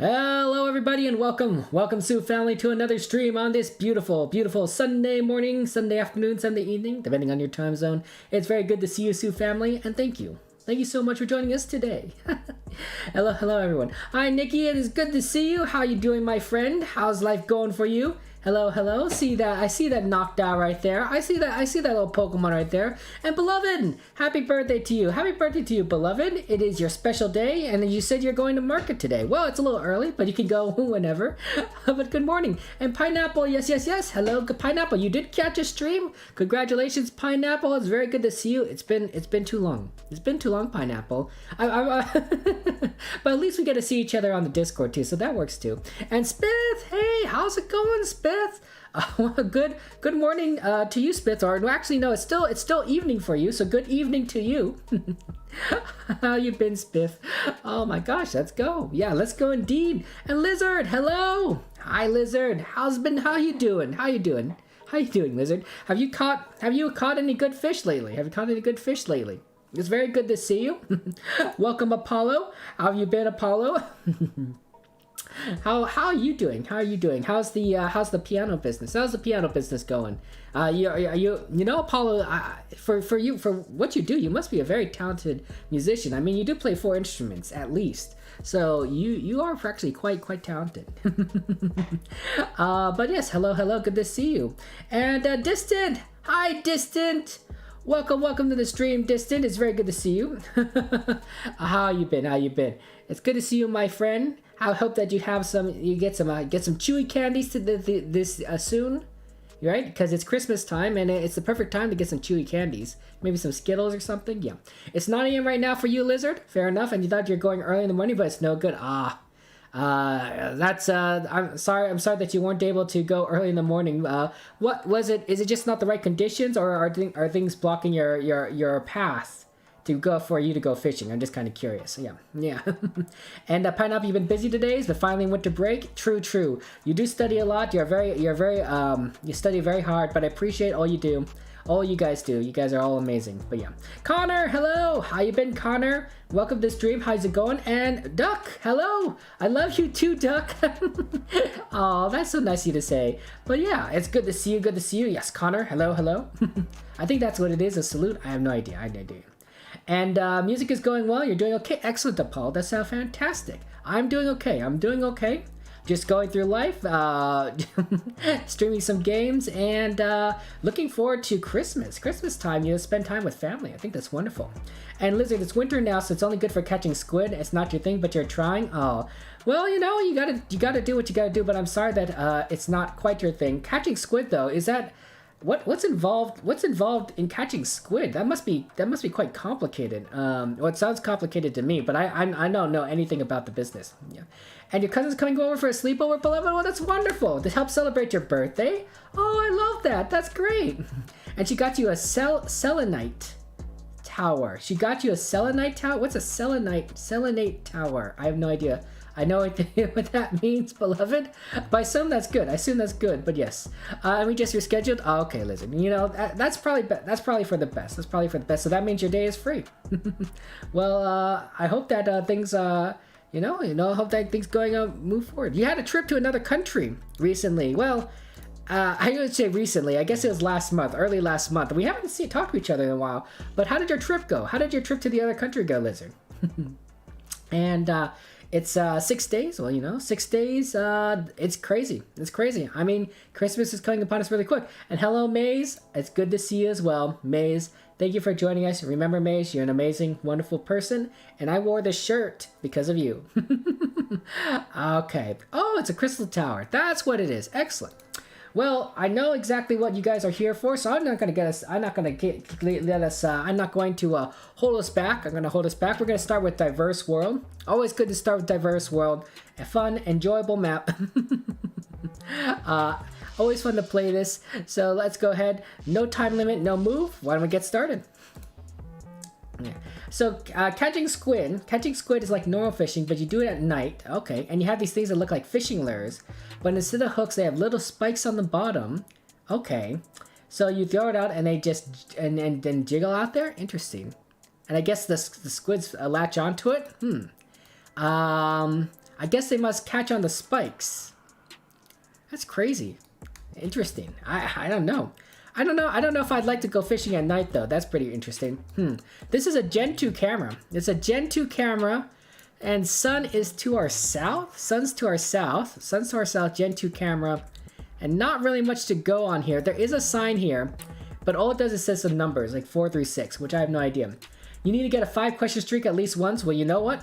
Hello everybody and welcome Sue family to another stream on this beautiful Sunday morning, Sunday afternoon, Sunday evening, depending on your time zone. It's very good to see you, Sue family, and thank you so much for joining us today. hello everyone. Hi Nikki, it is good to see you. How you doing, my friend? How's life going for you? Hello. I see that knocked out right there. I see that little Pokemon right there. And beloved, happy birthday to you. Happy birthday to you, beloved. It is your special day, and you said you're going to market today. Well, it's a little early, but you can go whenever. But good morning. And Pineapple, yes. Hello, Pineapple. You did catch a stream. Congratulations, Pineapple. It's very good to see you. It's been too long. It's been too long, Pineapple. But at least we get to see each other on the Discord too, so that works too. And Spith, hey, how's it going, Spith? Good morning to you, Spith. Or actually, no, it's still evening for you. So good evening to you. How you been, Spith? Oh my gosh, let's go. Yeah, let's go indeed. And Lizard, hello. Hi, Lizard. How you doing? How you doing, Lizard? Have you caught any good fish lately? It's very good to see you. Welcome, Apollo. How have you been, Apollo? How are you doing? How's the piano business? How's the piano business going? You know, Apollo, for what you do, you must be a very talented musician. I mean, you do play 4 instruments at least, so you are actually quite talented. But yes, hello, good to see you. And Distant, hi Distant. Welcome to the stream, Distant. It's very good to see you. How you been? It's good to see you, my friend. I hope that you get some chewy candies to this soon, right? Because it's Christmas time and it's the perfect time to get some chewy candies. Maybe some Skittles or something. Yeah, it's 9 a.m. right now for you, Lizard. Fair enough. And you thought you're going early in the morning, but it's no good. I'm sorry that you weren't able to go early in the morning. What was it? Is it just not the right conditions, or are things blocking your path for you to go fishing? I'm just kind of curious. Yeah. And Pineapple, you've been busy today, but finally winter break. True. You do study a lot. You study very hard, but I appreciate all you do. All you guys do. You guys are all amazing. But yeah. Connor, hello. How you been, Connor? Welcome to the stream. How's it going? And Duck, hello. I love you too, Duck. Oh, that's so nice of you to say. But yeah, it's good to see you. Yes, Connor, hello. I think that's what it is, a salute. I have no idea. And music is going well. You're doing okay. Excellent, Paul. That sounds fantastic. I'm doing okay. Just going through life, streaming some games, and looking forward to Christmas time. You spend time with family. I think that's wonderful. And Lizard, it's winter now, so it's only good for catching squid. It's not your thing, but you're trying. Oh, well, you know, you gotta do what you gotta do. But I'm sorry that it's not quite your thing. Catching squid, though, is that what's involved in catching squid? That must be quite complicated. Well, it sounds complicated to me, but I don't know anything about the business. Yeah. And your cousin's coming over for a sleepover, beloved? Well, that's wonderful. To help celebrate your birthday? Oh, I love that. That's great. And she got you a selenite tower. What's a selenite tower? I have no idea. I know what that means, beloved. But I assume that's good. But yes, and we just rescheduled. Oh, okay, Lizard. You know that's probably for the best. So that means your day is free. Well, I hope that things hope that things move forward. You had a trip to another country recently. Well, I would say recently. I guess it was early last month. We haven't talked to each other in a while. But how did your trip go? How did your trip to the other country go, Lizard? And it's 6 days. Well, 6 days. It's crazy. I mean, Christmas is coming upon us really quick. And hello, Maze. It's good to see you as well, Maze. Thank you for joining us. Remember, Maze, you're an amazing, wonderful person, and I wore this shirt because of you. Okay. Oh, it's a crystal tower. That's what it is. Excellent. Well, I know exactly what you guys are here for, so I'm not going to hold us back. I'm going to hold us back. We're going to start with Diverse World. Always good to start with Diverse World. A fun, enjoyable map. Always fun to play this. So let's go ahead. No time limit, no move. Why don't we get started? Yeah. So catching squid is like normal fishing, but you do it at night. Okay, and you have these things that look like fishing lures, but instead of hooks, they have little spikes on the bottom. Okay, so you throw it out, and they just and then jiggle out there. Interesting. And I guess the squids latch onto it. I I guess they must catch on the spikes. That's crazy. Interesting. I don't know. I don't know if I'd like to go fishing at night though. That's pretty interesting. This is a Gen 2 camera. It's a Gen 2 camera, and sun is to our south. Sun's to our south. Sun's to our south. Gen 2 camera, and not really much to go on here. There is a sign here, but all it does is says some numbers like 4 through 6, which I have no idea. You need to get a 5-question streak at least once. Well, you know what?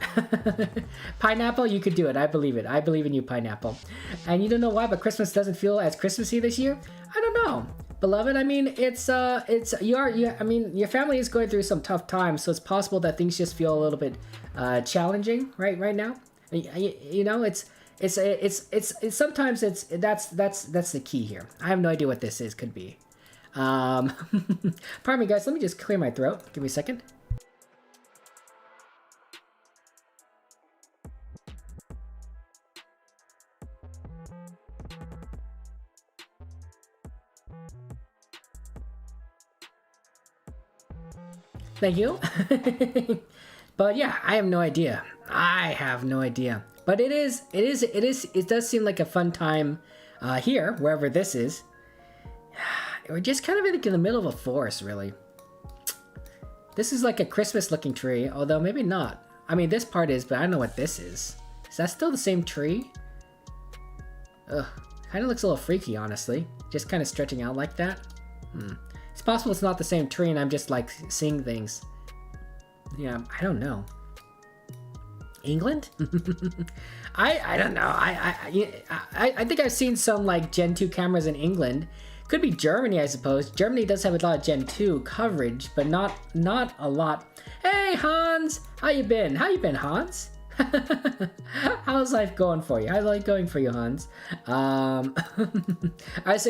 Pineapple, you could do it. I believe it. I believe in you, Pineapple. And you don't know why, but Christmas doesn't feel as Christmassy this year. I don't know, beloved. I mean, I mean, your family is going through some tough times, so it's possible that things just feel a little bit challenging right now. You know, it's sometimes that's the key here. I have no idea what this is. Could be. Pardon me, guys. Let me just clear my throat. Give me a second. Thank you. But yeah, I have no idea. I have no idea. But it does seem like a fun time here, wherever this is. We're just kind of in the middle of a forest, really. This is like a Christmas looking tree, although maybe not. I mean, this part is, but I don't know what this is. Is that still the same tree? Ugh, kind of looks a little freaky, honestly. Just kind of stretching out like that. It's possible it's not the same tree and I'm just like seeing things. Yeah, I don't know. England? I don't know. I think I've seen some like Gen 2 cameras in England. Could be Germany, I suppose. Germany does have a lot of Gen 2 coverage, but not a lot. Hey Hans, how you been? How you been, Hans? How's life going for you? How's life going for you, Hans? Is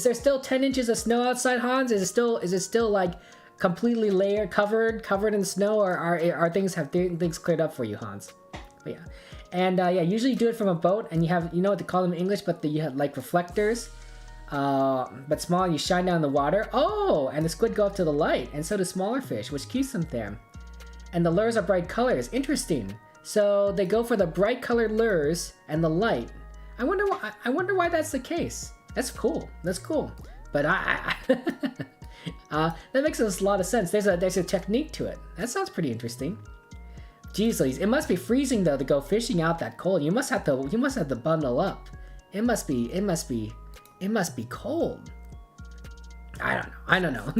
there still 10 inches of snow outside, Hans? Is it still like completely covered in snow, or have things cleared up for you, Hans? But yeah, and yeah, usually you do it from a boat, and you know what they call them in English, but you have like reflectors, but small. You shine down the water. Oh, and the squid go up to the light, and so do smaller fish, which keeps them there. And the lures are bright colors. Interesting. So they go for the bright colored lures and the light. I wonder why that's the case. That's cool. That's cool. But that makes a lot of sense. There's a technique to it. That sounds pretty interesting. Jeez, Louise, it must be freezing though to go fishing out that cold. You must have to bundle up. It must be cold. I don't know.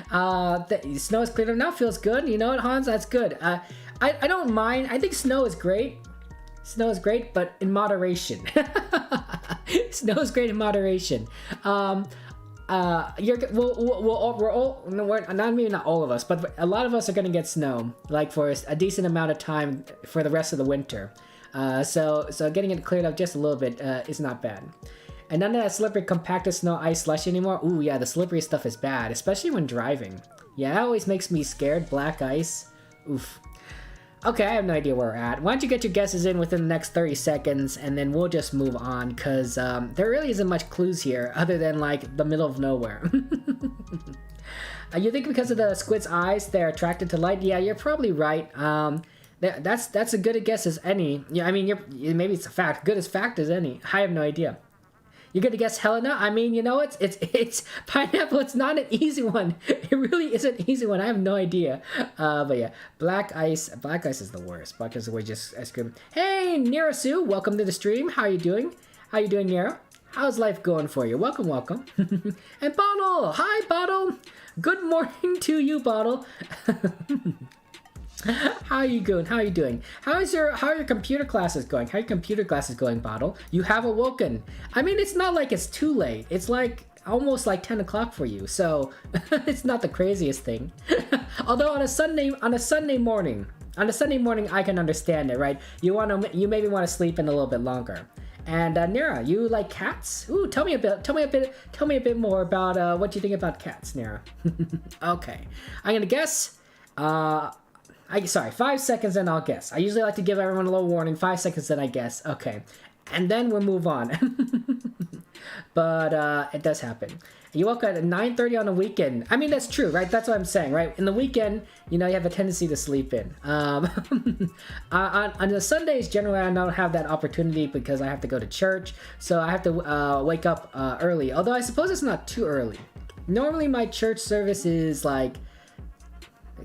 The snow is cleared up now. Feels good. You know what, Hans? That's good. I don't mind. I think snow is great. Snow is great, but in moderation. Snow is great in moderation. We're all, not all of us, but a lot of us are gonna get snow, like for a decent amount of time for the rest of the winter. So getting it cleared up just a little bit is not bad. And none of that slippery compacted snow, ice, slush anymore. Ooh, yeah, the slippery stuff is bad, especially when driving. Yeah, that always makes me scared. Black ice. Oof. Okay, I have no idea where we're at. Why don't you get your guesses in within the next 30 seconds, and then we'll just move on, because there really isn't much clues here, other than, like, the middle of nowhere. You think because of the squid's eyes, they're attracted to light? Yeah, you're probably right. That's as good a guess as any. Yeah, I mean, maybe it's a fact. Good as fact as any. I have no idea. You're gonna guess Helena? I mean, you know, it's Pineapple. It's not an easy one. It really isn't an easy one. I have no idea. But yeah, Black Ice is the worst. Black Ice is the way just ice cream. Hey, Nero Sue, welcome to the stream. How are you doing? How you doing, Nero? How's life going for you? Welcome, welcome. And Bottle, hi Bottle. Good morning to you, Bottle. How are you doing? How are you doing? How are your computer classes going? How are your computer classes going, Bottle? You have awoken. I mean, it's not like it's too late. It's like almost like 10 o'clock for you, so it's not the craziest thing. Although on a Sunday morning, I can understand it, right? You maybe want to sleep in a little bit longer. And Nera, you like cats? Ooh, tell me a bit more about what you think about cats, Nera. Okay, I'm gonna guess. Sorry, 5 seconds and I'll guess. I usually like to give everyone a little warning. 5 seconds then I guess. Okay. And then we'll move on. but it does happen. You woke up at 9:30 on the weekend. I mean, that's true, right? That's what I'm saying, right? In the weekend, you know, you have a tendency to sleep in. On the Sundays, generally, I don't have that opportunity because I have to go to church, so I have to wake up early. Although I suppose it's not too early. Normally, my church service is like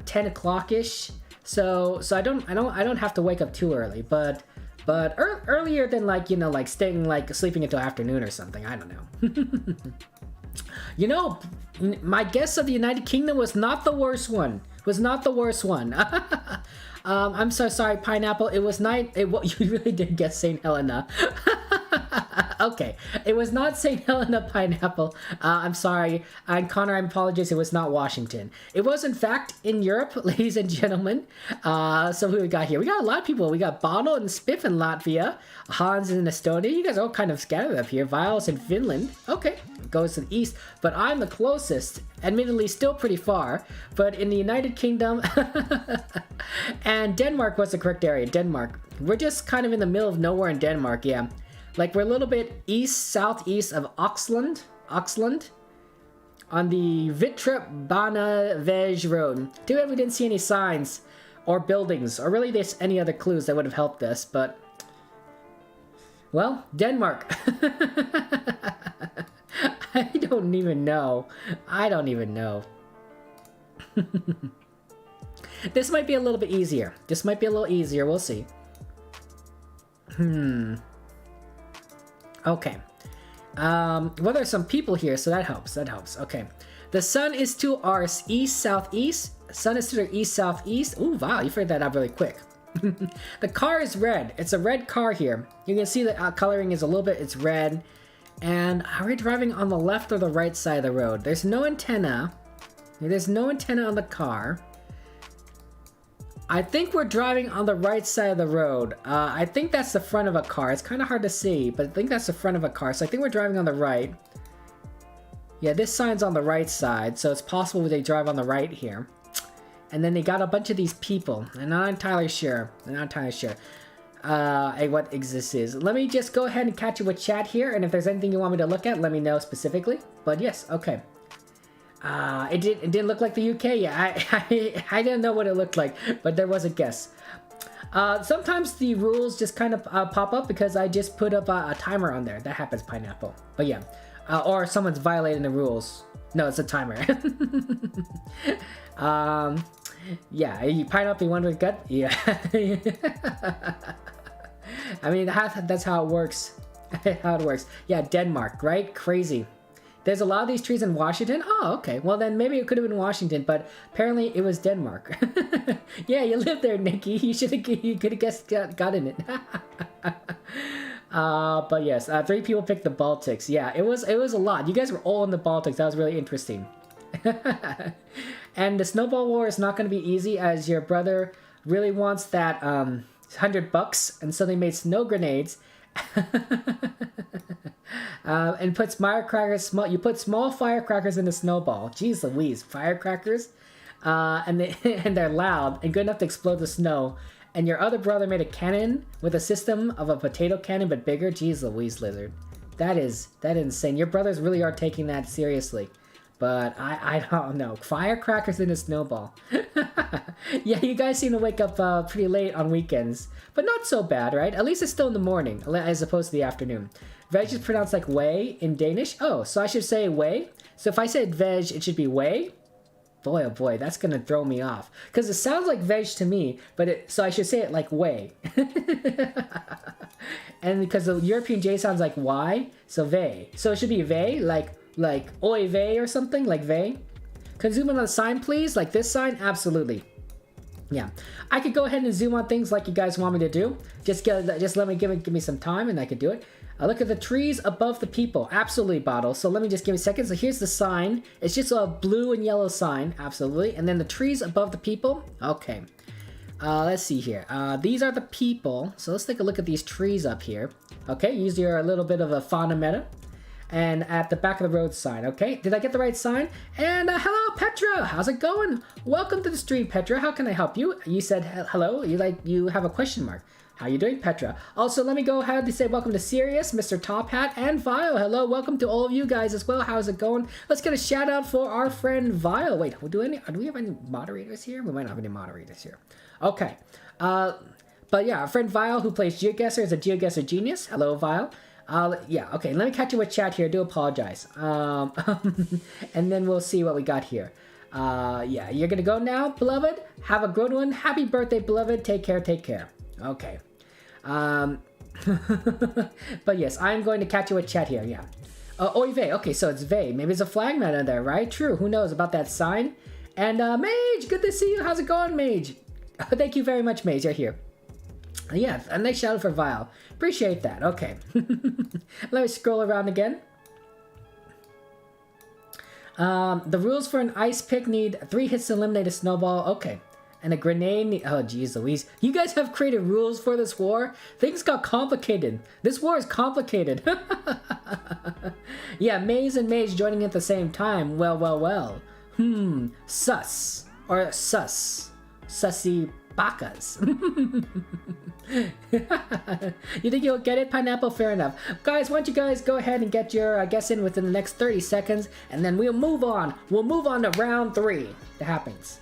10 o'clock ish, so I don't have to wake up too early, but earlier than like, you know, like staying like sleeping until afternoon or something. I don't know. You know, my guess of the United Kingdom was not the worst one. I'm so sorry, Pineapple. It was not. You really did guess St. Helena. Okay, it was not St. Helena, Pineapple. I'm sorry. And Connor, I apologize. It was not Washington. It was, in fact, in Europe, ladies and gentlemen. So who we got here? We got a lot of people. We got Bottle and Spiff in Latvia. Hans in Estonia. You guys are all kind of scattered up here. Viles in Finland. Okay, goes to the east. But I'm the closest. Admittedly, still pretty far. But in the United Kingdom... and Denmark was the correct area. Denmark. We're just kind of in the middle of nowhere in Denmark, yeah. Like, we're a little bit southeast of Oxland, on the Vitra Bana Vej Road. Too bad we didn't see any signs or buildings, or really there's any other clues that would have helped us, but... Well, Denmark. I don't even know. This might be a little bit easier. We'll see. Okay. Well, there's some people here, so that helps. Okay. The sun is to our east-southeast. Sun is to the east-southeast. Ooh, wow, you figured that out really quick. The car is red. It's a red car here. You can see the coloring is a little bit, it's red. And are we driving on the left or the right side of the road? There's no antenna. There's no antenna on the car. I think we're driving on the right side of the road. I think that's the front of a car. It's kind of hard to see, but I think that's the front of a car. So I think we're driving on the right. Yeah, this sign's on the right side, so it's possible they drive on the right here. And then they got a bunch of these people. I'm not entirely sure. What this is. Let me just go ahead and catch you with chat here, and if there's anything you want me to look at, let me know specifically. But yes, okay. It didn't look like the UK. Yeah, I didn't know what it looked like, but there was a guess. Sometimes the rules just kind of pop up because I just put up a timer on there. That happens, Pineapple. But yeah, or someone's violating the rules. No, it's a timer. Yeah, Pineapple, you want to gut? Yeah. I mean, that's how it works. Yeah, Denmark, right? Crazy. There's a lot of these trees in Washington. Oh, okay. Well, then maybe it could have been Washington, but apparently it was Denmark. Yeah, you live there, Nikki. You could have guessed, gotten it. But yes, 3 people picked the Baltics. Yeah, it was a lot. You guys were all in the Baltics. That was really interesting. And the snowball war is not going to be easy, as your brother really wants that $100, and so they made snow grenades. And puts firecrackers. You put small firecrackers in the snowball. Jeez Louise, firecrackers, and they're loud and good enough to explode the snow. And your other brother made a cannon with a system of a potato cannon but bigger. Jeez Louise, Lizard, that is insane. Your brothers really are taking that seriously. But I don't know. Firecrackers in a snowball. Yeah, you guys seem to wake up pretty late on weekends. But not so bad, right? At least it's still in the morning, as opposed to the afternoon. Veg is pronounced like way in Danish. Oh, so I should say way? So if I said veg, it should be way? Boy, oh boy, that's going to throw me off. Because it sounds like veg to me, so I should say it like way. And because the European J sounds like Y, so vey. So it should be vey, like oy vey or something, like vey. Can zoom in on the sign, please? Like this sign? Absolutely. Yeah, I could go ahead and zoom on things like you guys want me to do. Just let me give me some time, and I could do it. Look at the trees above the people. Absolutely, Bottle. So let me just give me a second. So here's the sign. It's just a blue and yellow sign. Absolutely. And then the trees above the people. Okay. Let's see here. These are the people. So let's take a look at these trees up here. Okay, use your little bit of a fauna meta. And at the back of the road sign, okay? Did I get the right sign? And hello, Petra! How's it going? Welcome to the stream, Petra. How can I help you? You said hello. You have a question mark. How you doing, Petra? Also, let me go ahead and say welcome to Sirius, Mr. Top Hat, and Vile. Hello, welcome to all of you guys as well. How's it going? Let's get a shout out for our friend Vile. Wait, do we have any moderators here? We might not have any moderators here. Okay. But yeah, our friend Vile, who plays GeoGuessr, is a GeoGuessr genius. Hello, Vile. Yeah, okay, let me catch you with chat here. I do apologize. And then we'll see what we got here. Yeah, you're gonna go now, beloved. Have a good one. Happy birthday, beloved. Take care, take care. Okay. But yes, I'm going to catch you with chat here, yeah. Oy vey, okay, so it's vey. Maybe it's a flagman in there, right? True, who knows about that sign? And Mage, good to see you. How's it going, Mage? Thank you very much, Mage, you're here. Yeah, a nice shout out for Vile. Appreciate that, okay. Let me scroll around again. The rules for an ice pick need 3 hits to eliminate a snowball. Okay. And a grenade. Oh, geez Louise. You guys have created rules for this war? Things got complicated. This war is complicated. Yeah, Maze and Mage joining at the same time. Well, well, well. Sus. Or sus. Sussy bacas. You think you'll get it, Pineapple? Fair enough. Guys, why don't you guys go ahead and get your guess in within the next 30 seconds, and then we'll move on. We'll move on to round 3. That happens.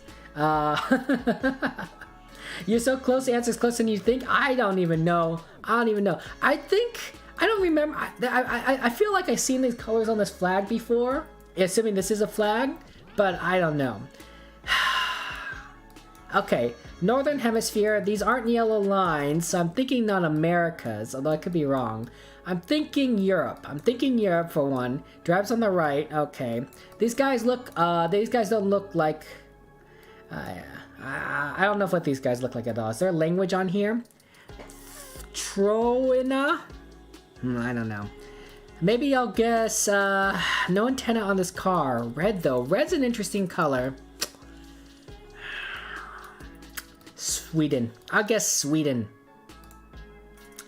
You're so close. The answer's closer than you think. I don't even know. I don't remember. I feel like I've seen these colors on this flag before, assuming this is a flag, but I don't know. Okay, Northern Hemisphere. These aren't yellow lines, so I'm thinking not Americas, although I could be wrong. I'm thinking Europe. I'm thinking Europe for one. Drives on the right. Okay, these guys look. These guys don't look like. I don't know what these guys look like at all. Is there a language on here? Troina? I don't know. Maybe I'll guess no antenna on this car. Red though. Red's an interesting color. Sweden. I'll guess Sweden.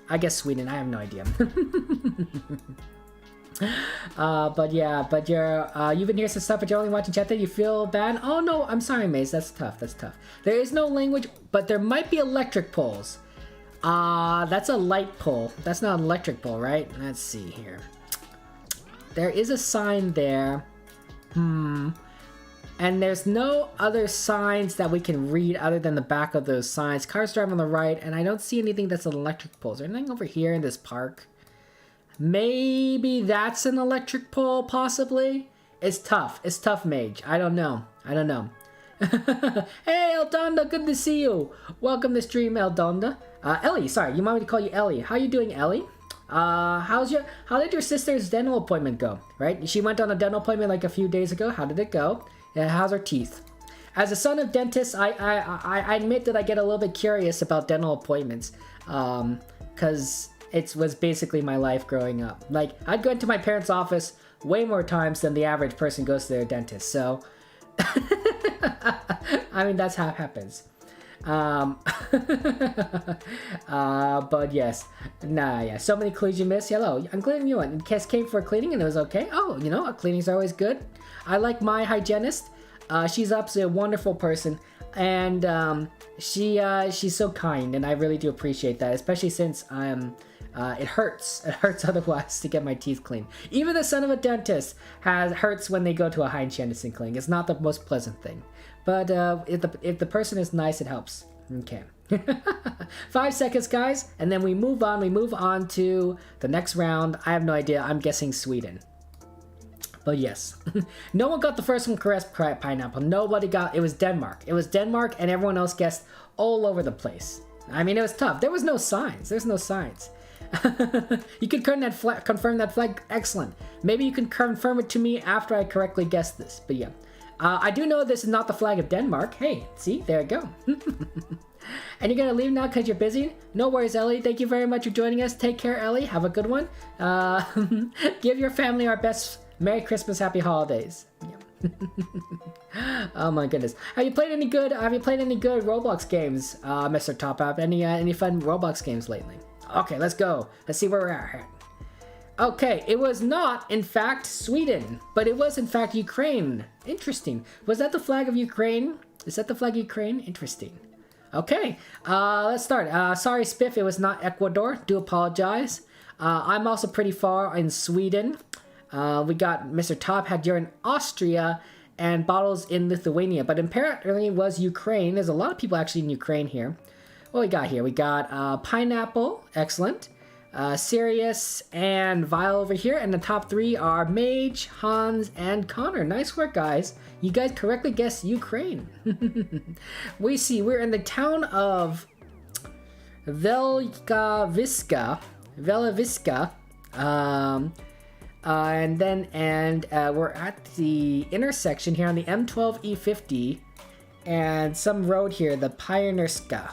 I have no idea. But yeah, but you've been here since stuff, but you're only watching chat. That you feel bad? Oh no, I'm sorry, Maze. That's tough. That's tough. There is no language, but there might be electric poles. That's a light pole. That's not an electric pole, right? Let's see here. There is a sign there. And there's no other signs that we can read other than the back of those signs. Cars drive on the right, and I don't see anything that's an electric pole. Is there anything over here in this park? Maybe that's an electric pole, possibly? It's tough. It's tough, Mage. I don't know. Hey, Eldonda, good to see you. Welcome to stream, Eldonda. Ellie, sorry, you want me to call you Ellie. How you doing, Ellie? How did your sister's dental appointment go? Right? She went on a dental appointment like a few days ago. How did it go? How's her teeth? As a son of dentists, I admit that I get a little bit curious about dental appointments. Because it was basically my life growing up. Like, I'd go into my parents' office way more times than the average person goes to their dentist. So, I mean, that's how it happens. But yes, yeah, so many cleans you miss. Hello, I'm cleaning you in. Kiss came for cleaning and it was okay. Oh, you know, cleaning's always good. I like my hygienist. She's absolutely a wonderful person, and she's so kind, and I really do appreciate that, especially since it hurts otherwise to get my teeth clean. Even the son of a dentist hurts when they go to a hygienist and clean. It's not the most pleasant thing. But if the person is nice, it helps. Okay. 5 seconds, guys, and then we move on. We move on to the next round. I have no idea. I'm guessing Sweden. But yes. No one got the first one correct, Pineapple. Nobody got... It was Denmark. It was Denmark, and everyone else guessed all over the place. I mean, it was tough. There was no signs. There's no signs. You could confirm that flag. Excellent. Maybe you can confirm it to me after I correctly guessed this. But yeah. I do know this is not the flag of Denmark. Hey, see? There you go. And you're going to leave now because you're busy? No worries, Ellie. Thank you very much for joining us. Take care, Ellie. Have a good one. Give your family our best Merry Christmas, Happy Holidays. Yeah. Oh my goodness. Have you played any good Roblox games, Mr. Top Up? Any fun Roblox games lately? Okay, let's go. Let's see where we're at. Okay, it was not, in fact, Sweden, but it was, in fact, Ukraine. Interesting. Was that the flag of Ukraine? Is that the flag of Ukraine? Interesting. Okay, let's start. Sorry, Spiff, it was not Ecuador. Do apologize. I'm also pretty far in Sweden. We got Mr. Top Hat, you're in Austria, and Bottles in Lithuania. But apparently it was Ukraine. There's a lot of people actually in Ukraine here. What we got here? We got Pineapple, excellent. Sirius and Vile over here. And the top three are Mage, Hans, and Connor. Nice work, guys. You guys correctly guessed Ukraine. We see we're in the town of Veljaviska. And we're at the intersection here on the M12E50 and some road here, the Pionierska.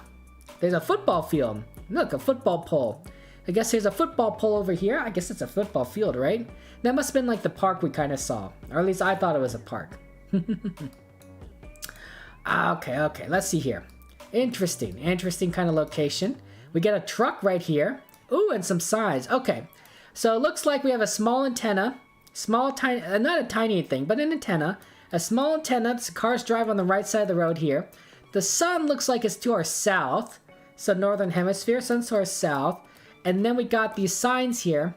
There's a football field. Look, a football pole. I guess there's a football pole over here. I guess it's a football field, right? That must have been like the park we kind of saw. Or at least I thought it was a park. Okay, let's see here. Interesting kind of location. We get a truck right here. Ooh, and some signs. Okay, so it looks like we have a small antenna. Tiny, not a tiny thing, but an antenna. A small antenna. The cars drive on the right side of the road here. The sun looks like it's to our south. So northern hemisphere, sun's to our south. And then we got these signs here.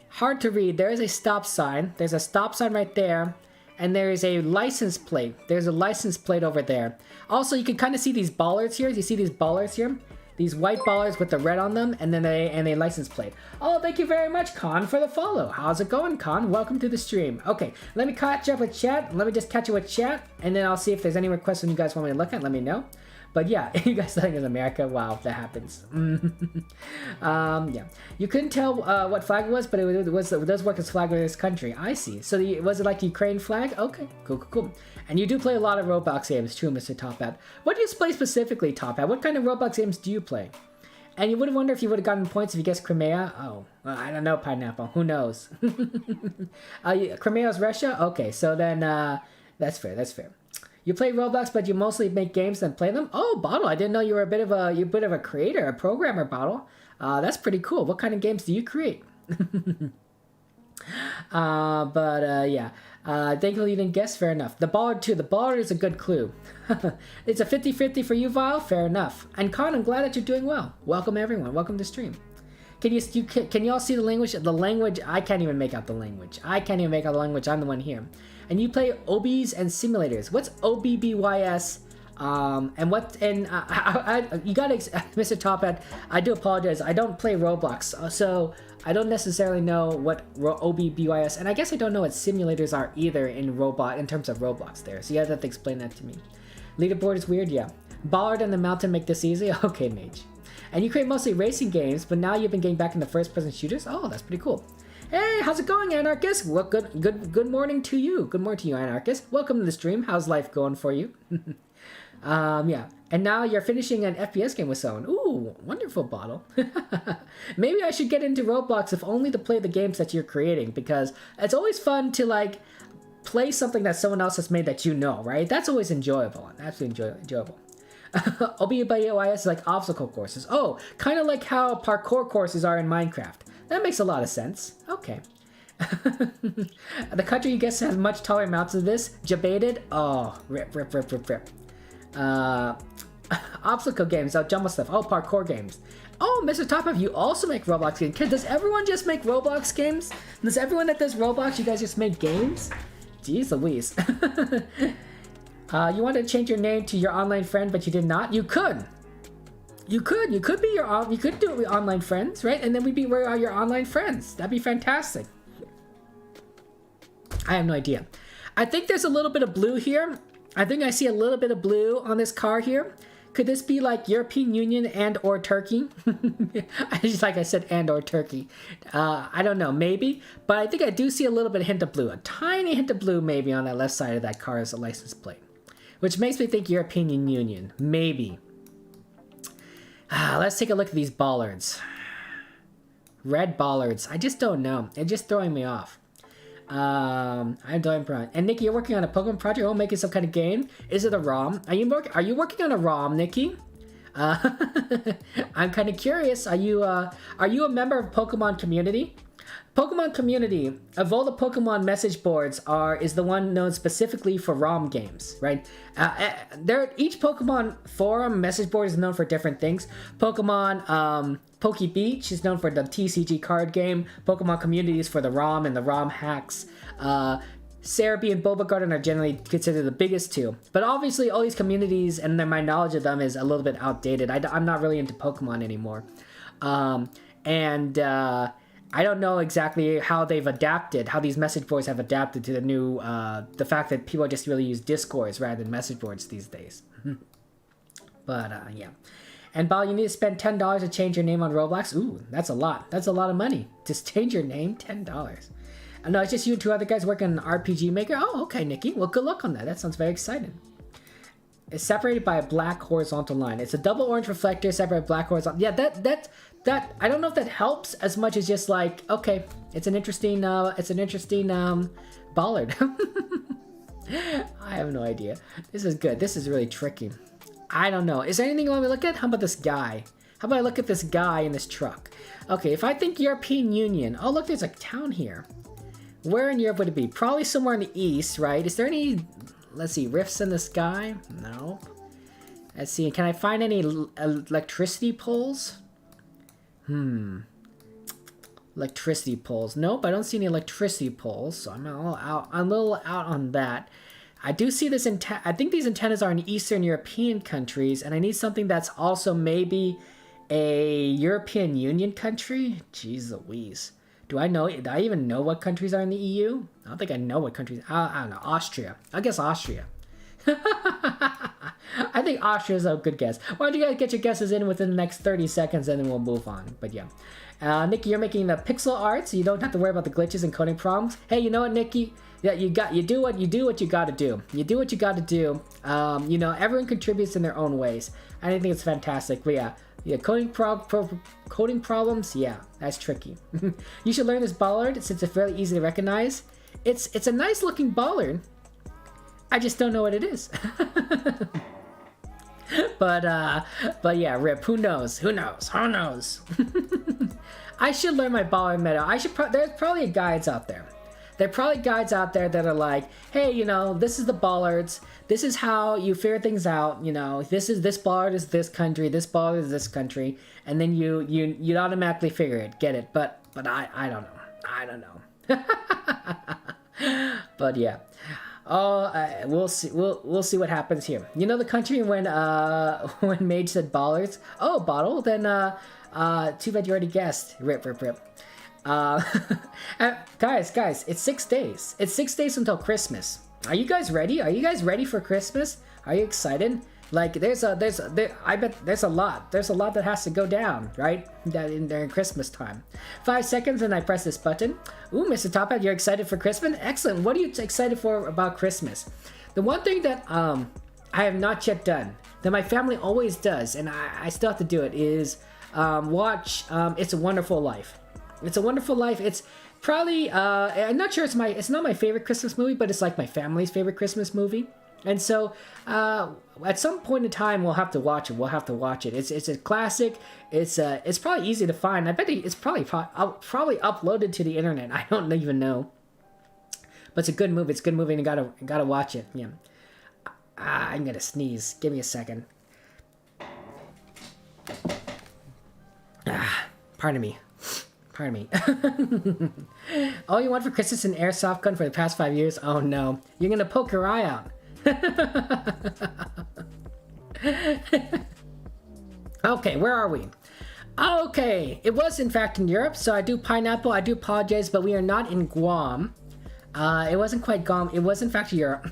Hard to read. There is a stop sign. There's a stop sign right there. And there is a license plate. There's a license plate over there. Also, you can kind of see these bollards here. You see these bollards here? These white bollards with the red on them, and then a license plate. Oh, thank you very much, Con, for the follow. How's it going, Con? Welcome to the stream. Okay, let me catch up with chat. Let me just catch up with chat, and then I'll see if there's any requests you guys want me to look at. Let me know. But yeah, you guys think it's America? Wow, that happens. Yeah, you couldn't tell what flag it was, but it does work as flag of this country. I see. So was it like the Ukraine flag? Okay, cool. And you do play a lot of Roblox games, too, Mr. Top Hat. What do you play specifically, Top Hat? What kind of Roblox games do you play? And you would wonder if you would have gotten points if you guessed Crimea. Oh, well, I don't know, Pineapple. Who knows? Crimea's Russia? Okay, so then that's fair. You play Roblox, but you mostly make games and play them? Oh, Bottle, I didn't know you were a bit of a creator, a programmer, Bottle. That's pretty cool. What kind of games do you create? Yeah. Thankfully you didn't guess, fair enough. The Ballard too. The Ballard is a good clue. It's a 50-50 for you, Vile? Fair enough. And Con, I'm glad that you're doing well. Welcome everyone. Welcome to stream. Can you all see the language? The language, I can't even make out the language. I'm the one here. And you play OBs and simulators. What's OBBYS? You got Mr. Top Hat. I do apologize. I don't play Roblox, so I don't necessarily know what OBBYS, and I guess I don't know what simulators are either in terms of Roblox there. So you have to explain that to me. Leaderboard is weird, yeah. Ballard and the Mountain make this easy. Okay, Mage. And you create mostly racing games, but now you've been getting back into first-person shooters. Oh, that's pretty cool. Hey, how's it going, Anarchist? Well, good morning to you. Good morning to you, Anarchist. Welcome to the stream. How's life going for you? Yeah. And now you're finishing an FPS game with someone. Ooh, wonderful, Bottle. Maybe I should get into Roblox if only to play the games that you're creating, because it's always fun to, like, play something that someone else has made that you know, right? That's always enjoyable. Absolutely enjoyable. OBBYS is like obstacle courses. Oh, kind of like how parkour courses are in Minecraft. That makes a lot of sense. Okay. The country, you guess, has much taller amounts of this. Debated. Oh, rip. Obstacle games, jumbo stuff. Oh, parkour games. Oh, Mr. Top Hat, you also make Roblox games. Does everyone just make Roblox games? Does everyone that does Roblox, you guys just make games? Jeez Louise. You wanted to change your name to your online friend, but you did not? You could. You could do it with online friends, right? And then we are your online friends. That'd be fantastic. I have no idea. I think there's a little bit of blue here. I think I see a little bit of blue on this car here. Could this be like European Union and or Turkey? Just like I said, and or Turkey. I don't know, maybe. But I think I do see a little bit of hint of blue. A tiny hint of blue maybe on that left side of that car's license plate. Which makes me think European Union. Maybe. Let's take a look at these bollards. Red bollards. I just don't know. It's just throwing me off. I'm doing Brian. And Nikki, you're working on a Pokemon project. Oh, making some kind of game. Is it a ROM? Are you working on a ROM, Nikki? I'm kind of curious. Are you a member of Pokemon community? Pokemon community of all the Pokemon message boards is the one known specifically for ROM games, right? Each Pokemon forum message board is known for different things. Pokemon Poke Beach is known for the TCG card game. Pokemon communities for the ROM and the ROM hacks. Cerebi and Bulba Garden are generally considered the biggest two. But obviously all these communities and then my knowledge of them is a little bit outdated. I'm not really into Pokemon anymore. I don't know exactly how they've adapted, how these message boards have adapted to the new, the fact that people just really use Discords rather than message boards these days. But, yeah. And, Bal, you need to spend $10 to change your name on Roblox? Ooh, that's a lot. That's a lot of money. Just change your name? $10. No, it's just you and two other guys working on RPG Maker? Oh, okay, Nikki. Well, good luck on that. That sounds very exciting. It's separated by a black horizontal line. It's a double orange reflector separated by black horizontal. Yeah, that I don't know if that helps as much as just like, okay, it's an interesting bollard. I have no idea. This is good. This is really tricky. I don't know. Is there anything you want me to look at? How about this guy? How about I look at this guy in this truck? Okay, if I think European Union. Oh, look, there's a town here. Where in Europe would it be? Probably somewhere in the east, right? Is there any, let's see, rifts in the sky? No. Let's see, can I find any electricity poles? Electricity poles. Nope, I don't see any electricity poles, so I'm a little out on that. I do see this I think these antennas are in Eastern European countries, and I need something that's also maybe a European Union country. Jeez Louise. Do I even know what countries are in the EU? I don't think I know what countries. I don't know. Austria. I guess Austria. I think Austria is a good guess. Why don't you guys get your guesses in within the next 30 seconds and then we'll move on. But yeah. Nikki, you're making the pixel art, so you don't have to worry about the glitches and coding problems. Hey, you know what, Nikki? Yeah, you do what you gotta do. You do what you gotta do. Everyone contributes in their own ways. I think it's fantastic. But yeah, coding problems, yeah, that's tricky. You should learn this bollard since it's fairly easy to recognize. It's a nice looking bollard. I just don't know what it is. But yeah, rip. Who knows? I should learn my bollard meta. There's probably guides out there. There are probably guides out there that are like, hey, this is the bollards. This is how you figure things out. This bollard is this country. This bollard is this country, and then you'd automatically figure it, get it. But I don't know. I don't know. But yeah. We'll see. We'll see what happens here. You know the country when Mage said bollards. Oh, bottle. Then too bad you already guessed. Rip. Guys, it's 6 days. It's 6 days until Christmas. Are you guys ready? Are you guys ready for Christmas? Are you excited? Like I bet there's a lot that has to go down, right? During Christmas time. 5 seconds and I press this button. Ooh, Mr. Top Hat, you're excited for Christmas? Excellent. What are you excited for about Christmas? The one thing that I have not yet done, that my family always does, and I still have to do it, is watch It's a Wonderful Life. It's a Wonderful Life. It's probably I'm not sure it's not my favorite Christmas movie, but it's like my family's favorite Christmas movie. And so at some point in time we'll have to watch it. It's a classic. It's probably easy to find. I bet it's probably uploaded to the internet. I don't even know. But it's a good movie. And you gotta watch it. Yeah. I'm gonna sneeze. Give me a second. Pardon me. All you want for Christmas is an airsoft gun for the past 5 years? Oh no. You're gonna poke your eye out. Okay, where are we? Okay, it was in fact in Europe, so I do pineapple. I do apologize, but we are not in Guam. It wasn't quite Guam. It was in fact Europe.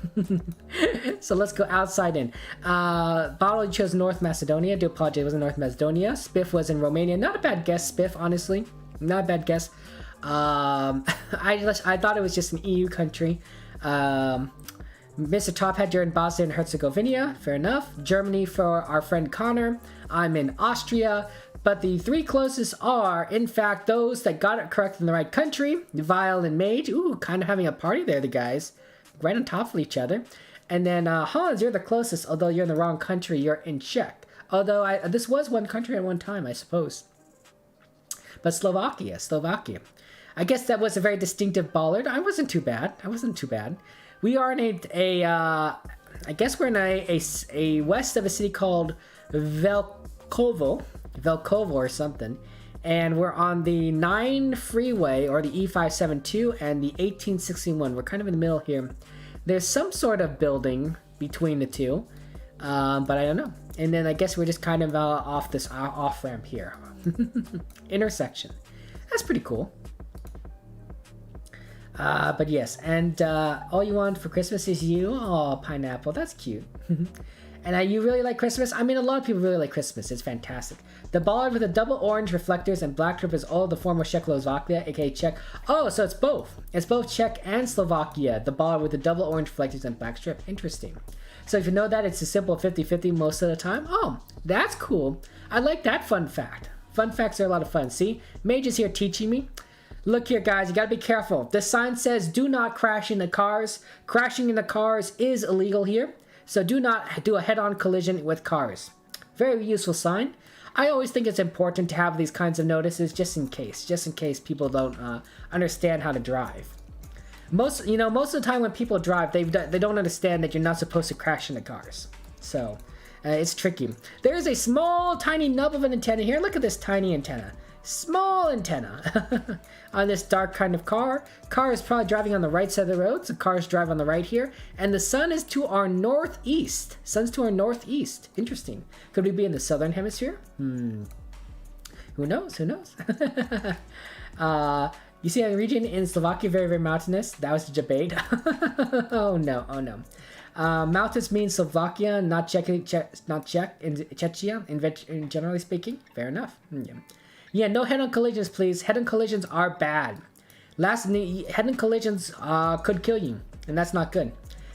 So let's go outside in. Bottle chose North Macedonia. I do apologize, it wasn't North Macedonia. Spiff was in Romania. Not a bad guess, Spiff, honestly. Not a bad guess. I thought it was just an EU country. Mr. Top Hat, you're in Bosnia and Herzegovina. Fair enough. Germany for our friend Connor. I'm in Austria. But the 3 closest are, in fact, those that got it correct in the right country. Vile and Mage. Ooh, kind of having a party there, the guys. Right on top of each other. And then Hans, you're the closest, although you're in the wrong country. You're in Czech. Although this was one country at one time, I suppose. But Slovakia. I guess that was a very distinctive bollard. I wasn't too bad. We are in I guess we're in a west of a city called Velkovo or something. And we're on the 9 freeway, or the E572, and the 1861. We're kind of in the middle here. There's some sort of building between the two, but I don't know. And then I guess we're just kind of off this off-ramp here. Intersection. That's pretty cool. But yes, and all you want for Christmas is you. Oh, pineapple, that's cute. And you really like Christmas? I mean, a lot of people really like Christmas. It's fantastic. The bollard with the double orange reflectors and black strip is all the former Czechoslovakia, aka Czech. Oh, so it's both. It's both Czech and Slovakia. The bollard with the double orange reflectors and black strip. Interesting. So if you know that, it's a simple 50-50 most of the time. Oh, that's cool. I like that fun fact. Fun facts are a lot of fun. See, Mage is here teaching me. Look here, guys, you gotta be careful. This sign says, do not crash into cars. Crashing into cars is illegal here. So do not do a head-on collision with cars. Very useful sign. I always think it's important to have these kinds of notices just in case people don't understand how to drive. Most of the time when people drive, they don't understand that you're not supposed to crash into cars. So it's tricky. There is a small, tiny nub of an antenna here. Look at this tiny antenna. Small antenna on this dark kind of car. Car is probably driving on the right side of the road, so cars drive on the right here. And the sun is to our northeast. Sun's to our northeast. Interesting. Could we be in the southern hemisphere? Who knows? Who knows? You see a region in Slovakia, very, very mountainous. That was the debate. Oh no, oh no. Mountainous means Slovakia, not Czech, in Czechia, generally speaking. Fair enough. Yeah, no head-on collisions, please. Head-on collisions are bad. Head-on collisions could kill you, and that's not good.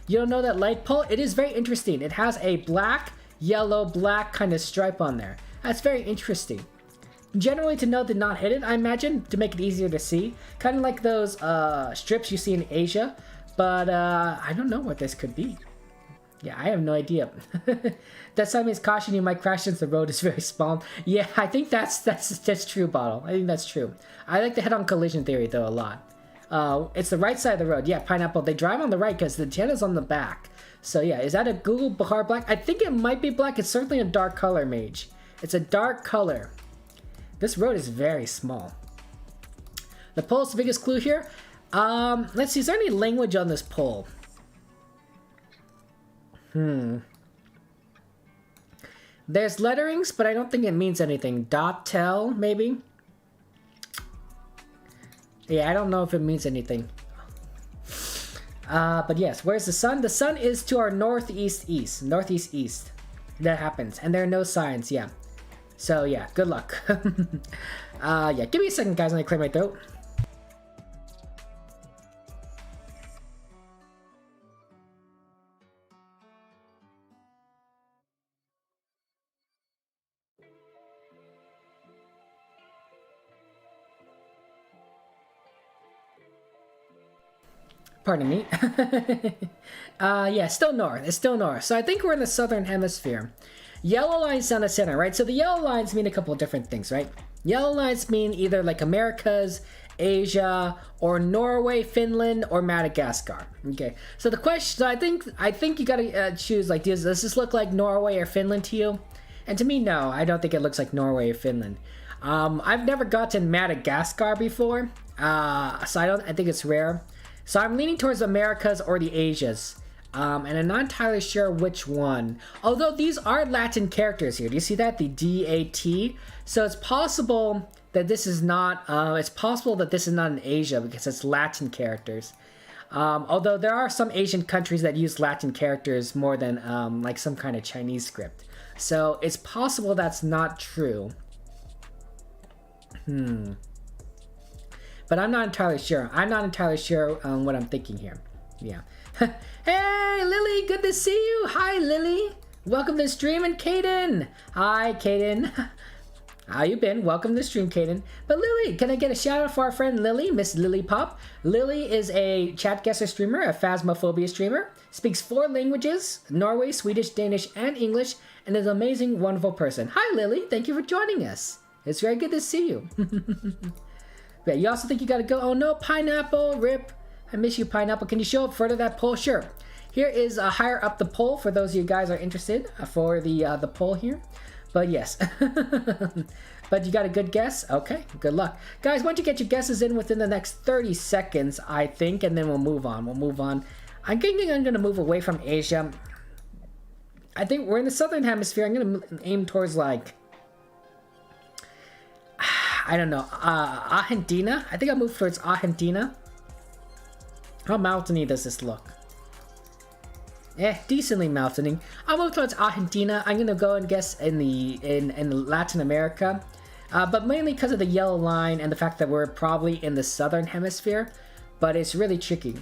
You don't know that light pole? It is very interesting. It has a black, yellow, black kind of stripe on there. That's very interesting. Generally, to know to not hit it, I imagine, to make it easier to see. Kind of like those strips you see in Asia, but I don't know what this could be. Yeah, I have no idea. That sign means caution, you might crash since the road is very small. Yeah, I think that's true, Bottle. I think that's true. I like the head-on collision theory, though, a lot. It's the right side of the road. Yeah, Pineapple, they drive on the right because the antenna's on the back. So yeah, is that a Google Bahar black? I think it might be black. It's certainly a dark color, Mage. It's a dark color. This road is very small. The pole's the biggest clue here. Let's see, is there any language on this pole? There's letterings, but I don't think it means anything. Dot tel, maybe? Yeah, I don't know if it means anything. But yes, where's the sun? The sun is to our northeast east. Northeast east. That happens. And there are no signs, yeah. So yeah, good luck. Yeah, give me a second, guys, let me clear my throat. Pardon me. Yeah, still north. It's still north. So I think we're in the southern hemisphere. Yellow lines down the center, right? So the yellow lines mean a couple of different things, right? Yellow lines mean either like Americas, Asia, or Norway, Finland, or Madagascar. Okay. So the question, I think you gotta choose like, does this look like Norway or Finland to you? And to me, no, I don't think it looks like Norway or Finland. I've never gotten Madagascar before, so I think it's rare. So I'm leaning towards Americas or the Asias. And I'm not entirely sure which one. Although these are Latin characters here. Do you see that? The D-A-T. So it's possible that this is not, in Asia because it's Latin characters. Although there are some Asian countries that use Latin characters more than like some kind of Chinese script. So it's possible that's not true. But I'm not entirely sure. I'm not entirely sure what I'm thinking here. Yeah. Hey, Lily, good to see you. Hi, Lily. Welcome to the stream, and Kaden. Hi, Kaden. How you been? Welcome to the stream, Kaden. But Lily, can I get a shout out for our friend Lily, Miss Lily Pop? Lily is a Chatguessr streamer, a Phasmophobia streamer, speaks 4 languages, Norway, Swedish, Danish, and English, and is an amazing, wonderful person. Hi, Lily. Thank you for joining us. It's very good to see you. Yeah, you also think you gotta go. Oh no, pineapple, rip. I miss you, pineapple. Can you show up further that pole? Sure. Here is higher up the pole for those of you guys are interested for the pole here. But yes. But you got a good guess? Okay, good luck. Guys, why don't you get your guesses in within the next 30 seconds, I think, and then we'll move on. We'll move on. I'm thinking I'm going to move away from Asia. I think we're in the southern hemisphere. I'm going to aim towards, like, I don't know, Argentina? I think I'll move towards Argentina. How mountainy does this look? Decently mountainy. I'll move towards Argentina. I'm gonna go and guess in Latin America, but mainly because of the yellow line and the fact that we're probably in the southern hemisphere. But it's really tricky.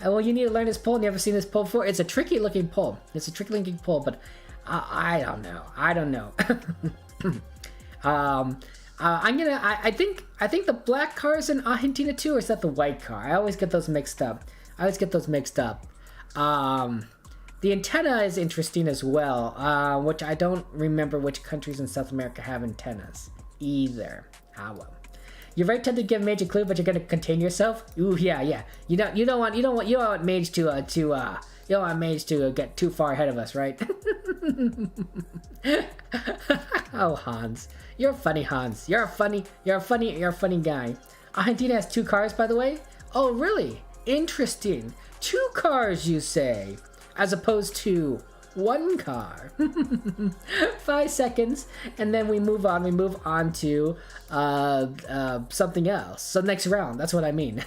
Well, you need to learn this pole. You ever seen this pole before? It's a tricky looking pole. It's a tricky looking pole, but I don't know. I don't know. I think the black car is in Argentina too, or is that the white car? I always get those mixed up. The antenna is interesting as well, which I don't remember which countries in South America have antennas either. Ah well. You're very tempted to give Mage a clue, but you're gonna contain yourself. Ooh, yeah. You don't want Mage to get too far ahead of us, right? Oh, Hans, you're funny, Hans. You're a funny guy. Argentina has 2 cars, by the way. Oh, really? Interesting. 2 cars, you say, as opposed to 1 car. 5 seconds, and then we move on. We move on to something else. So next round. That's what I mean.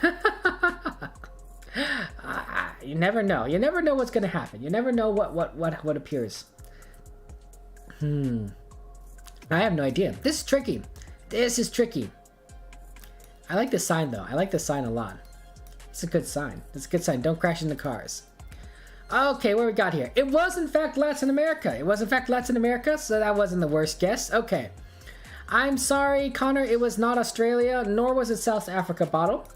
You never know. You never know what's gonna happen. You never know what appears. I have no idea. This is tricky. This is tricky. I like this sign though. I like this sign a lot. It's a good sign. It's a good sign. Don't crash into cars. Okay, what we got here? It was in fact Latin America. It was in fact Latin America, so that wasn't the worst guess. Okay. I'm sorry, Connor. It was not Australia, nor was it South Africa, Bottle.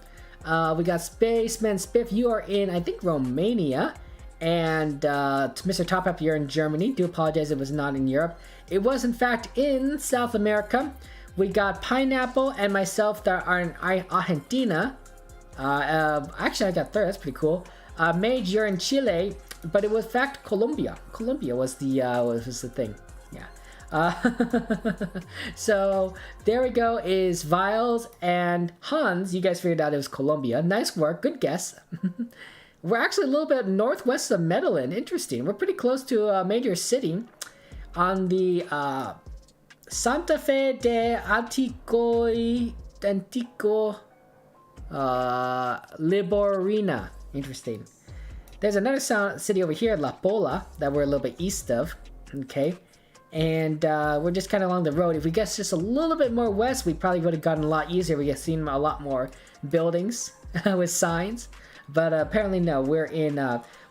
We got Spaceman Spiff. You are in, I think, Romania. And Mr. Top Up, you're in Germany. Do apologize, it was not in Europe. It was, in fact, in South America. We got Pineapple and myself that are in Argentina. Actually, I got third. That's pretty cool. Mage, you're in Chile, but it was, in fact, Colombia. Colombia was the thing. Yeah. So there we go. Is Viles and Hans. You guys figured out it was Colombia. Nice work. Good guess. We're actually a little bit northwest of Medellin. Interesting. We're pretty close to a major city on the Santa Fe de Antico Liborina. Interesting. There's another city over here, La Pola, that we're a little bit east of. Okay. And we're just kind of along the road. If we guessed just a little bit more west, we probably would have gotten a lot easier. We have seen a lot more buildings with signs. But apparently, no. We're in...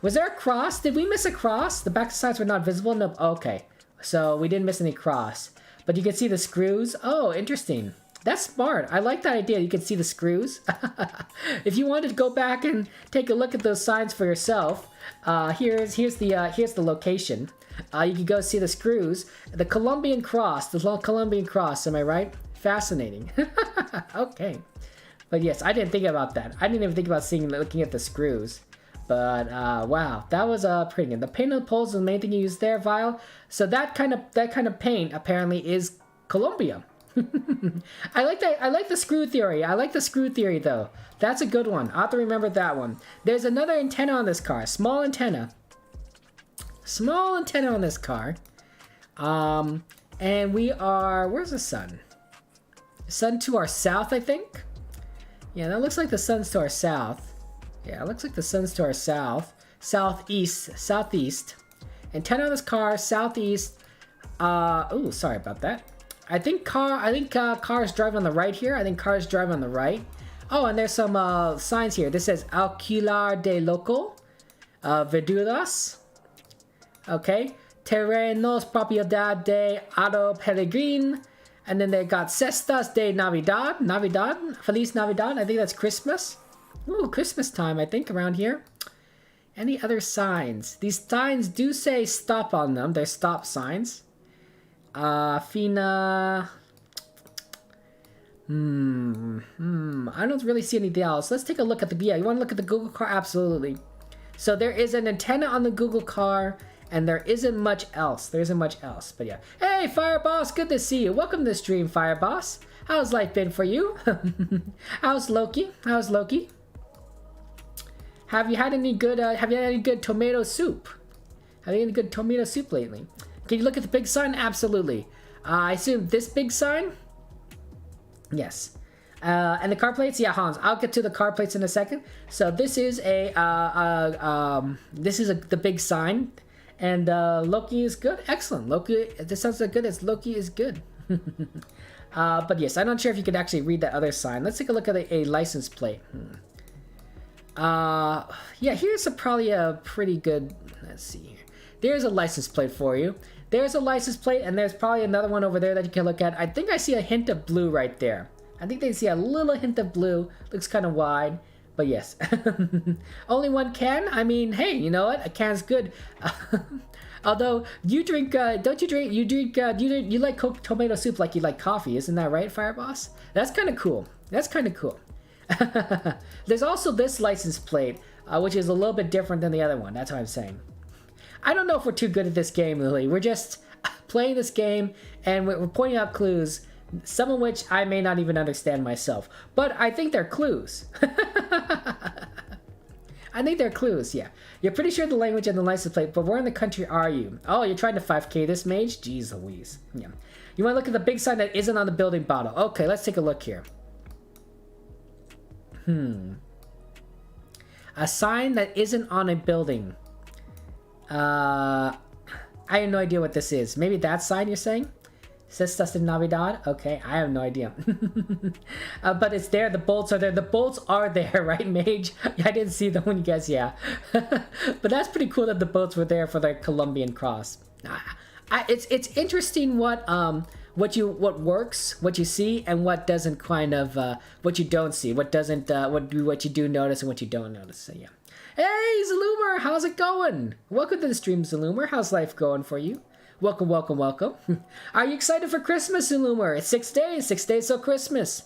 was there a cross? Did we miss a cross? The back signs were not visible? Nope. Okay. So we didn't miss any cross. But you can see the screws. Oh, interesting. That's smart. I like that idea. You can see the screws. If you wanted to go back and take a look at those signs for yourself, here's the location. You can go see the screws. The Colombian cross. The Colombian cross. Am I right? Fascinating. Okay. But yes, I didn't think about that. I didn't even think about looking at the screws. But wow, that was pretty good. The paint on the poles is the main thing you use there, Vile. So that kind of paint apparently is Colombia. I like that. I like the screw theory. I like the screw theory though. That's a good one. I have to remember that one. There's another antenna on this car. Small antenna. Small antenna on this car. And we are... Where's the sun? Sun to our south, I think. Yeah, that looks like the sun's to our south. Yeah, it looks like the sun's to our south. Southeast. Antenna on this car, southeast. Oh, sorry about that. I think cars drive on the right here. I think cars drive on the right. Oh, and there's some signs here. This says Alquilar de Loco. Verduras. Okay. Terrenos propiedad de Ado Peregrin. And then they got Cestas de Navidad. Feliz Navidad. I think that's Christmas. Ooh, Christmas time, I think, around here. Any other signs? These signs do say stop on them. They're stop signs. Fina. I don't really see anything else. Let's take a look at the, yeah, you want to look at the Google car? Absolutely. So there is an antenna on the Google car, and there isn't much else. There isn't much else, but yeah. Hey, Fire Boss, good to see you. Welcome to the stream, Fire Boss. How's life been for you? How's Loki? How's Loki? Have you had any good tomato soup? Have you had any good tomato soup lately? Can you look at the big sign? Absolutely. I assume this big sign? Yes. And the car plates? Yeah, Hans. I'll get to the car plates in a second. So this is the big sign. And Loki is good. Excellent. Loki, this sounds so good as Loki is good. But yes, I'm not sure if you could actually read that other sign. Let's take a look at a license plate. Yeah, here's probably a pretty good, let's see here. There's a license plate for you. There's a license plate, and there's probably another one over there that you can look at. I think I see a hint of blue right there. I think they see a little hint of blue. Looks kind of wide, but yes. Only one can? I mean, hey, you know what? A can's good. Although, you drink, you like tomato soup like you like coffee, isn't that right, Fire Boss? That's kind of cool. That's kind of cool. There's also this license plate, which is a little bit different than the other one. That's what I'm saying. I don't know if we're too good at this game, Lily. We're just playing this game, and we're pointing out clues, some of which I may not even understand myself. But I think they're clues. I think they're clues, yeah. You're pretty sure the language and the license plate, but where in the country are you? Oh, you're trying to 5K this mage? Jeez Louise. Yeah. You want to look at the big sign that isn't on the building bottle. Okay, let's take a look here. A sign that isn't on a building. I have no idea what this is. Maybe that sign you're saying? Cestas de Navidad? Okay, I have no idea. But it's there. The bolts are there. The bolts are there, right, Mage? I didn't see them when you guys, yeah. But that's pretty cool that the bolts were there for the Colombian cross. It's interesting what works, what you see, and what doesn't kind of what you don't see, what doesn't what you do notice and what you don't notice. So yeah. Hey, Zalumer, how's it going? Welcome to the stream, Zalumer. How's life going for you? Welcome, welcome, welcome. Are you excited for Christmas, Zalumer? It's 6 days. 6 days till Christmas.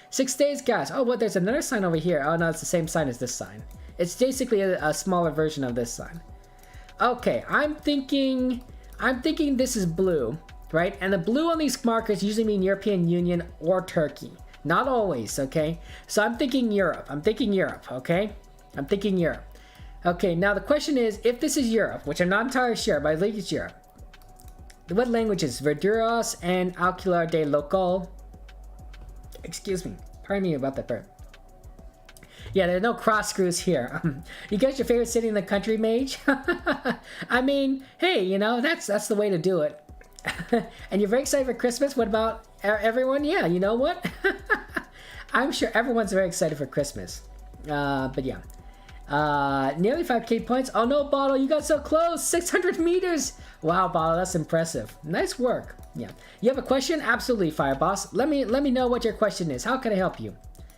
6 days, guys. Oh, well, there's another sign over here. Oh, no, it's the same sign as this sign. It's basically a smaller version of this sign. Okay, I'm thinking this is blue, right? And the blue on these markers usually mean European Union or Turkey. Not always, okay? So I'm thinking Europe. Okay? I'm thinking Europe. Okay, now the question is, if this is Europe, which I'm not entirely sure, but I think it's Europe, what languages? Verduras and Alquilar de Local. Excuse me. Pardon me about that burp. Yeah, there's no cross screws here. You guys, your favorite city in the country, Mage? I mean, hey, you know, that's the way to do it. And you're very excited for Christmas? What about everyone? Yeah, you know what? I'm sure everyone's very excited for Christmas. But yeah. Nearly 5k points. Oh no, Bottle, you got so close. 600 meters. Wow, Bottle, that's impressive. Nice work. Yeah. You have a question? Absolutely, Fire Boss. Let me know what your question is. How can I help you?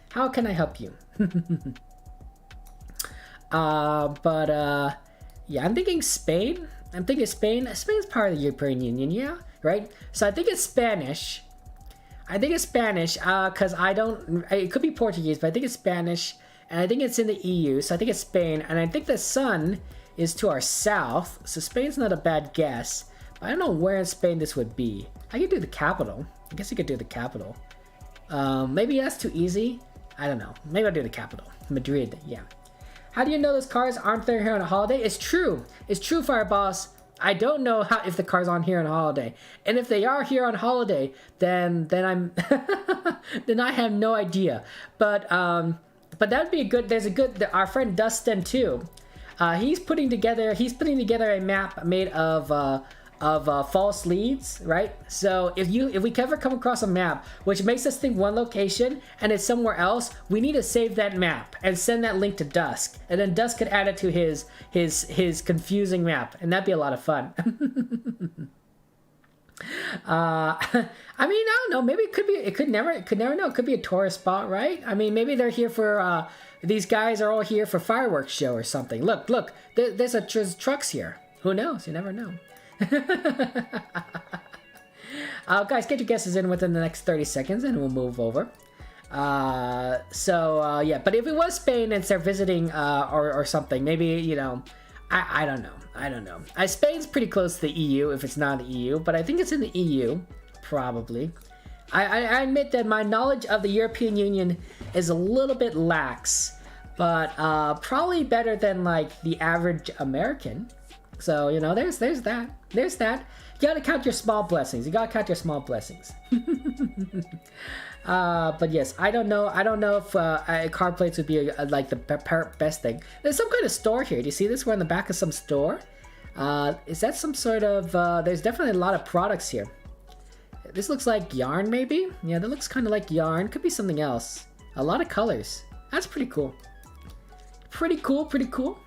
How can I help you? Yeah, I'm thinking Spain. Spain's part of the European Union, yeah, right? So I think it's Spanish. Because it could be Portuguese, but I think it's Spanish. And I think it's in the EU, so I think it's Spain. And I think the sun is to our south, so Spain's not a bad guess. But I don't know where in Spain this would be. I could do the capital. I guess you could do the capital. Maybe that's too easy. I don't know. Maybe I'll do the capital. Madrid, yeah. How do you know those cars aren't there here on a holiday? It's true. It's true, Fire Boss. I don't know if the car's on here on holiday. And if they are here on holiday, then I'm then I have no idea. But that'd be a good. Our friend Dustin too. He's putting together a map made of false leads, right? So if we ever come across a map which makes us think one location and it's somewhere else, we need to save that map and send that link to Dusk, and then Dusk could add it to his confusing map, and that'd be a lot of fun. I mean, I don't know. Maybe it could never know. It could be a tourist spot, right? I mean, maybe they're here for these guys are all here for fireworks show or something. Look, there's trucks here. Who knows? You never know. Guys, get your guesses in within the next 30 seconds and we'll move over. Yeah, but if it was Spain and they're visiting or something, maybe, you know, I don't know. Spain's pretty close to the EU if it's not the EU, but I think it's in the EU, probably. I admit that my knowledge of the European Union is a little bit lax, but probably better than like the average American. So, you know, there's that. There's that. You gotta count your small blessings. But yes, I don't know if card plates would be like the best thing. There's some kind of store here. Do you see this? We're in the back of some store. Is that some sort of... there's definitely a lot of products here. This looks like yarn, maybe? Yeah, that looks kind of like yarn. Could be something else. A lot of colors. That's pretty cool. Pretty cool.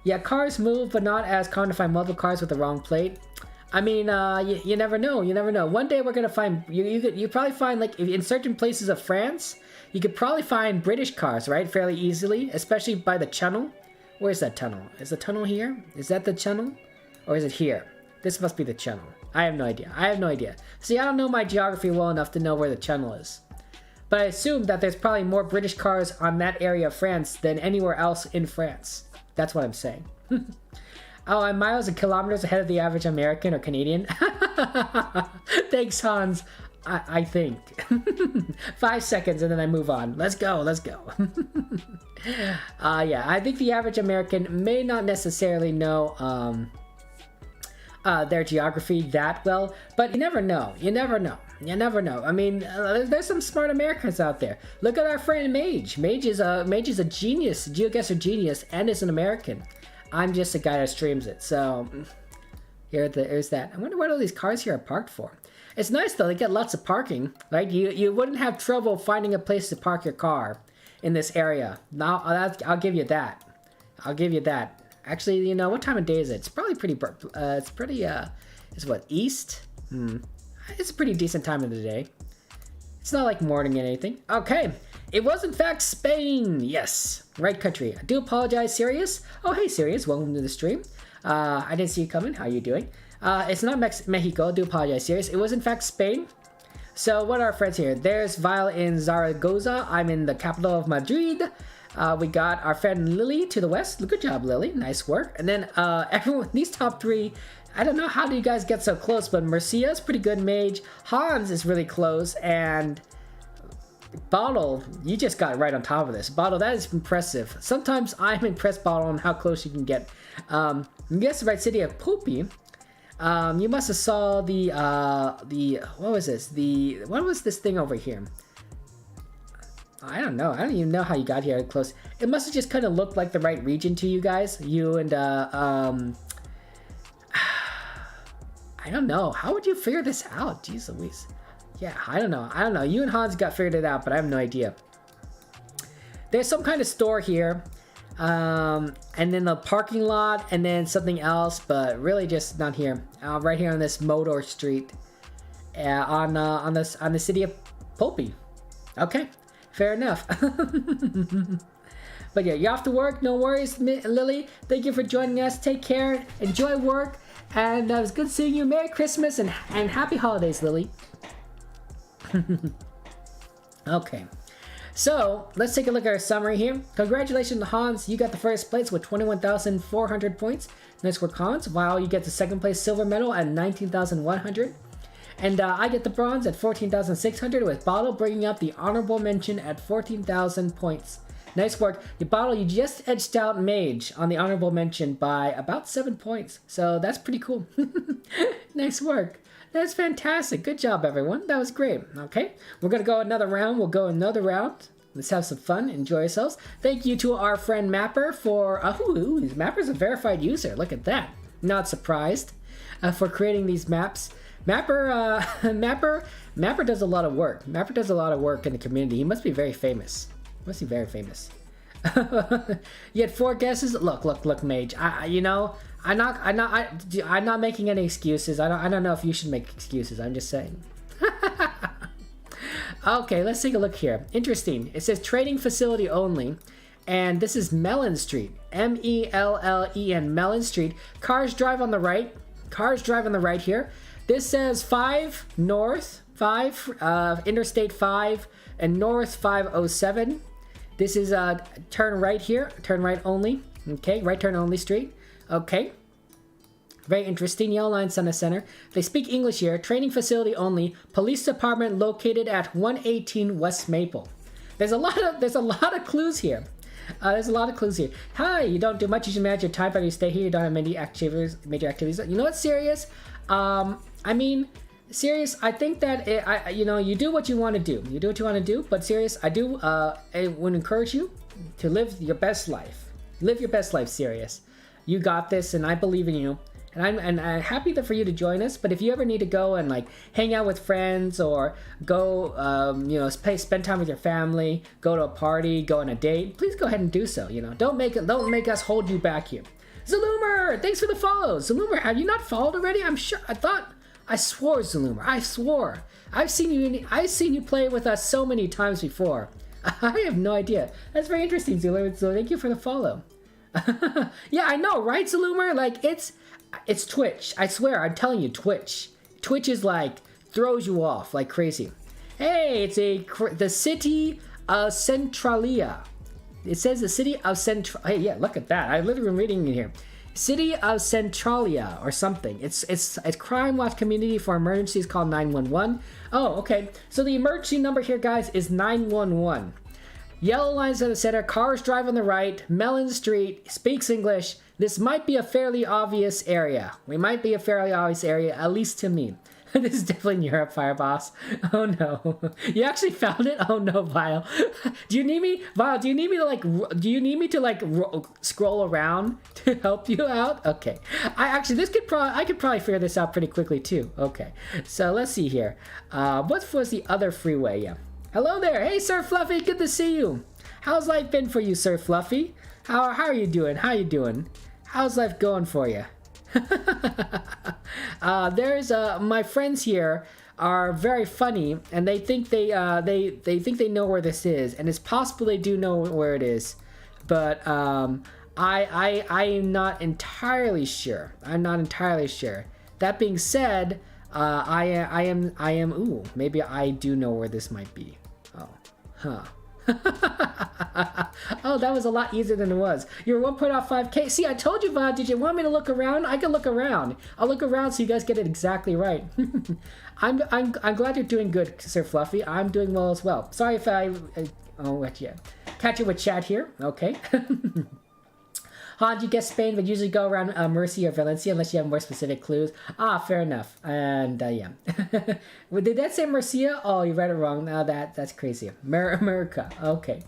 Yeah, cars move, but not as common to find multiple cars with the wrong plate. I mean, you never know. One day we're gonna find you probably find, like, in certain places of France, you could probably find British cars, right, fairly easily, especially by the channel. Where's that tunnel? Is the tunnel here? Is that the channel, or is it here? This must be the channel. I have no idea. See, I don't know my geography well enough to know where the channel is, but I assume that there's probably more British cars on that area of France than anywhere else in France. That's what I'm saying. Oh, I'm miles and kilometers ahead of the average American or Canadian. Thanks, Hans. I think. 5 seconds and then I move on. Let's go. Yeah, I think the average American may not necessarily know their geography that well, but you never know. I mean, there's some smart Americans out there. Look at our friend Mage. Mage is a genius, GeoGuessr genius, and is an American. I'm just a guy that streams it, so here's that. I wonder what all these cars here are parked for. It's nice though, they get lots of parking. Like, you wouldn't have trouble finding a place to park your car in this area. Now, I'll give you that. Actually, you know, what time of day is it? It's probably pretty, it's what, east? It's a pretty decent time of the day. It's not like morning or anything. Okay, it was in fact Spain. Yes, right country. I do apologize, Sirius. Oh, hey, Sirius, welcome to the stream. I didn't see you coming. How are you doing? It's not Mexico. I do apologize, Sirius. It was in fact Spain. So what are our friends here? There's Vile in Zaragoza. I'm in the capital of Madrid. We got our friend Lily to the west. Good job, Lily. Nice work. And then everyone, these top three, I don't know how do you guys get so close, but Mercia's pretty good mage. Hans is really close, and Bottle, you just got right on top of this. Bottle, that is impressive. Sometimes I'm impressed, Bottle, on how close you can get. Guess the right city of Poopy. You must have saw the what was this? What was this thing over here? I don't know. I don't even know how you got here close. It must have just kind of looked like the right region to you guys. You and I don't know. How would you figure this out? Jeez Louise. Yeah, I don't know. You and Hans got figured it out, but I have no idea. There's some kind of store here. And then the parking lot, and then something else, but really just not here. Right here on this Motor Street. On the city of Poopy. Okay, fair enough. But yeah, you're off to work. No worries, Lily. Thank you for joining us. Take care. Enjoy work. And it was good seeing you. Merry Christmas and happy holidays, Lily. Okay. So, let's take a look at our summary here. Congratulations to Hans. You got the first place with 21,400 points. Nice work, Hans. Wow, you get the second place silver medal at 19,100. And I get the bronze at 14,600 with Bottle bringing up the honorable mention at 14,000 points. Nice work. You Bottle, you just edged out Mage on the honorable mention by about 7 points. So that's pretty cool. Nice work. That's fantastic. Good job, everyone. That was great. Okay, we're going to go another round. We'll go another round. Let's have some fun. Enjoy yourselves. Thank you to our friend Mapper for... Mapper's a verified user. Look at that. Not surprised for creating these maps. Mapper does a lot of work. Mapper does a lot of work in the community. He must be very famous. Must be very famous. You had 4 guesses. Look, Mage. I'm not making any excuses. I don't know if you should make excuses. I'm just saying. Okay, let's take a look here. Interesting. It says trading facility only, and this is Mellon Street. M-E-L-L-E-N, Mellon Street. Cars drive on the right. Cars drive on the right here. This says 5 north, 5 Interstate 5 and north 507. This is turn right here, turn right only. Okay, right turn only street. Okay. Very interesting. Yellow line, Center Center. They speak English here. Training facility only. Police department located at 118 West Maple. There's a lot of clues here. There's a lot of clues here. Hi, you don't do much. You should manage your time, but you stay here. You don't have many major activities. You know what, Sirius? I mean, Sirius, I think that you do what you want to do. You do what you want to do. But Sirius, I would encourage you to live your best life. Live your best life, Sirius. You got this, and I believe in you. And I'm happy for you to join us. But if you ever need to go and like hang out with friends or go, spend time with your family, go to a party, go on a date, please go ahead and do so. Don't make us hold you back here. Zalumer, thanks for the follow. Zalumer, have you not followed already? I swore, Zalumer. I swore. I've seen you play with us so many times before. I have no idea. That's very interesting, Zalumer. So thank you for the follow. Yeah, I know, right, Zalumer? Like it's Twitch. I swear, I'm telling you, Twitch. Twitch is like throws you off like crazy. Hey, it's the city of Centralia. It says the city of Hey, yeah, look at that. I literally been reading it here. City of Centralia or something. It's a crime watch community for emergencies called 911. Oh, okay. So the emergency number here, guys, is 911. Yellow lines in the center. Cars drive on the right. Mellon Street. Speaks English. This might be a fairly obvious area. We might be a fairly obvious area, at least to me. This is definitely in Europe, Fireboss. Oh no. You actually found it? Oh no, Vile. Do you need me? Vile, do you need me to scroll around to help you out? Okay. I could probably figure this out pretty quickly too. Okay. So let's see here. What was the other freeway? Yeah. Hello there. Hey, Sir Fluffy. Good to see you. How's life been for you, Sir Fluffy? How are you doing? How you doing? How's life going for you? There's my friends here are very funny, and they think they think they know where this is, and it's possible they do know where it is, but I am not entirely sure. I'm not entirely sure. That being said, I am. Ooh, maybe I do know where this might be. Oh, huh. Oh, that was a lot easier than it was. You're 1.5K. See, I told you, Vod. Did you want me to look around? I can look around. I'll look around so you guys get it exactly right. I'm glad you're doing good, Sir Fluffy. I'm doing well as well. Sorry if catch you with chat here. Okay. Did you guess Spain would usually go around Murcia or Valencia unless you have more specific clues? Ah, fair enough. And yeah. Did that say Murcia? Oh, you read it wrong. Now that's crazy. America. Okay.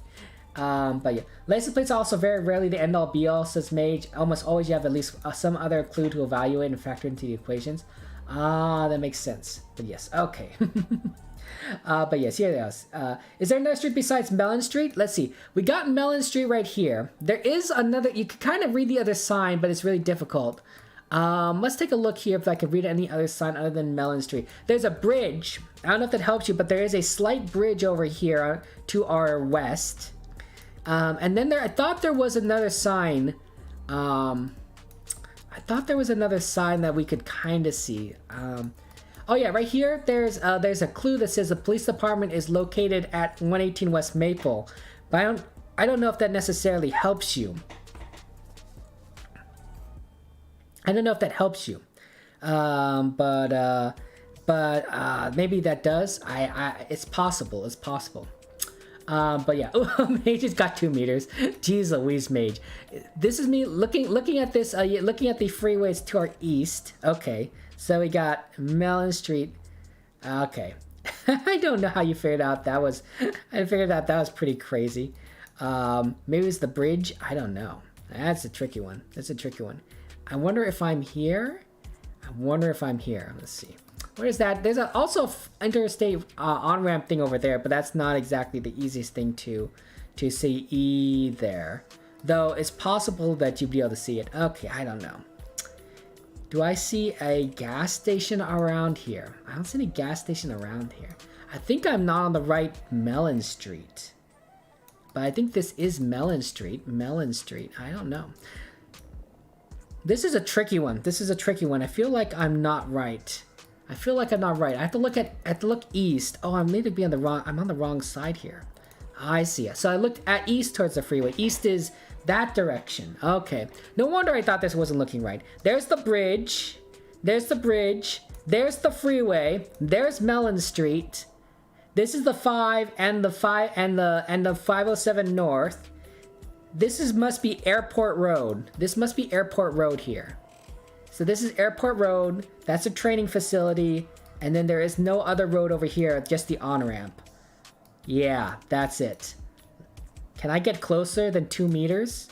But yeah. License plates are also very rarely the end all be all, says Mage. Almost always you have at least some other clue to evaluate and factor into the equations. Ah, that makes sense. But yes, okay. But yes, here it is. Is there another street besides Mellon Street? Let's see. We got Mellon Street right here. There is another. You can kind of read the other sign, but it's really difficult. Let's take a look here if I can read any other sign other than Mellon Street. There's a bridge. I don't know if that helps you, but there is a slight bridge over here to our west. And then I thought there was another sign. I thought there was another sign that we could kind of see. Oh yeah, right here, there's a clue that says the police department is located at 118 West Maple, but I don't know if that necessarily helps you. I don't know if that helps you, but maybe that does. It's possible. It's possible. But yeah, Mage just got 2 meters. Jeez Louise, Mage. This is me looking at this. Looking at the freeways to our east. Okay. So we got Mellon Street. Okay. I don't know how you figured out that was. I figured out that was pretty crazy. Maybe it's the bridge. I don't know. That's a tricky one. That's a tricky one. I wonder if I'm here. Let's see. What is that? There's also interstate on-ramp thing over there, but that's not exactly the easiest thing to see either. Though it's possible that you'd be able to see it. Okay, I don't know. Do I see a gas station around here? I don't see any gas station around here. I think I'm not on the right Mellon Street. But I think this is Mellon Street. Mellon Street. I don't know. This is a tricky one. I feel like I'm not right. I feel like I'm not right. I have to look east. Oh, I need to be on the wrong. I'm on the wrong side here. I see it. So I looked at east towards the freeway. East is that direction. Okay. No wonder I thought this wasn't looking right. There's the bridge. There's the bridge. There's the freeway. There's Mellon Street. This is the 5 and the 507 North. This must be Airport Road. This must be Airport Road here. So this is Airport Road. That's a training facility. And then there is no other road over here, just the on-ramp. Yeah, that's it. Can I get closer than 2 meters?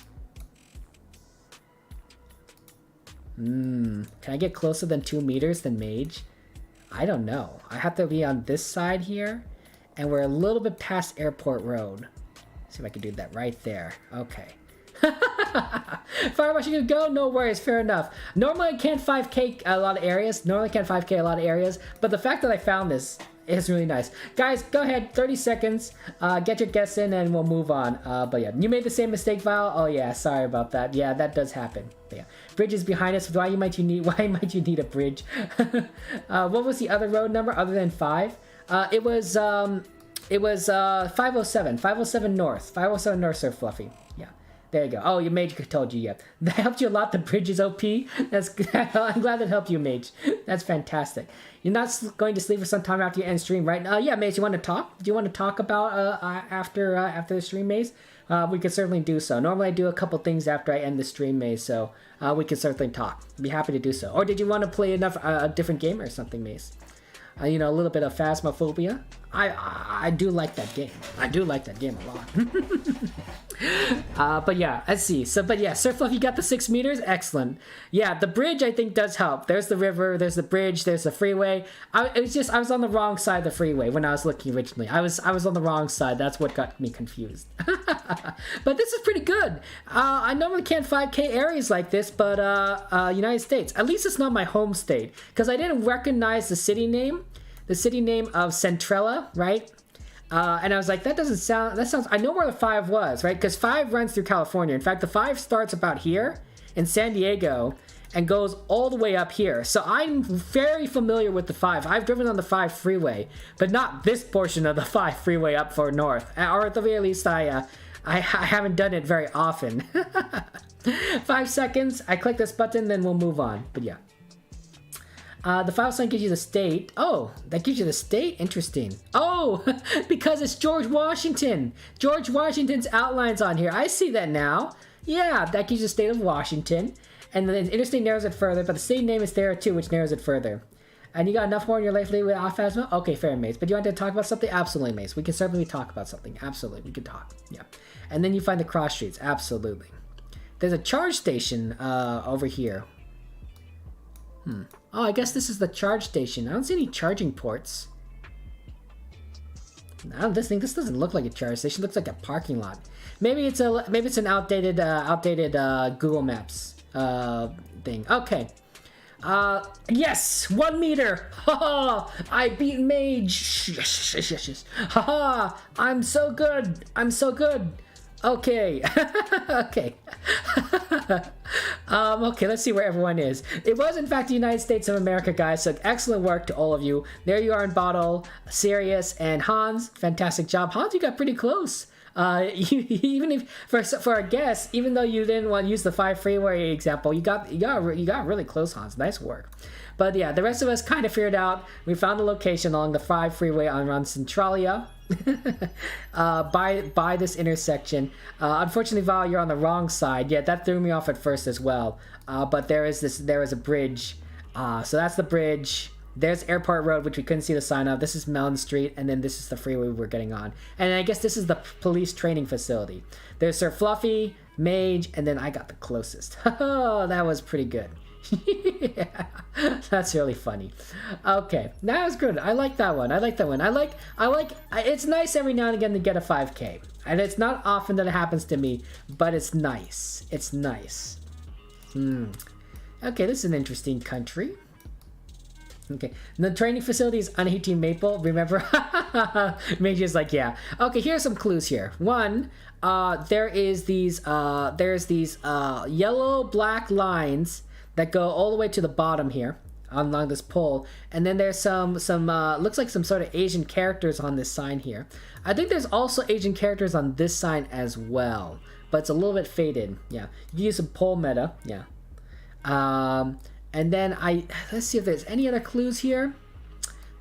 Can I get closer than 2 meters than Mage? I don't know. I have to be on this side here. And we're a little bit past Airport Road. See if I can do that right there. Okay. Firewash, you can go? No worries, fair enough. Normally I can't 5k a lot of areas. But the fact that I found this is really nice. Guys, go ahead, 30 seconds. Get your guess in and we'll move on. But yeah, you made the same mistake, Val? Oh yeah, sorry about that. Yeah, that does happen. But yeah, bridge is behind us. Why might you need a bridge? What was the other road number other than 5? It was 507. 507 North. 507 North, Sir Fluffy. Yeah. There you go. Oh, your Mage told you, yeah. That helped you a lot, the bridge is OP. That's I'm glad that helped you, Mage. That's fantastic. You're not going to sleep for some time after you end stream, right? Yeah, Mage, you want to talk? Do you want to talk about after the stream, Maze? We could certainly do so. Normally I do a couple things after I end the stream, Maze, so we can certainly talk. Be happy to do so. Or did you want to play a different game or something, Maze? You know, a little bit of Phasmophobia. I do like that game. I do like that game a lot. But yeah, let's see. But yeah, Sir Fluff, you got the 6 meters? Excellent. Yeah, the bridge I think does help. There's the river, there's the bridge, there's the freeway. I was on the wrong side of the freeway when I was looking originally. I was on the wrong side. That's what got me confused. But this is pretty good. I normally can't 5k areas like this, but United States. At least it's not my home state, because I didn't recognize the city name. The city name of Centrella, right? And I was like, that sounds, I know where the 5 was, right? Because 5 runs through California. In fact, the 5 starts about here in San Diego and goes all the way up here. So I'm very familiar with the 5. I've driven on the 5 freeway, but not this portion of the 5 freeway up for north. Or at the very least, I haven't done it very often. 5 seconds. I click this button, then we'll move on. But yeah. The file sign gives you the state. Oh, that gives you the state? Interesting. Oh, because it's George Washington. George Washington's outlines on here. I see that now. Yeah, that gives you the state of Washington. And then the interstate narrows it further, but the state name is there too, which narrows it further. And you got enough more in your life lately with Phasma? Okay, fair, Mace. But you want to talk about something? Absolutely, Mace. We can certainly talk about something. Absolutely, we can talk. Yeah. And then you find the cross streets. Absolutely. There's a charge station over here. Oh, I guess this is the charge station. I don't see any charging ports. This doesn't look like a charge station. It looks like a parking lot. Maybe it's an outdated Google Maps thing. Okay. Yes, 1 meter. Ha! I beat Mage. Yes. Ha! I'm so good. Okay. Okay. Okay, let's see where everyone is. It was, in fact, the United States of America, guys, so excellent work to all of you. There you are in Bottle, Sirius, and Hans. Fantastic job. Hans, you got pretty close. Even if, for a guess, even though you didn't want to use the 5 freeway example, you got really close, Hans. Nice work. But yeah, the rest of us kind of figured out. We found a location along the 5 freeway around Centralia. by this intersection. Unfortunately, Val, you're on the wrong side. Yeah, that threw me off at first as well. But there is a bridge. So that's the bridge. There's Airport Road, which we couldn't see the sign of. This is Mellon Street, and then this is the freeway we're getting on. And I guess this is the police training facility. There's Sir Fluffy, Mage, and then I got the closest. Oh, that was pretty good. Yeah, that's really funny. Okay, that was good. I like that one. I like it's nice every now and again to get a 5k, and it's not often that it happens to me, but it's nice. Okay, this is an interesting country. Okay, the training facility is on 18 Maple, remember? Major's like, yeah. Okay, here's some clues here. One, there's these yellow black lines that go all the way to the bottom here. along this pole, and then there's some looks like some sort of Asian characters on this sign here. I think there's also Asian characters on this sign as well, but it's a little bit faded. Yeah, you can use some pole meta. Yeah. And then let's see if there's any other clues here.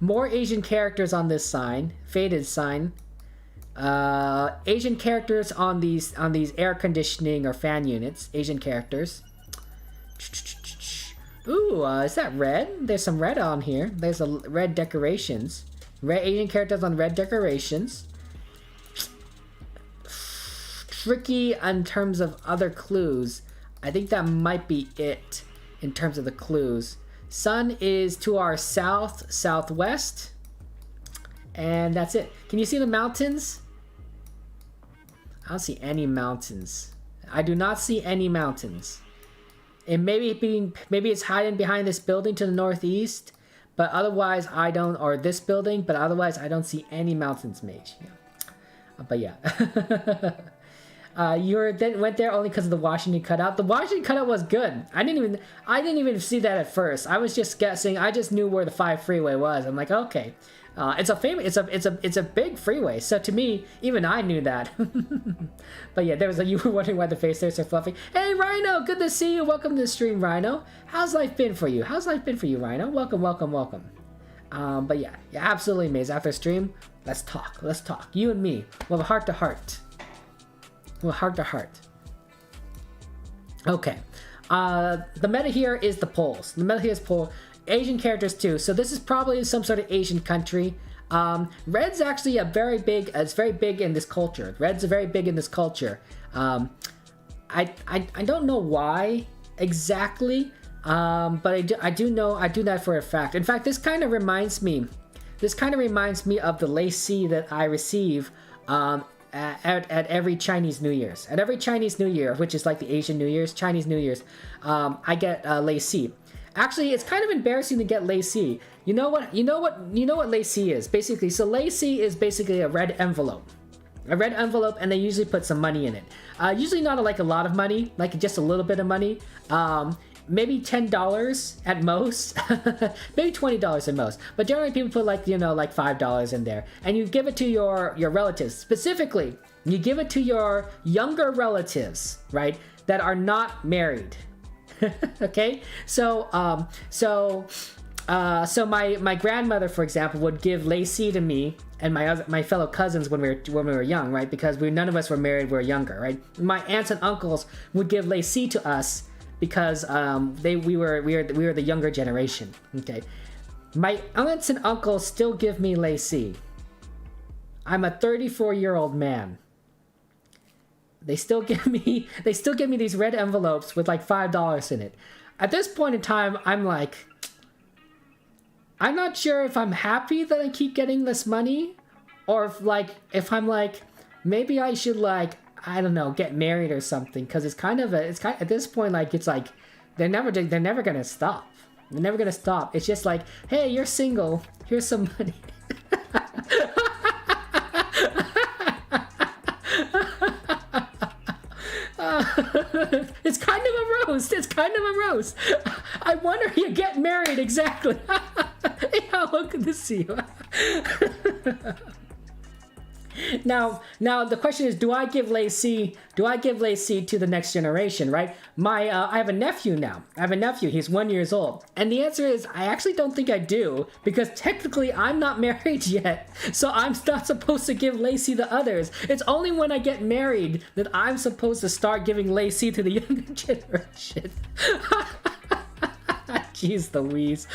More Asian characters on this sign, faded sign. Asian characters on these air conditioning or fan units. Asian characters. Ooh, is that red? There's some red on here. There's a red decorations. Red Asian characters on red decorations. Tricky in terms of other clues. I think that might be it in terms of the clues. Sun is to our southwest. And that's it. Can you see the mountains? I don't see any mountains. I do not see any mountains. It maybe it's hiding behind this building to the northeast, but otherwise I don't, or this building, but otherwise I don't see any mountains, Mage. Yeah. But yeah. Went there only because of the Washington cutout. The Washington cutout was good. I didn't even see that at first. I was just guessing. I just knew where the 5 freeway was. I'm like, okay, it's a big freeway. So to me, even I knew that. But yeah, you were wondering why the face there is so fluffy. Hey Rhino, good to see you. Welcome to the stream, Rhino. How's life been for you? Rhino? Welcome. But yeah, absolutely amazing. After stream, let's talk. You and me. We'll have a heart to heart. Okay. The meta here is the poles. The meta here is pole. Asian characters too. So this is probably some sort of Asian country. Red's actually very big in this culture. Red's very big in this culture. I don't know why exactly, but I do know that for a fact. In fact, this kind of reminds me of the lacey that I receive at every Chinese New Year's. At every Chinese New Year, which is like the Asian New Year's, Chinese New Year's, I get lacey. Actually, it's kind of embarrassing to get lacey. You know what lacey is? Basically, so lacey is basically a red envelope. And they usually put some money in it. Usually not like a lot of money, like just a little bit of money. Maybe $10 at most, maybe $20 at most. But generally people put like $5 in there. And you give it to your relatives. Specifically, you give it to your younger relatives, right? That are not married. Okay? So my grandmother, for example, would give lacey to me and my fellow cousins when we were young, right? Because none of us were married, we were younger, right? My aunts and uncles would give lacey to us because we were the younger generation. Okay, my aunts and uncles still give me lacey. I'm a 34-year-old man. They still give me these red envelopes with like $5 in it. At this point in time, I'm like, I'm not sure if I'm happy that I keep getting this money, or if I'm like, maybe I should like, I don't know, get married or something, because it's kind of at this point like it's like they're never gonna stop. They're never gonna stop. It's just like, hey, you're single. Here's some money. It's kind of a roast. I wonder if you get married exactly. Yeah, welcome to see you. Now the question is, do I give lacey to the next generation, right? I have a nephew now. He's 1 year old. And the answer is, I actually don't think I do, because technically I'm not married yet. So I'm not supposed to give lacey to others. It's only when I get married that I'm supposed to start giving lacey to the younger generation. Jeez Louise.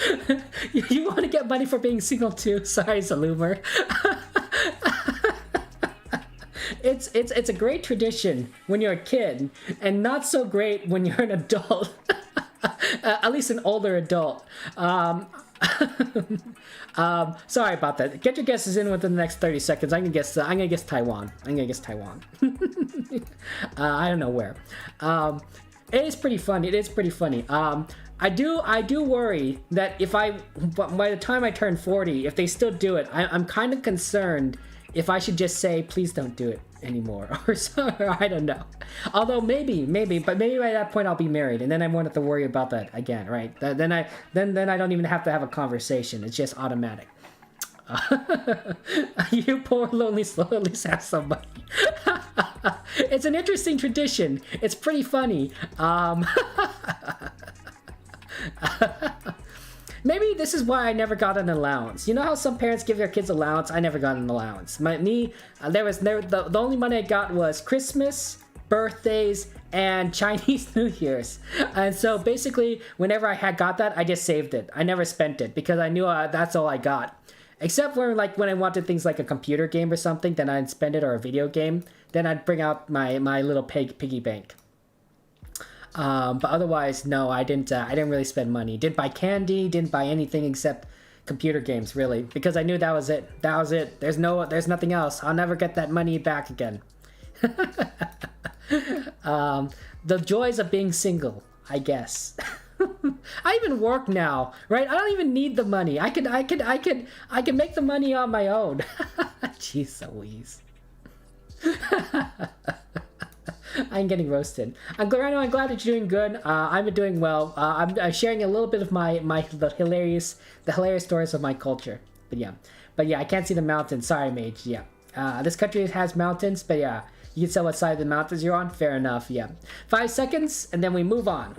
You want to get money for being single too? Sorry, Zalumer. It's a great tradition when you're a kid, and not so great when you're an adult. At least an older adult. Sorry about that. Get your guesses in within the next 30 seconds. I'm gonna guess Taiwan. I don't know where. It is pretty funny. I do worry that by the time I turn 40, if they still do it, I'm kind of concerned if I should just say, please don't do it anymore, or so, I don't know. Although maybe, but maybe by that point I'll be married, and then I won't have to worry about that again, right? Then I don't even have to have a conversation. It's just automatic. You poor lonely slowly have somebody. It's an interesting tradition. It's pretty funny. Maybe this is why I never got an allowance. You know how some parents give their kids allowance? I never got an allowance. The only money I got was Christmas, birthdays, and Chinese New Year's. And so basically, whenever I got that, I just saved it. I never spent it because I knew that's all I got. Except when I wanted things like a computer game or something, then I'd spend it, or a video game. Then I'd bring out my little piggy bank. But otherwise, no, I didn't really spend money. Didn't buy candy, didn't buy anything except computer games, really, because I knew that was it. That was it. There's nothing else. I'll never get that money back again. The joys of being single, I guess. I even work now, right? I don't even need the money. I could make the money on my own. Jeez Louise. I'm getting roasted. I'm glad that you're doing good. I'm doing well. I'm sharing a little bit of the hilarious stories of my culture. But yeah, I can't see the mountains. Sorry, Mage. Yeah. This country has mountains, but yeah, you can tell what side of the mountains you're on. Fair enough. Yeah. 5 seconds, and then we move on.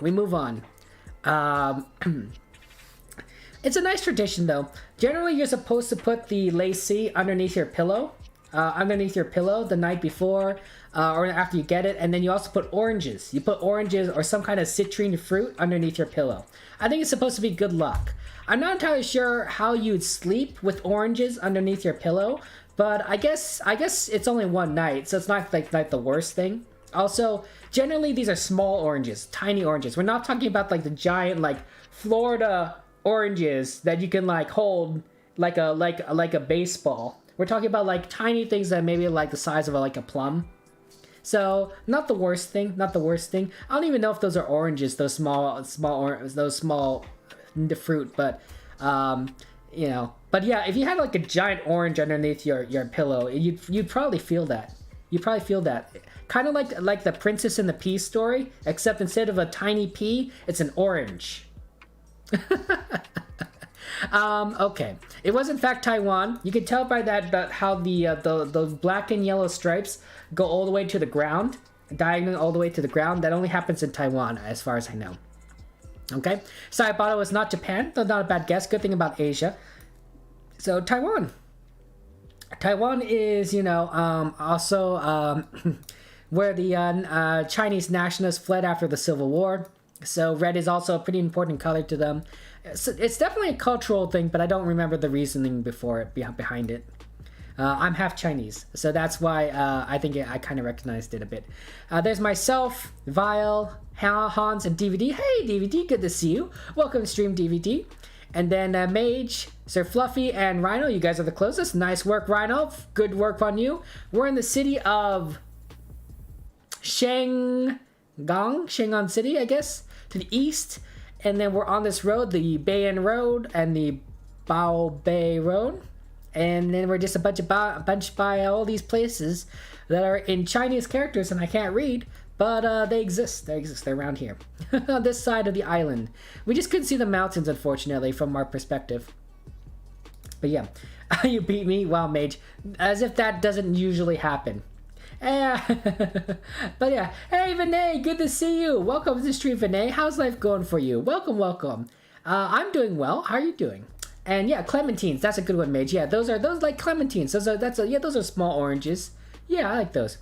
It's a nice tradition, though. Generally, you're supposed to put the lacy underneath your pillow. The night before or after you get it, and then you also put oranges. You put oranges or some kind of citrine fruit underneath your pillow. I think it's supposed to be good luck. I'm not entirely sure how you'd sleep with oranges underneath your pillow, but I guess it's only one night, so it's not like the worst thing. Also, generally these are small oranges, tiny oranges. We're not talking about like the giant like Florida oranges that you can like hold like a baseball. We're talking about like tiny things that maybe like the size of a plum. So not the worst thing. I don't even know if those are oranges, those small fruit, but But yeah, if you had like a giant orange underneath your pillow, you'd probably feel that. Kind of like the Princess and the Pea story, except instead of a tiny pea, it's an orange. Okay, it was in fact Taiwan. You can tell by that how the black and yellow stripes go all the way to the ground, diagonally all the way to the ground. That only happens in Taiwan, as far as I know. Okay, Saibata was not Japan, though not a bad guess. Good thing about Asia. So Taiwan is also where the Chinese nationalists fled after the Civil War. So red is also a pretty important color to them. It's definitely a cultural thing, but I don't remember the reasoning behind it. I'm half Chinese, so that's why I think I kind of recognized it a bit. There's myself, Vile, Hans, and DVD. Hey, DVD, good to see you. Welcome to Stream DVD. And then Mage, Sir Fluffy, and Rhino. You guys are the closest. Nice work, Rhino. Good work on you. We're in the city of Shanghai City, I guess, to the east. And then we're on this road, the Bayan Road and the Bao Bay Road. And then we're just a bunch by all these places that are in Chinese characters and I can't read, but they exist. They're around here. On this side of the island. We just couldn't see the mountains, unfortunately, from our perspective. But yeah, you beat me. Wow, Mage. As if that doesn't usually happen. Yeah. But yeah, hey Vinay, good to see you. Welcome to the stream, Vinay. How's life going for you? Welcome. I'm doing well. How are you doing? And yeah, clementines. That's a good one, Mage. Yeah, those like clementines. Those are small oranges. Yeah, I like those.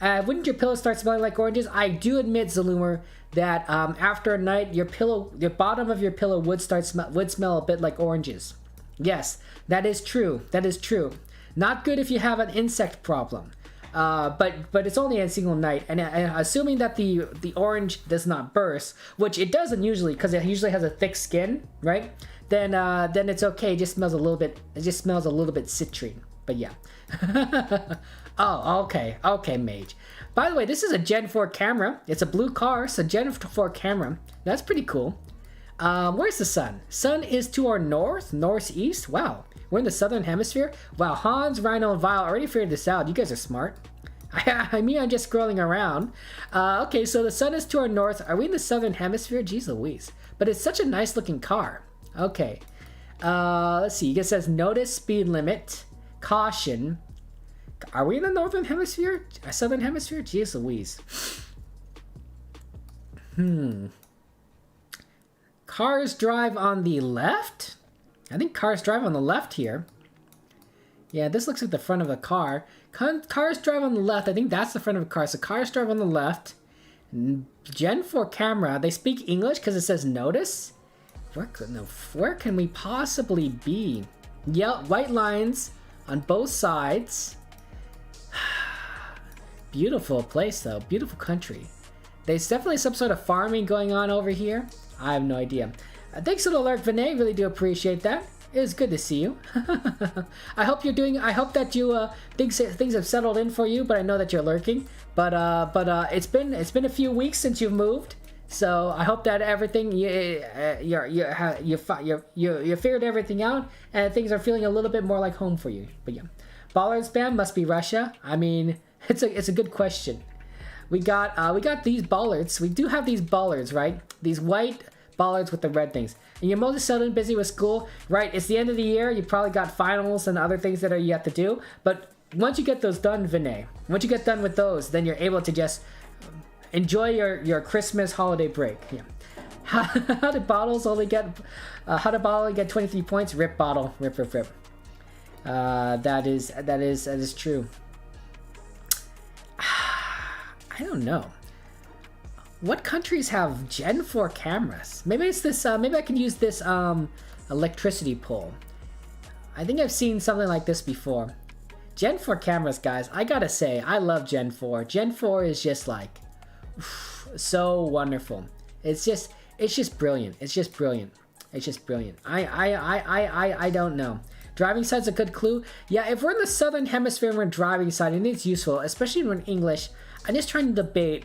Wouldn't your pillow start smelling like oranges? I do admit, Zalumer, that after a night, your bottom of your pillow would smell a bit like oranges. Yes, that is true. Not good if you have an insect problem. But it's only a single night, and assuming that the orange does not burst, which it doesn't usually, because it usually has a thick skin, right? Then it's okay. It just smells a little bit citrine. But yeah. Oh, okay, Mage. By the way, this is a Gen 4 camera. It's a blue car, so Gen 4 camera. That's pretty cool. Where's the sun? Sun is to our north, northeast. Wow, we're in the southern hemisphere. Wow, Hans, Rhino, and Vile already figured this out. You guys are smart. I mean, I'm just scrolling around. Okay, so the sun is to our north. Are we in the southern hemisphere? Jeez Louise. But it's such a nice looking car. Okay. Let's see. It says notice speed limit, caution. Are we in the northern hemisphere? Southern hemisphere? Jeez Louise. Cars drive on the left? I think cars drive on the left here. Yeah, this looks like the front of a car. Cars drive on the left. I think that's the front of a car. So cars drive on the left. Gen 4 camera. They speak English because it says notice. Where can we possibly be? Yeah, white lines on both sides. Beautiful place though. Beautiful country. There's definitely some sort of farming going on over here. I have no idea. Thanks for the alert, Vinay. Really do appreciate that. It was good to see you. I hope you're doing. I hope that you things have settled in for you. But I know that you're lurking. But it's been a few weeks since you've moved. So I hope that everything you figured everything out and things are feeling a little bit more like home for you. But yeah, Bollard spam must be Russia. I mean, it's a good question. We got these bollards. We do have these bollards, right? These white bollards with the red things. And you're mostly settled and busy with school, right? It's the end of the year. You probably got finals and other things that you have to do. But once you get those done, Vinay, once you get done with those, then you're able to just enjoy your Christmas holiday break. Yeah. How did bottles only get? How did bottle only get 23 points? Rip bottle, rip. That is true. I don't know. What countries have Gen 4 cameras? Maybe it's this. Maybe I can use this electricity pole. I think I've seen something like this before. Gen 4 cameras, guys. I gotta say, I love Gen 4. Gen 4 is just like so wonderful. It's just brilliant. It's just brilliant. I don't know. Driving side's a good clue. Yeah, if we're in the southern hemisphere and we're driving side, I think it's useful, especially when English. I'm just trying to debate.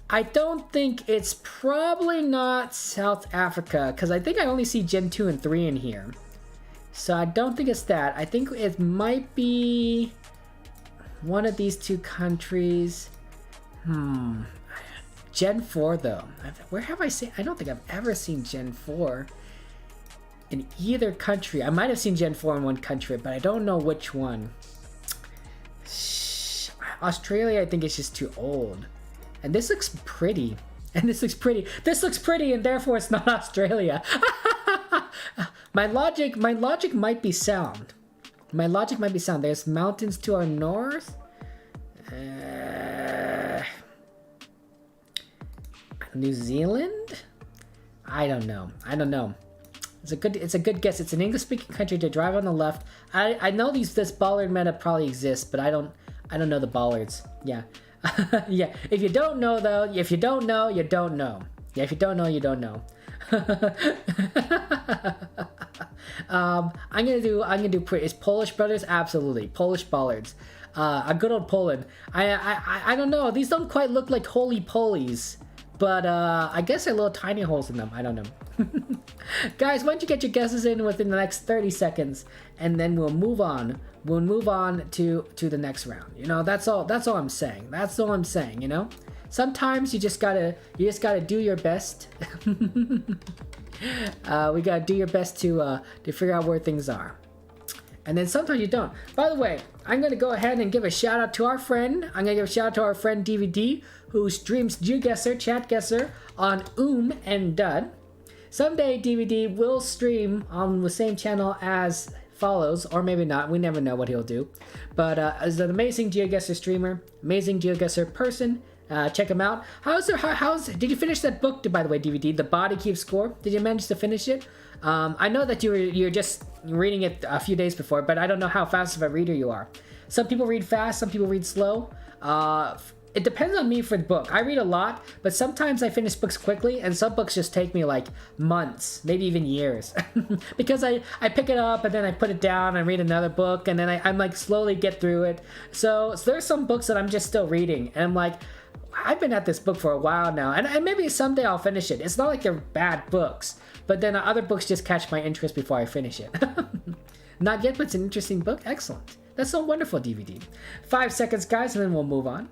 I don't think it's probably not South Africa, because I think I only see Gen 2 and 3 in here. So I don't think it's that. I think it might be one of these two countries. Gen 4 though. Where have I seen? I don't think I've ever seen Gen 4 in either country. I might have seen Gen 4 in one country, but I don't know which one. Australia, I think it's just too old. And this looks pretty. And this looks pretty. This looks pretty, and therefore it's not Australia. My logic might be sound. There's mountains to our north. New Zealand? I don't know. It's a good guess. It's an English-speaking country to drive on the left. I know this bollard meta probably exists, but I don't know the bollards. Yeah. Yeah. If you don't know though, you don't know. Yeah, if you don't know, you don't know. I'm gonna do pretty. Is Polish brothers? Absolutely. Polish bollards. A good old Poland. I don't know. These don't quite look like holy polies. But I guess there are little tiny holes in them. I don't know. Guys, why don't you get your guesses in within the next 30 seconds, and then we'll move on. We'll move on to the next round. You know, that's all I'm saying. You know, sometimes you just gotta do your best. We gotta do your best to figure out where things are. And then sometimes you don't. By the way, I'm going to go ahead and give a shout out to our friend. DVD, who streams GeoGuessr, Chatguessr on and Dud. Someday DVD will stream on the same channel as follows, or maybe not. We never know what he'll do. But as an amazing GeoGuessr streamer, amazing GeoGuessr person, check him out. Did you finish that book, by the way, DVD, The Body Keeps Score? Did you manage to finish it? I know that you're just reading it a few days before, but I don't know how fast of a reader you are. Some people read fast, some people read slow. It depends on me for the book. I read a lot, but sometimes I finish books quickly, and some books just take me like months, maybe even years. Because I pick it up, and then I put it down, and read another book, and then I'm like slowly get through it. So there's some books that I'm just still reading, and I'm like, I've been at this book for a while now, and maybe someday I'll finish it. It's not like they're bad books, but then other books just catch my interest before I finish it. Not yet, but it's an interesting book. Excellent. That's a wonderful DVD. 5 seconds, guys, and then we'll move on.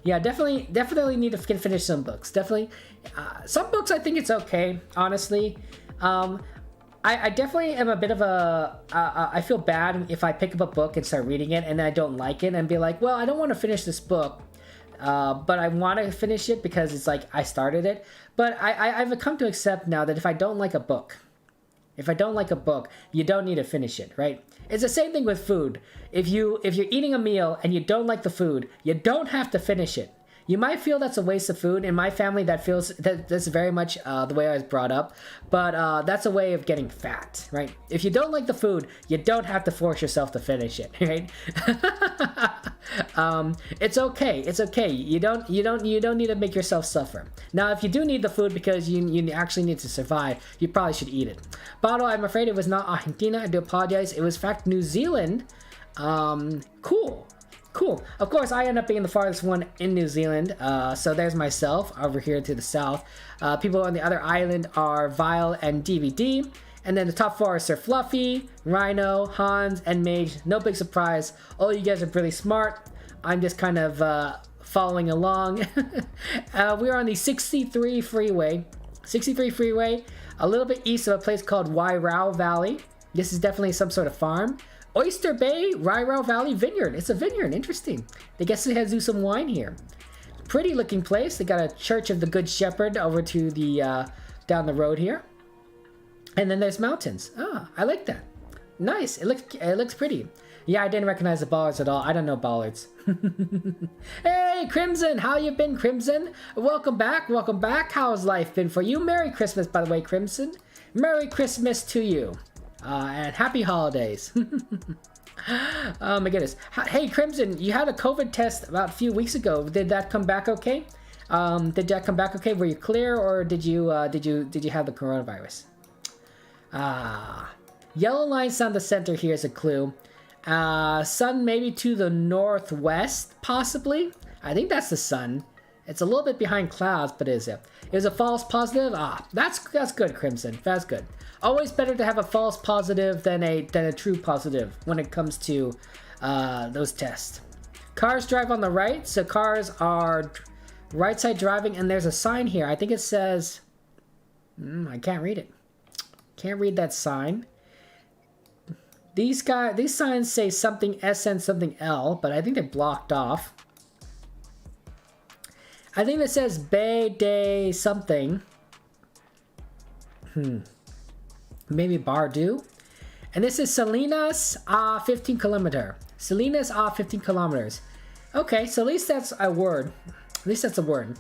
Yeah, definitely need to finish some books. Definitely, some books I think it's okay, honestly. I definitely am a bit of a, I feel bad if I pick up a book and start reading it and then I don't like it and be like, well, I don't want to finish this book, but I want to finish it because it's like I started it. But I've come to accept now that if I don't like a book, you don't need to finish it, right? It's the same thing with food. If you're eating a meal and you don't like the food, you don't have to finish it. You might feel that's a waste of food. In my family, that's very much the way I was brought up. But that's a way of getting fat, right? If you don't like the food, you don't have to force yourself to finish it, right? It's okay. It's okay. You don't need to make yourself suffer. Now, if you do need the food because you actually need to survive, you probably should eat it. Bottle, I'm afraid it was not Argentina. I do apologize. It was, in fact, New Zealand. Cool. Of course, I end up being the farthest one in New Zealand. So there's myself over here to the south. People on the other island are Vile and DVD. And then the top 4 are Sir Fluffy, Rhino, Hans, and Mage. No big surprise. All you guys are really smart. I'm just kind of following along. We're on the 63 freeway. 63 freeway, a little bit east of a place called Wairau Valley. This is definitely some sort of farm. Oyster Bay, Wairau Valley Vineyard. It's a vineyard. Interesting. They guess they do some wine here. Pretty looking place. They got a Church of the Good Shepherd over to the down the road here. And then there's mountains. Ah, I like that. Nice. It looks pretty. Yeah, I didn't recognize the bollards at all. I don't know bollards. Hey, Crimson. How you been, Crimson? Welcome back. Welcome back. How's life been for you? Merry Christmas, by the way, Crimson. Merry Christmas to you. And happy holidays. Oh my goodness. Hey Crimson, you had a COVID test about a few weeks ago. Did that come back okay? Were you clear, or did you have the coronavirus? Yellow lines down the center here is a clue. Sun maybe to the northwest, possibly. I think that's the sun. It's a little bit behind clouds, but is it? It was a false positive. That's good, Crimson. That's good. Always better to have a false positive than a true positive when it comes to those tests. Cars drive on the right, so cars are right side driving, and there's a sign here. I think it says, I can't read it. Can't read that sign. These signs say something SN something L, but I think they're blocked off. I think that says Bay Day something. Maybe Bardu. And this is Salinas 15 kilometer. Salinas 15 kilometers. Okay, so at least that's a word. At least that's a word.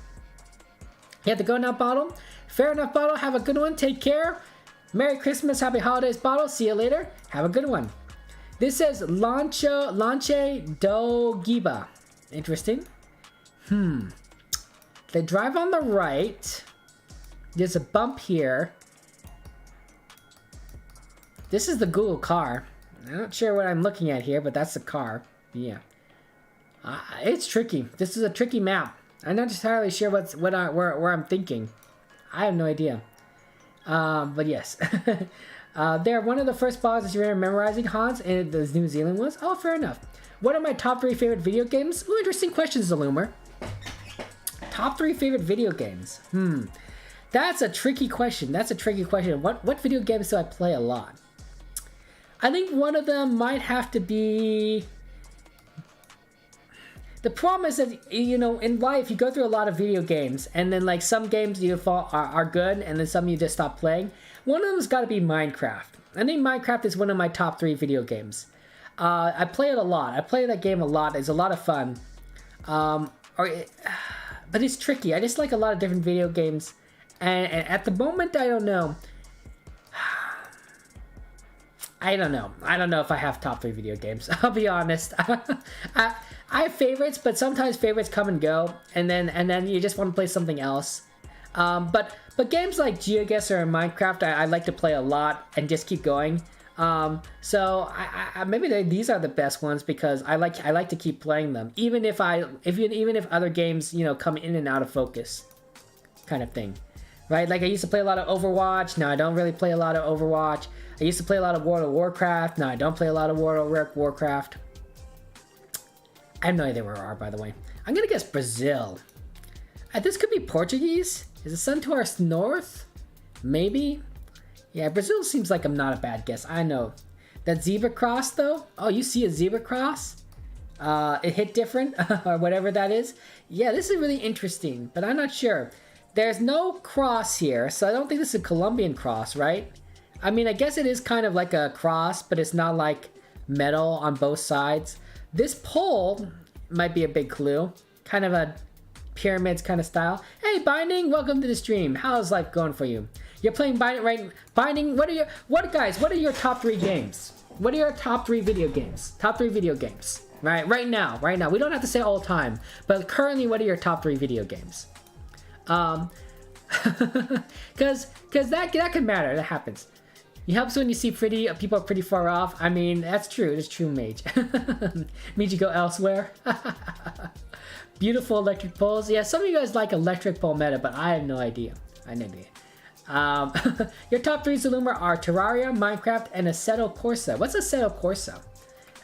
You have to go now, Bottle. Fair enough, Bottle. Have a good one. Take care. Merry Christmas. Happy holidays, Bottle. See you later. Have a good one. This says Lanche do Giba. Interesting. They drive on the right. There's a bump here. This is the Google car. I'm not sure what I'm looking at here, but that's the car. Yeah. It's tricky. This is a tricky map. I'm not entirely sure where I'm thinking. I have no idea. But yes. They're one of the first bosses you're memorizing, Hans, and the New Zealand ones. Oh, fair enough. What are my top 3 favorite video games? Ooh, interesting questions, Zaloomer. Top 3 favorite video games. That's a tricky question. What video games do I play a lot? I think one of them might have to be... The problem is that, you know, in life, you go through a lot of video games, and then, like, some games you fall are good, and then some you just stop playing. One of them's got to be Minecraft. I think Minecraft is one of my top 3 video games. I play it a lot. I play that game a lot. It's a lot of fun. But it's tricky. I just like a lot of different video games. And at the moment, I don't know. I don't know if I have top 3 video games. I'll be honest. I have favorites, but sometimes favorites come and go, and then you just want to play something else. But games like GeoGuessr and Minecraft, I like to play a lot and just keep going. So maybe these are the best ones because I like to keep playing them, even if other games, you know, come in and out of focus, kind of thing, right? Like I used to play a lot of Overwatch. Now I don't really play a lot of Overwatch. I used to play a lot of World of Warcraft. Now I don't play a lot of World of Warcraft. I have no idea where we are, by the way. I'm gonna guess Brazil. This could be Portuguese. Is the sun to our north? Maybe. Yeah, Brazil seems like I'm not a bad guess. I know. That zebra cross, though? Oh, you see a zebra cross? It hit different, or whatever that is. Yeah, this is really interesting, but I'm not sure. There's no cross here, so I don't think this is a Colombian cross, right? I mean, I guess it is kind of like a cross, but it's not like metal on both sides. This pole might be a big clue. Kind of a pyramids kind of style. Hey, Binding, welcome to the stream. How's life going for you? You're playing Binding, right? Binding, what are your top 3 games? What are your top 3 video games? Top 3 video games. Right now. We don't have to say all the time, but currently, what are your top 3 video games? Cause that can matter. That happens. It helps when you see people are pretty far off. I mean, that's true. It's true, Mage. Means you go elsewhere. Beautiful electric poles. Yeah, some of you guys like electric pole meta, but I have no idea. Your top 3 Zaluma are Terraria, Minecraft, and Assetto Corsa. What's Assetto Corsa?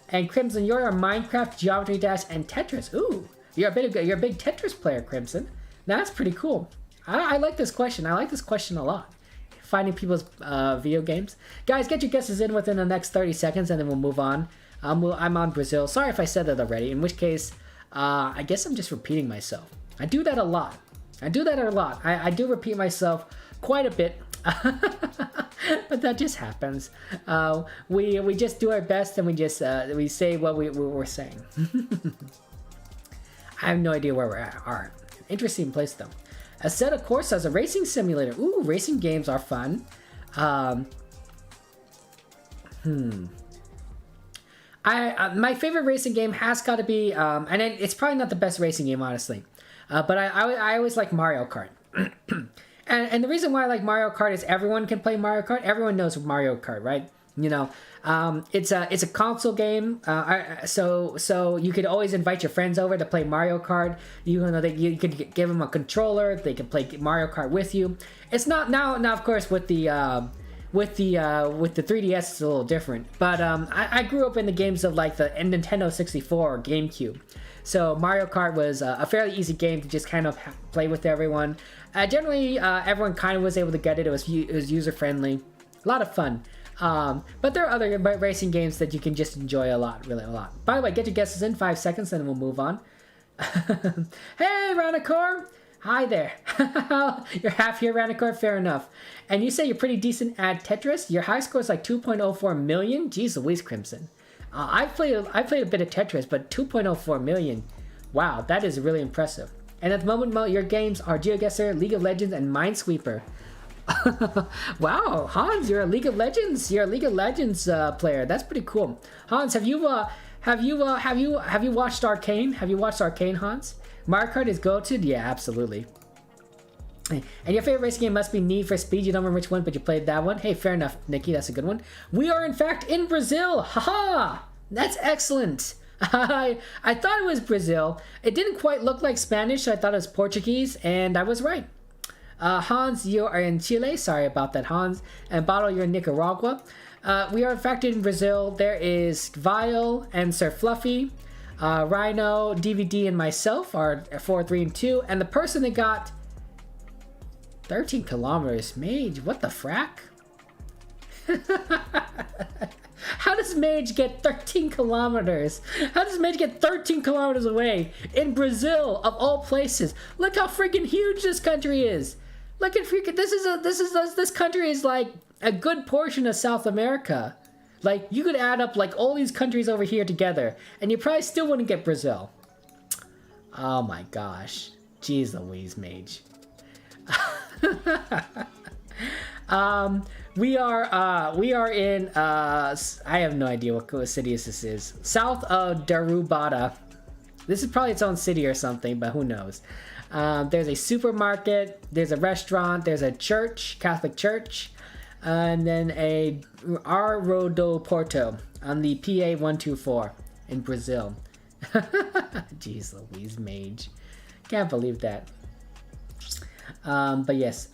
And Crimson, you're a Minecraft, Geometry Dash, and Tetris. Ooh, you're a big Tetris player, Crimson. That's pretty cool. I like this question. I like this question a lot. Finding people's video games. Guys, get your guesses in within the next 30 seconds, and then we'll move on. I'm on Brazil. Sorry if I said that already, in which case, I guess I'm just repeating myself. I do that a lot. I do repeat myself quite a bit. But that just happens. We just do our best, and we say what we're saying. I have no idea where we're at. Interesting place though. Assetto Corsa is a racing simulator. Ooh, racing games are fun. My favorite racing game has got to be, and it's probably not the best racing game, honestly. But I always like Mario Kart. And the reason why I like Mario Kart is everyone can play Mario Kart. Everyone knows Mario Kart, right? You know, it's a console game, so you could always invite your friends over to play Mario Kart. You could give them a controller. They can play Mario Kart with you. It's not now. Of course, with the 3DS, it's a little different. But I grew up in the games of like the Nintendo 64 or GameCube. So Mario Kart was a fairly easy game to just kind of play with everyone. Generally, everyone kind of was able to get it. It was user friendly, a lot of fun. But there are other racing games that you can just enjoy a lot, really a lot. By the way, get your guesses in 5 seconds, and then we'll move on. Hey, Ranacor! Hi there. You're half here, Ranacor. Fair enough. And you say you're pretty decent at Tetris. Your high score is like 2.04 million. Jeez Louise, Crimson. I played a bit of Tetris, but 2.04 million. Wow, that is really impressive. And at the moment, your games are GeoGuessr, League of Legends, and Minesweeper. Wow, Hans, you're a League of Legends. You're a League of Legends player. That's pretty cool. Hans, have you watched Arcane? Have you watched Arcane, Hans? Mario Kart is go-to? Yeah, absolutely. And your favorite racing game must be Need for Speed. You don't remember which one, but you played that one. Hey, fair enough, Nikki. That's a good one. We are, in fact, in Brazil. Haha! That's excellent. I thought it was Brazil. It didn't quite look like Spanish, so I thought it was Portuguese, and I was right. Hans, you are in Chile. Sorry about that, Hans. And Bottle, you're in Nicaragua. We are, in fact, in Brazil. There is Vile and Sir Fluffy. Rhino, DVD, and myself are 4, 3, and 2. And the person that got 13 kilometers, Mage, what the frack? How does Mage get 13 kilometers? How does Mage get 13 kilometers away in Brazil, of all places? Look how freaking huge this country is. Look at freaking this country is like a good portion of South America. Like, you could add up like all these countries over here together, and you probably still wouldn't get Brazil. Oh my gosh. Jeez Louise, Mage. We are in I have no idea what city this is. South of Darubada. This is probably its own city or something, but who knows. There's a supermarket, there's a restaurant, there's a church, Catholic church. And then a Rodo Porto on the PA124 in Brazil. Jeez Louise, Mage. Can't believe that. But yes.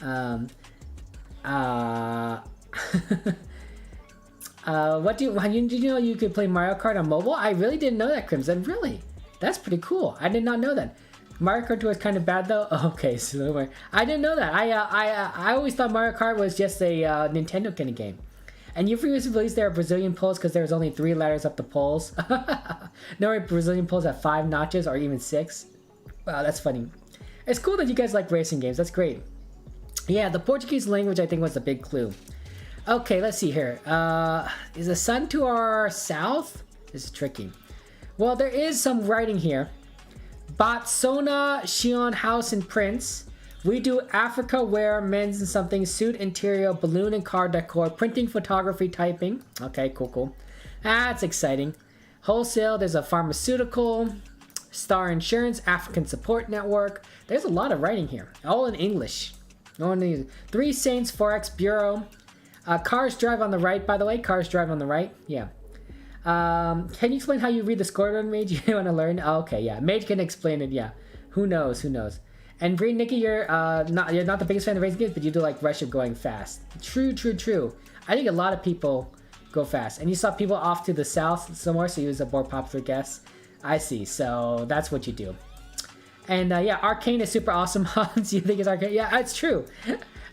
What do did you know you could play Mario Kart on mobile? I really didn't know that, Crimson. Really? That's pretty cool. I did not know that. Mario Kart 2 was kind of bad though. Oh, okay, so don't worry. I didn't know that. I always thought Mario Kart was just a Nintendo kind of game. And you previously released there are Brazilian poles because there was only 3 ladders up the poles. No, Brazilian poles have 5 notches or even 6. Wow, that's funny. It's cool that you guys like racing games. That's great. Yeah, the Portuguese language I think was the big clue. Okay, let's see here. Is the sun to our south? This is tricky. Well, there is some writing here. Botswana, Shion House and Prince. We do Africa wear, men's and something, suit, interior, balloon and car decor, printing, photography, typing. Okay, cool. That's exciting. Wholesale, there's a pharmaceutical, Star Insurance, African Support Network. There's a lot of writing here, all in English. 3 Saints, Forex Bureau. Cars drive on the right, by the way. Cars drive on the right. Yeah. Can you explain how you read the scorecard, Mage? You want to learn? Oh, okay, yeah. Mage can explain it, yeah. Who knows? And Green Nikki, you're not the biggest fan of racing games, but you do like Rush of going fast. True. I think a lot of people go fast. And you saw people off to the south somewhere, so he was a more popular guest. I see, so that's what you do. And yeah, Arcane is super awesome. Hans, you think it's Arcane? Yeah, it's true.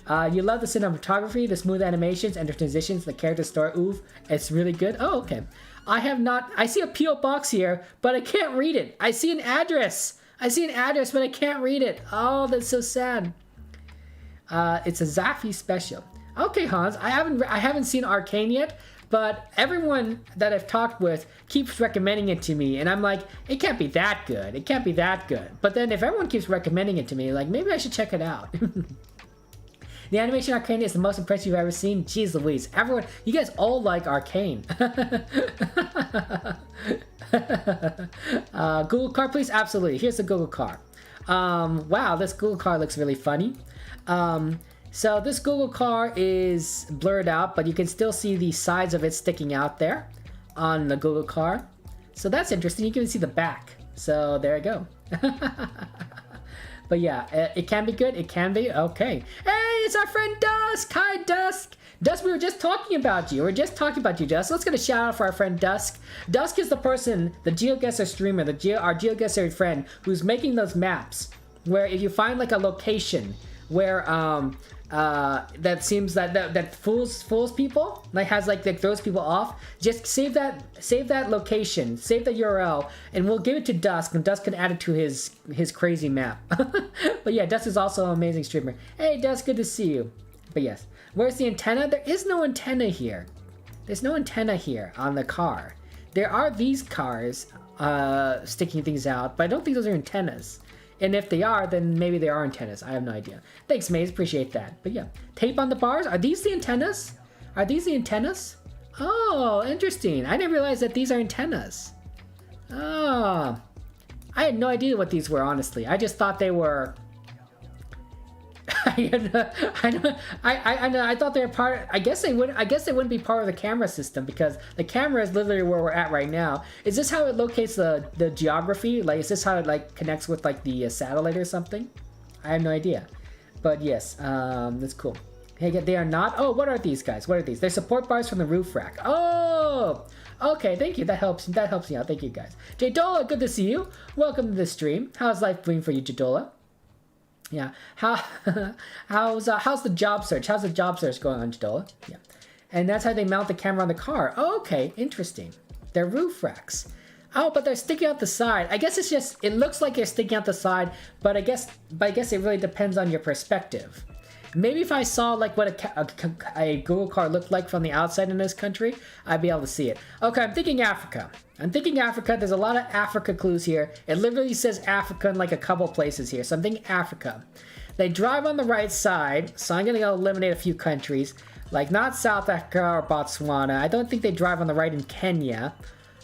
You love the cinematography, the smooth animations, and the transitions, the character story. Oof, it's really good. Oh, okay. I see a P.O. box here, but I can't read it. I see an address, but I can't read it. Oh, that's so sad. It's a Zaffy special. Okay, Hans, I haven't seen Arcane yet, but everyone that I've talked with keeps recommending it to me, and I'm like, it can't be that good. But then if everyone keeps recommending it to me, like, maybe I should check it out. The animation Arcane is the most impressive you've ever seen. Jeez Louise. Everyone, you guys all like Arcane. Google car, please? Absolutely. Here's the Google car. Wow, this Google car looks really funny. So this Google car is blurred out, but you can still see the sides of it sticking out there on the Google car. So that's interesting. You can see the back. So there you go. But yeah, it can be good. It can be. Okay. Hey, it's our friend Dusk. Hi, Dusk. Dusk, we were just talking about you. Dusk. Let's get a shout out for our friend Dusk. Dusk is the person, the GeoGuessr streamer, our GeoGuessr friend, who's making those maps where if you find like a location where that seems that fools people, like has like throws people off, just save that location, save the URL, and we'll give it to Dusk, and Dusk can add it to his crazy map. But yeah, Dusk is also an amazing streamer. Hey Dusk, good to see you. But yes, where's the antenna? There is no antenna here. There's no antenna here on the car. There are these cars sticking things out, but I don't think those are antennas. And if they are, then maybe they are antennas. I have no idea. Thanks, Maze. Appreciate that. But yeah, tape on the bars. Are these the antennas? Oh, interesting. I didn't realize that these are antennas. Oh, I had no idea what these were, honestly. I just thought they were... I thought they were part. I guess they wouldn't be part of the camera system because the camera is literally where we're at right now. Is this how it locates the geography? Like, is this how it like connects with like the satellite or something? I have no idea. But yes, that's cool. Hey, they are not. Oh, what are these guys? What are these? They're support bars from the roof rack. Oh, okay. Thank you. That helps me out. Thank you guys. Jadola, good to see you. Welcome to the stream. How's life going for you, Jadola? Yeah. How's the job search? How's the job search going on, Jadola? Yeah. And that's how they mount the camera on the car. Oh, okay, interesting. They're roof racks. Oh, but they're sticking out the side. I guess it looks like they're sticking out the side, but I guess it really depends on your perspective. Maybe if I saw like what a Google car looked like from the outside in this country, I'd be able to see it. Okay, I'm thinking Africa. There's a lot of Africa clues here. It literally says Africa in like a couple places here. So I'm thinking Africa. They drive on the right side, so I'm going to eliminate a few countries. Like not South Africa or Botswana. I don't think they drive on the right in Kenya.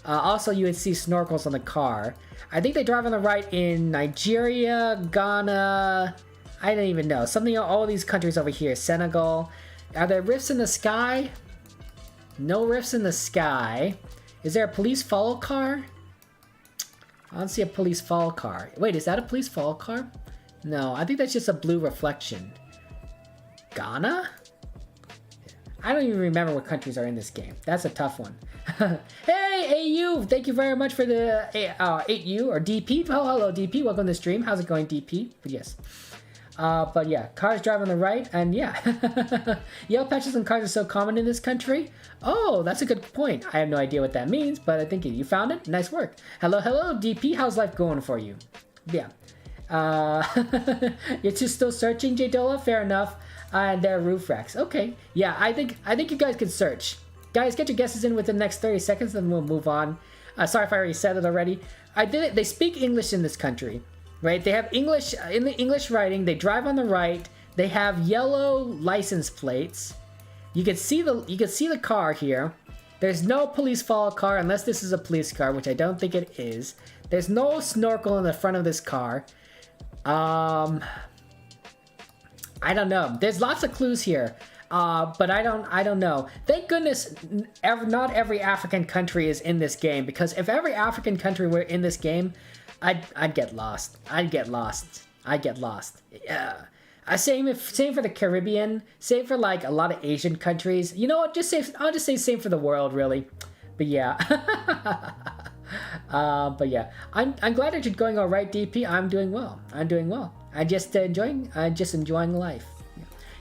Also, you would see snorkels on the car. I think they drive on the right in Nigeria, Ghana... I don't even know. Something, all these countries over here. Senegal. Are there rifts in the sky? No rifts in the sky. Is there a police follow car? I don't see a police follow car. Wait, is that a police follow car? No, I think that's just a blue reflection. Ghana? I don't even remember what countries are in this game. That's a tough one. Hey, AU! Thank you very much for the 8U or DP. Oh, hello, DP. Welcome to the stream. How's it going, DP? But yes. But yeah, cars drive on the right, and yeah. Yellow patches on cars are so common in this country. Oh, that's a good point. I have no idea what that means, but I think you found it. Nice work. Hello, DP. How's life going for you? Yeah. You're just still searching, J-Dola? Fair enough. And there are roof racks. Okay. Yeah, I think you guys can search. Guys, get your guesses in within the next 30 seconds, then we'll move on. Sorry if I already said it already. I did it. They speak English in this country, right? They have English in the English writing. They drive on the right. They have yellow license plates. You can see the car here. There's no police follow car unless this is a police car, which I don't think it is. There's no snorkel in the front of this car. I don't know. There's lots of clues here. But I don't know. Thank goodness not every African country is in this game, because if every African country were in this game, I'd get lost. Yeah. Same for the Caribbean, same for like a lot of Asian countries. You know what? I'll just say same for the world, really. But yeah. But yeah, I'm glad that you're going all right, DP. I'm doing well. I'm just enjoying life.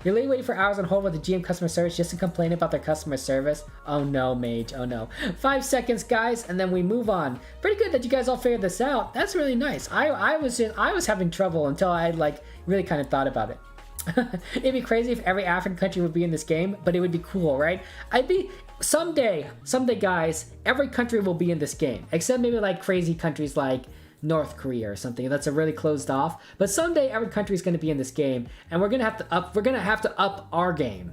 You're literally waiting for hours on hold with the GM customer service just to complain about their customer service. Oh no, Mage. Oh no. 5 seconds, guys, and then we move on. Pretty good that you guys all figured this out. That's really nice. I was having trouble until I like really kind of thought about it. It'd be crazy if every African country would be in this game, but it would be cool, right? Someday, guys, every country will be in this game, except maybe like crazy countries like North Korea or something that's a really closed off. But someday every country is going to be in this game, and we're gonna have to up our game.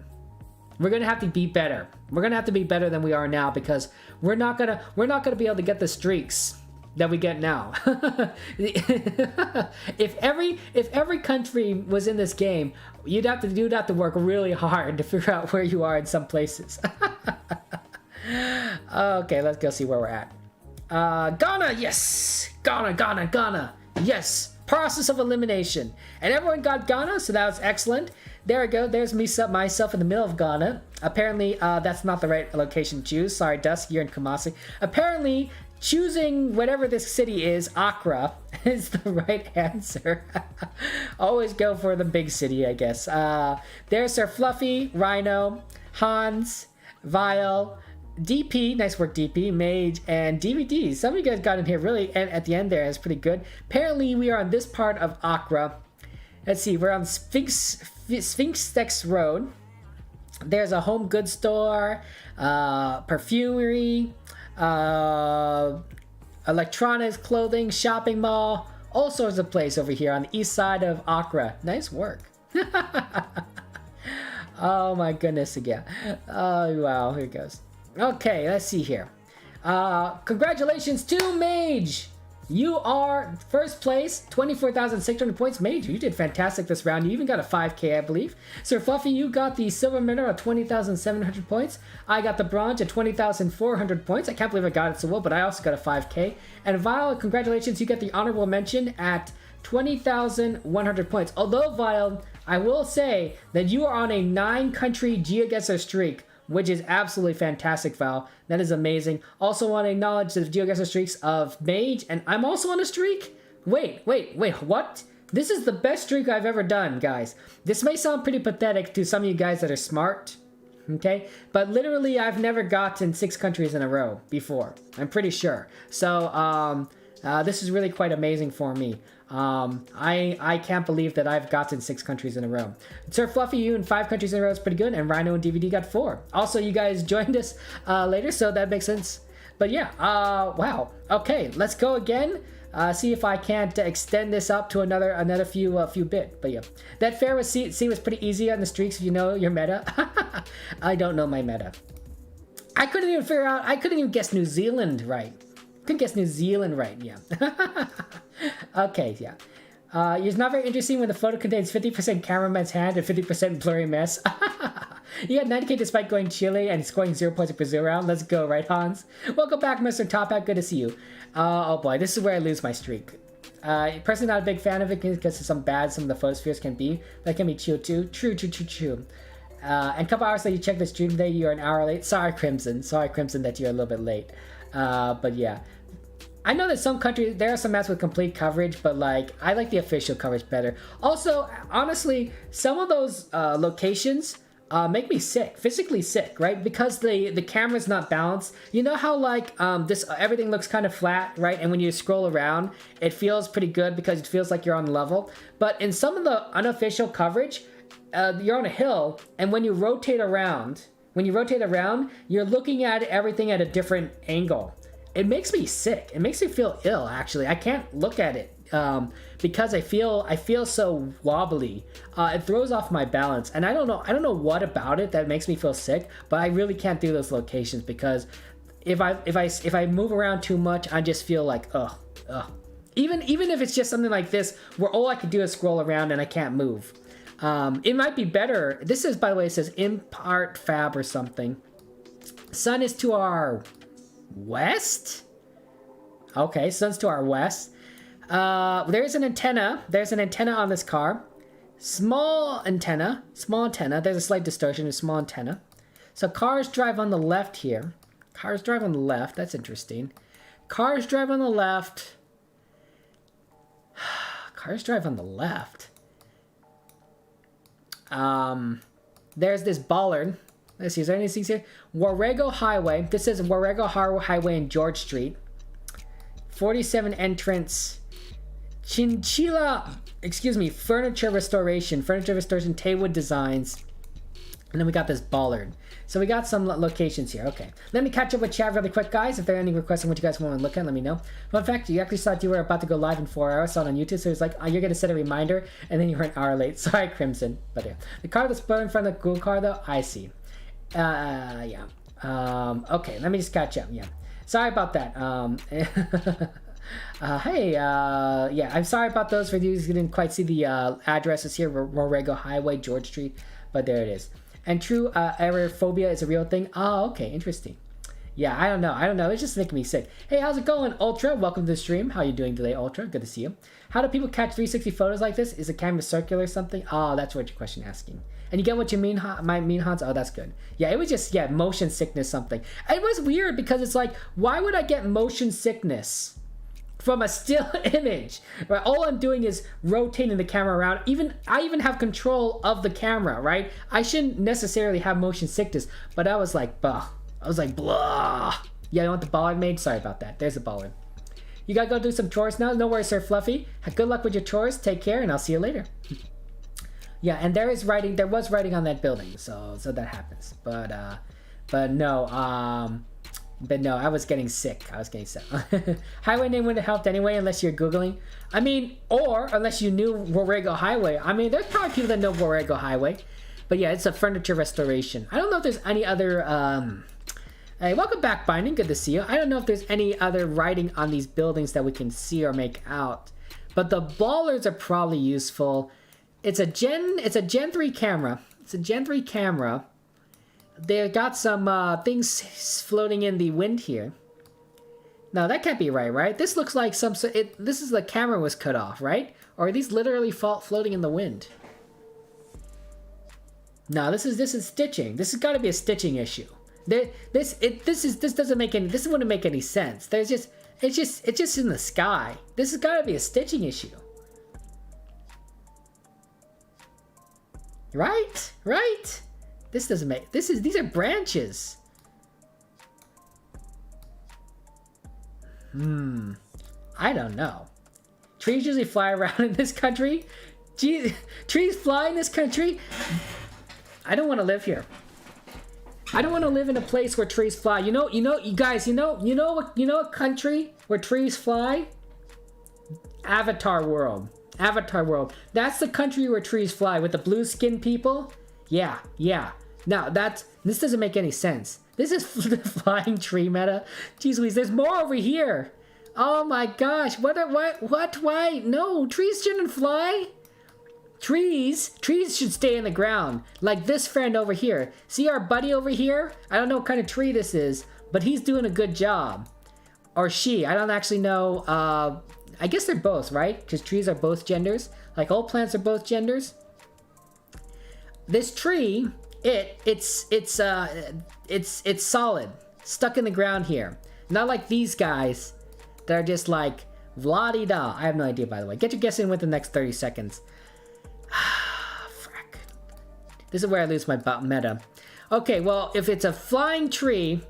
We're gonna have to be better. We're gonna have to be better than we are now, because we're not gonna be able to get the streaks that we get now. If every country was in this game, you'd have to work really hard to figure out where you are in some places. Okay, let's go see where we're at. Ghana, yes! Ghana, yes! Process of elimination. And everyone got Ghana, so that was excellent. There we go, there's myself in the middle of Ghana. Apparently, that's not the right location to choose. Sorry, Dusk, you're in Kumasi. Apparently, choosing whatever this city is, Accra, is the right answer. Always go for the big city, I guess. There's Sir Fluffy, Rhino, Hans, Vile, DP, nice work DP, Mage, and DVD. Some of you guys got in here really, and at the end there is pretty good. Apparently we are on this part of Accra. Let's see, we're on Sphinx Road. There's a home goods store, perfumery, electronics, clothing, shopping mall, all sorts of place over here on the east side of Accra. Nice work. Oh my goodness again. Oh wow, here it goes. Okay, let's see here. Congratulations to Mage! You are first place, 24,600 points. Mage, you did fantastic this round. You even got a 5K, I believe. Sir Fluffy, you got the silver medal at 20,700 points. I got the bronze at 20,400 points. I can't believe I got it so well, but I also got a 5K. And Vile, congratulations, you get the honorable mention at 20,100 points. Although, Vile, I will say that you are on a 9-country GeoGuessr streak, which is absolutely fantastic, Val. That is amazing. Also want to acknowledge the GeoGuessr streaks of Mage, and I'm also on a streak? Wait, what? This is the best streak I've ever done, guys. This may sound pretty pathetic to some of you guys that are smart, okay? But literally, I've never gotten 6 countries in a row before. I'm pretty sure. So, this is really quite amazing for me. I can't believe that I've gotten 6 countries in a row. Sir Fluffy, you in 5 countries in a row is pretty good, and Rhino and DVD got 4. Also, you guys joined us later, so that makes sense. But yeah, wow. Okay, let's go again. See if I can't extend this up to another few bit. But yeah, that fair was was pretty easy on the streaks if you know your meta. I don't know my meta. I couldn't even guess New Zealand right. Couldn't guess New Zealand right, yeah. Okay, yeah. It's not very interesting when the photo contains 50% cameraman's hand and 50% blurry mess. You got 90k despite going Chile and scoring 0 points in Brazil round. Let's go, right, Hans? Welcome back, Mr. Top Hat. Good to see you. Oh boy, this is where I lose my streak. Personally, not a big fan of it because of some of the photospheres can be. That can be chill too. True. And a couple hours later, you check the stream today. You're an hour late. Sorry, Crimson, that you're a little bit late. But yeah. I know that some countries, there are some maps with complete coverage, but like, I like the official coverage better. Also, honestly, some of those locations make me sick, physically sick, right? Because the camera's not balanced. You know how like this everything looks kind of flat, right? And when you scroll around, it feels pretty good because it feels like you're on level. But in some of the unofficial coverage, you're on a hill, and when you rotate around, you're looking at everything at a different angle. It makes me sick. It makes me feel ill, actually. I can't look at it because I feel so wobbly. It throws off my balance, and I don't know what about it that makes me feel sick, but I really can't do those locations because if I move around too much, I just feel like ugh. Even if it's just something like this where all I can do is scroll around and I can't move. It might be better. This is, by the way, it says impart fab or something. Sun is to our west? Okay, sun's to our west. There's an antenna. There's an antenna on this car. Small antenna. There's a slight distortion, a small antenna. So cars drive on the left here. Cars drive on the left. That's interesting. Cars drive on the left. Cars drive on the left. There's this bollard. Let's see, is there anything here? Warrego Highway. This is Warrego Highway in George Street. 47 entrance. Chinchilla. Excuse me. Furniture restoration. Taywood Designs. And then we got this bollard. So we got some locations here. Okay. Let me catch up with chat really quick, guys. If there are any requests on what you guys want to look at, let me know. Fun fact, you actually thought you were about to go live in 4 hours. Saw it on YouTube. So it's like, oh, you're going to set a reminder. And then you were an hour late. Sorry, Crimson. But yeah. The car that's put in front of the Google car, though, I see. Yeah. Okay, let me just catch up. Yeah. Sorry about that. Hey, yeah, I'm sorry about those for you who didn't quite see the addresses here. Warrego Highway, George Street, but there it is. And true, aerophobia is a real thing. Oh, okay, interesting. Yeah, I don't know. It's just making me sick. Hey, how's it going, Ultra? Welcome to the stream. How you doing today, Ultra? Good to see you. How do people catch 360 photos like this? Is the camera circular or something? Oh, that's what your question asking. And you get what you mean, Hans? Oh, that's good. Yeah, it was just, motion sickness something. It was weird because it's like, why would I get motion sickness from a still image? Right? All I'm doing is rotating the camera around. I even have control of the camera, right? I shouldn't necessarily have motion sickness, but I was like, bah. I was like, blah. Yeah, you want the bollard made? Sorry about that. There's the bollard. You gotta go do some chores now. No worries, Sir Fluffy. Good luck with your chores. Take care, and I'll see you later. Yeah, and there was writing on that building, so that happens. But no, I was getting sick. Highway name wouldn't have helped anyway, unless you're Googling. I mean, or unless you knew Warrego Highway. I mean, there's probably people that know Warrego Highway. But yeah, it's a furniture restoration. I don't know if there's any other, hey, welcome back, Binding. Good to see you. I don't know if there's any other writing on these buildings that we can see or make out. But the bollards are probably useful. It's a Gen 3 camera. They've got some things floating in the wind here. No, that can't be right? This looks like this is the camera was cut off, right? Or are these literally floating in the wind? No, this is stitching. This has got to be a stitching issue. This wouldn't make any sense. It's just in the sky. This has got to be a stitching issue. Right? This doesn't make... These are branches. I don't know. Trees usually fly around in this country? Gee, trees fly in this country? I don't want to live here. I don't want to live in a place where trees fly. You guys, you know a country where trees fly? Avatar World. That's the country where trees fly with the blue skinned people. Yeah. Now this doesn't make any sense. This is the flying tree meta. Jeez Louise, there's more over here. Oh my gosh, what, why? No, trees shouldn't fly. Trees should stay in the ground. Like this friend over here. See our buddy over here? I don't know what kind of tree this is, but he's doing a good job. Or she, I don't actually know. I guess they're both, right? Because trees are both genders. Like all plants are both genders. This tree, it's solid, stuck in the ground here. Not like these guys that are just like vla-di-da. I have no idea, by the way. Get your guess in within the next 30 seconds. Frack. This is where I lose my meta. Okay, well, if it's a flying tree,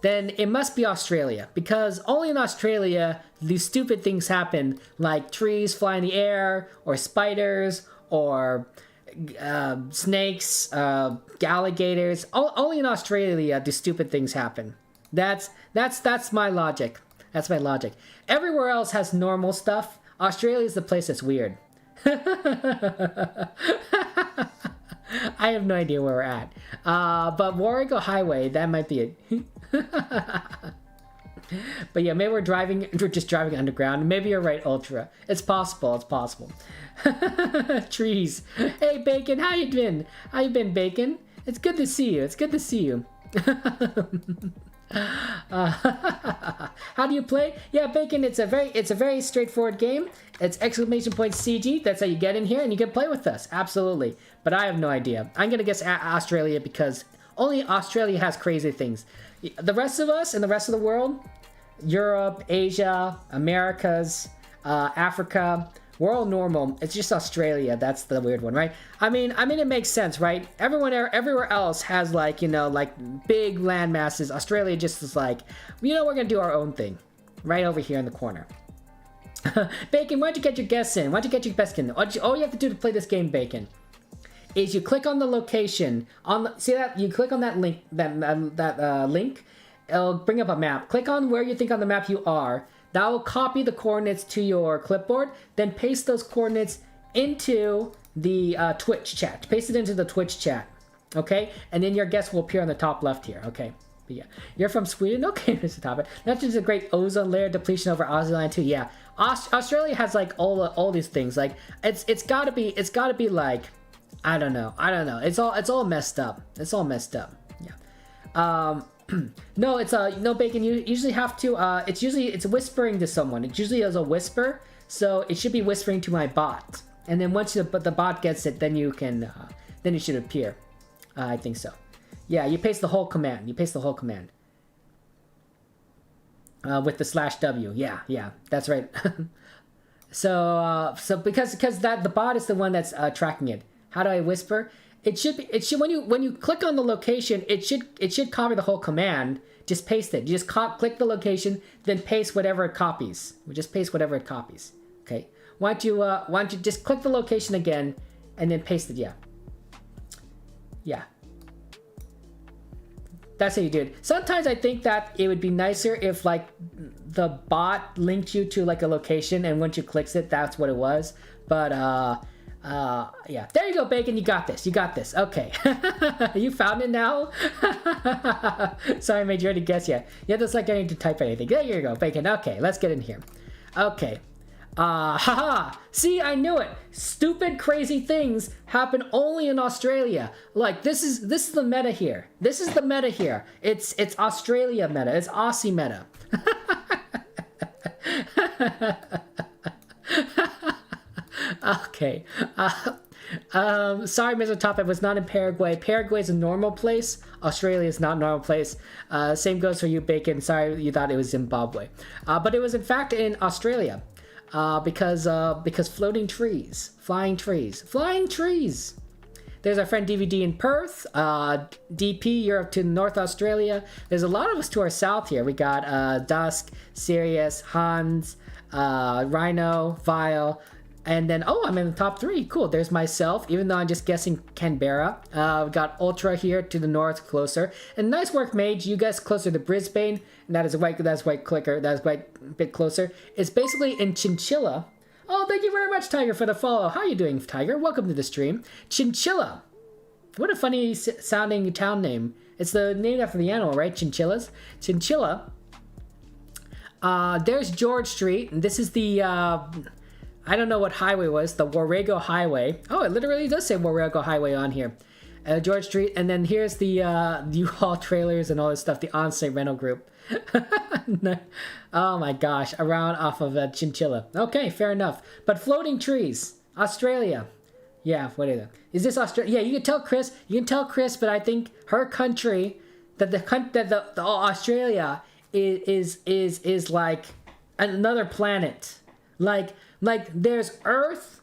then it must be Australia, because only in Australia these stupid things happen, like trees fly in the air, or spiders, or snakes, alligators. Only in Australia do stupid things happen. That's my logic. That's my logic. Everywhere else has normal stuff. Australia is the place that's weird. I have no idea where we're at. But Warrego Highway, that might be it. But yeah, maybe we're just driving underground. Maybe you're right, Ultra. It's possible, it's possible. Trees. Hey, Bacon, how you been? How you been, Bacon? It's good to see you. It's good to see you. How do you play? Yeah, Bacon, it's a very straightforward game. It's !CG. That's how you get in here and you can play with us. Absolutely. But I have no idea. I'm gonna guess Australia because only Australia has crazy things. The rest of us and the rest of the world, Europe, Asia, Americas, Africa, we're all normal. It's just Australia. That's the weird one, right? I mean, it makes sense, right? Everywhere else has like, you know, like big land masses. Australia just is like, you know, we're gonna do our own thing, right over here in the corner. Bacon, why'd you get your guess in? Why'd you get your best in? All you have to do to play this game, Bacon, is you click on the location on the, see that you click on that link, link, it'll bring up a map. Click on where you think on the map you are. That will copy the coordinates to your clipboard, then paste those coordinates into the Twitch chat. Paste it into the Twitch chat, okay? And then your guess will appear on the top left here, okay? But yeah, you're from Sweden, okay? That's the topic. That's just a great ozone layer depletion over Aussie too. Yeah, Australia has like all these things. Like it's gotta be like, I don't know. It's all messed up. It's all messed up. Yeah. No, it's no, Bacon. You usually have to. It's whispering to someone. It usually is a whisper, so it should be whispering to my bot. And then once the bot gets it, then you can. Then it should appear. I think so. Yeah, you paste the whole command. You paste the whole command. With the /w. Yeah, that's right. So because that the bot is the one that's tracking it. How do I whisper? It should when you click on the location, it should copy the whole command. Just paste it. You just click the location, then paste whatever it copies. Just paste whatever it copies. Okay. Why don't you just click the location again, and then paste it? Yeah. That's how you do it. Sometimes I think that it would be nicer if like the bot linked you to like a location, and once you clicks it, that's what it was. But yeah, there you go, Bacon. You got this. Okay. You found it now. Sorry, I made you already guess yet. Yeah, that's like I need to type anything. There you go, Bacon. Okay, let's get in here. Okay. Haha. See, I knew it. Stupid, crazy things happen only in Australia. Like this is the meta here. This is the meta here. It's Australia meta. It's Aussie meta. Okay. Sorry, Mr. Top. It was not in Paraguay. Paraguay is a normal place. Australia is not a normal place. Same goes for you, Bacon. Sorry, you thought it was Zimbabwe. But it was in fact in Australia. Because flying trees. There's our friend DVD in Perth, DP Europe to North Australia. There's a lot of us to our south here. We got Dusk, Sirius, Hans, Rhino, Vile, and then I'm in the top 3. Cool. There's myself, even though I'm just guessing Canberra. We got Ultra here to the north, closer, and nice work, Mage. You guys closer to Brisbane. And that's white clicker. That's white a bit closer. It's basically in Chinchilla. Oh, thank you very much, Tiger, for the follow. How you doing, Tiger? Welcome to the stream. Chinchilla. What a funny sounding town name. It's the name after the animal, right? Chinchillas. Chinchilla. There's George Street, and this is the. I don't know what highway was. The Warrego Highway. Oh, it literally does say Warrego Highway on here. George Street, and then here's the U-Haul trailers and all this stuff. The on-site rental group. Oh my gosh, around off of Chinchilla. Okay, fair enough. But floating trees, Australia. Yeah, what is it? Is this Australia? Yeah, you can tell Chris. You can tell Chris, but I think her country, that the Australia is like another planet. Like there's Earth,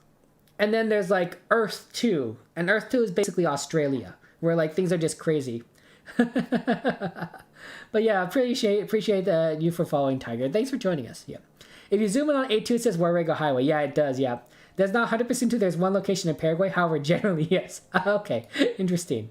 and then there's like Earth 2, and Earth 2 is basically Australia, where like things are just crazy. But yeah, appreciate you for following, Tiger. Thanks for joining us. Yeah, if you zoom in on A2, it says Warrego Highway. Yeah, it does. Yeah, there's not 100% true. There's one location in Paraguay. However, generally yes. Okay, interesting.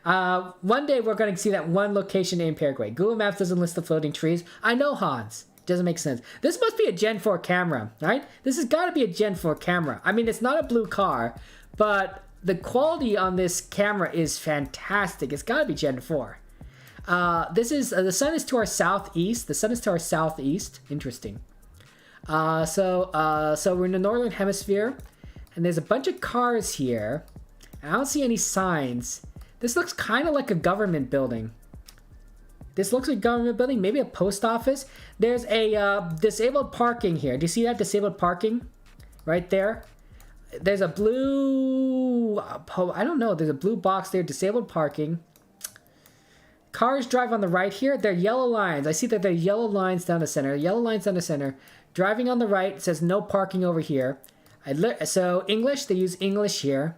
One day we're going to see that one location in Paraguay. Google Maps doesn't list the floating trees. I know, Hans. Doesn't make sense. This must be a Gen 4 camera, right? This has got to be a Gen 4 camera. I mean, it's not a blue car, but the quality on this camera is fantastic. It's got to be Gen 4. This is the sun is to our southeast. The sun is to our southeast. Interesting. So we're in the northern hemisphere, and there's a bunch of cars here. I don't see any signs. This looks kind of like a government building. This looks like a government building, maybe a post office. There's a disabled parking here. Do you see that disabled parking right there? There's a blue, I don't know. There's a blue box there, disabled parking. Cars drive on the right here. They're yellow lines. I see that they're yellow lines down the center. Yellow lines down the center. Driving on the right, it says no parking over here. So English, they use English here.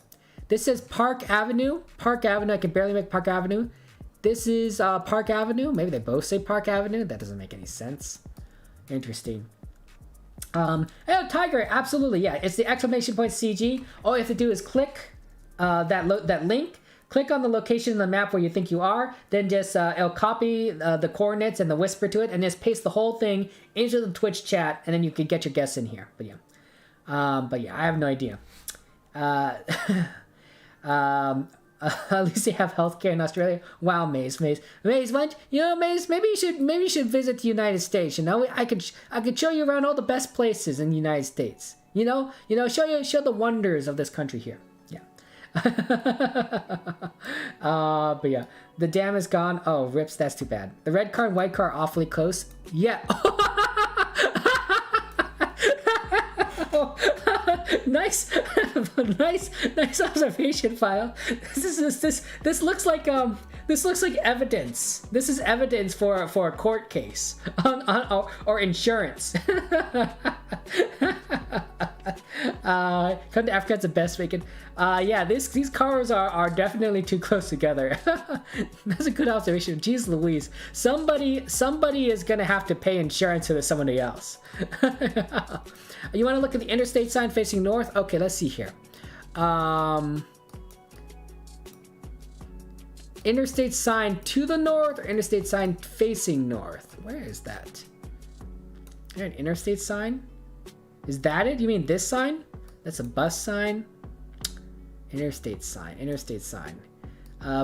This says Park Avenue. Park Avenue, I can barely make Park Avenue. This is Park Avenue. Maybe they both say Park Avenue. That doesn't make any sense. Interesting. Oh, Tiger, absolutely, yeah. It's the exclamation point CG. All you have to do is click that link. Click on the location in the map where you think you are. Then just it'll copy the coordinates and the whisper to it, and just paste the whole thing into the Twitch chat, and then you can get your guests in here. But yeah, I have no idea. At least they have healthcare in Australia. Wow, Maze, what? You know, Maze, maybe you should visit the United States. You know, I could show you around all the best places in the United States. You know, show the wonders of this country here. Yeah. But yeah, the dam is gone. Oh, rips. That's too bad. The red car and white car are awfully close. Yeah. Nice observation, File. This looks like evidence. This is evidence for a court case or insurance. Come to Africa, it's the best we can. Yeah, these cars are definitely too close together. That's a good observation. Jeez Louise, somebody is gonna have to pay insurance to somebody else. You want to look at the interstate sign facing north? Okay, let's see here. Interstate sign to the north or interstate sign facing north? Where is that? Is there an interstate sign? Is that it? You mean this sign? That's a bus sign. Interstate sign.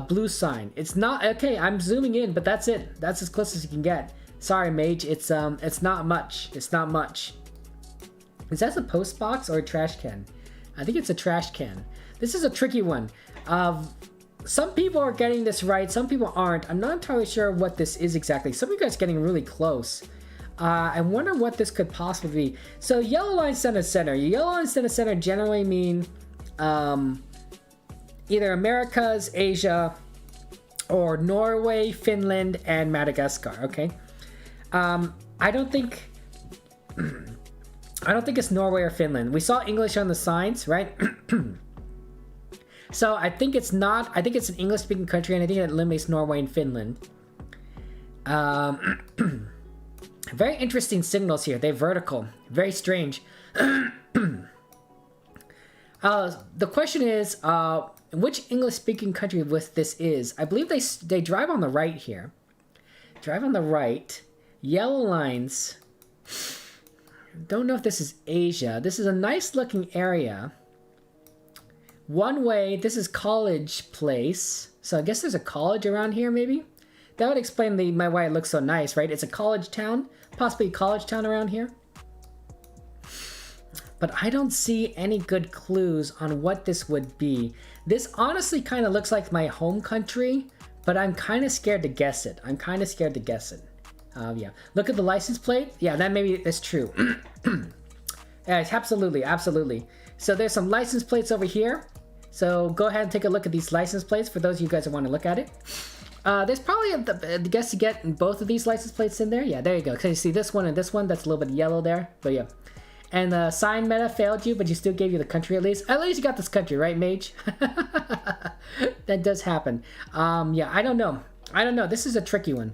Blue sign. It's not okay. I'm zooming in, but that's it. That's as close as you can get. Sorry, Mage. It's not much. It's not much. Is that a post box or a trash can? I think it's a trash can. This is a tricky one. Some people are getting this right. Some people aren't. I'm not entirely sure what this is exactly. Some of you guys are getting really close. I wonder what this could possibly be. So yellow line center. Yellow line center generally mean either Americas, Asia, or Norway, Finland, and Madagascar. Okay. I don't think it's Norway or Finland. We saw English on the signs, right? So I think it's not. I think it's an English-speaking country, and I think it eliminates Norway and Finland. Very interesting signals here. They're vertical. Very strange. The question is, which English-speaking country this is? I believe they drive on the right here. Drive on the right. Yellow lines. Don't know if this is Asia. This is a nice looking area. One way, this is College Place. So I guess there's a college around here maybe? That would explain why it looks so nice, right? It's a college town. Possibly a college town around here. but I don't see any good clues on what this would be. This honestly kind of looks like my home country, but I'm kind of scared to guess it. Yeah, look at the license plate. Yeah, that maybe is true. Yeah, absolutely. So there's some license plates over here. So go ahead and take a look at these license plates for those of you guys that want to look at it. There's probably a guess to get both of these license plates in there. Yeah, there you go. Okay, you see this one and this one. That's a little bit yellow there, but yeah. And the sign meta failed you, but you still gave you the country at least. At least you got this country, right, Mage? That does happen. Yeah, I don't know. This is a tricky one.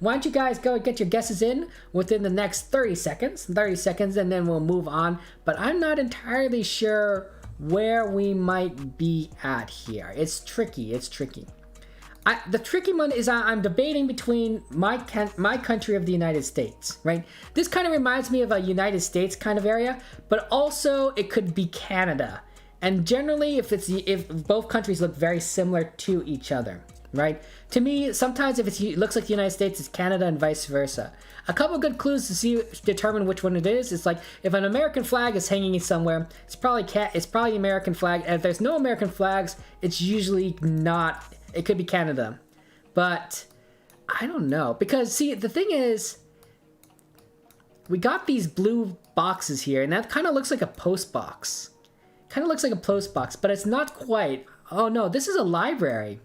Why don't you guys go and get your guesses in within the next 30 seconds, and then we'll move on. But I'm not entirely sure where we might be at here. It's tricky. The tricky one is I'm debating between my country of the United States, right? This kind of reminds me of a United States kind of area, but also it could be Canada. And generally, if both countries look very similar to each other, right? To me, sometimes if it looks like the United States, it's Canada and vice versa. A couple good clues to determine which one it is. It's like if an American flag is hanging somewhere, it's probably American flag. And if there's no American flags, it's usually not. It could be Canada, but I don't know, because see, the thing is, we got these blue boxes here, and that kind of looks like a post box. But it's not quite. Oh no, this is a library.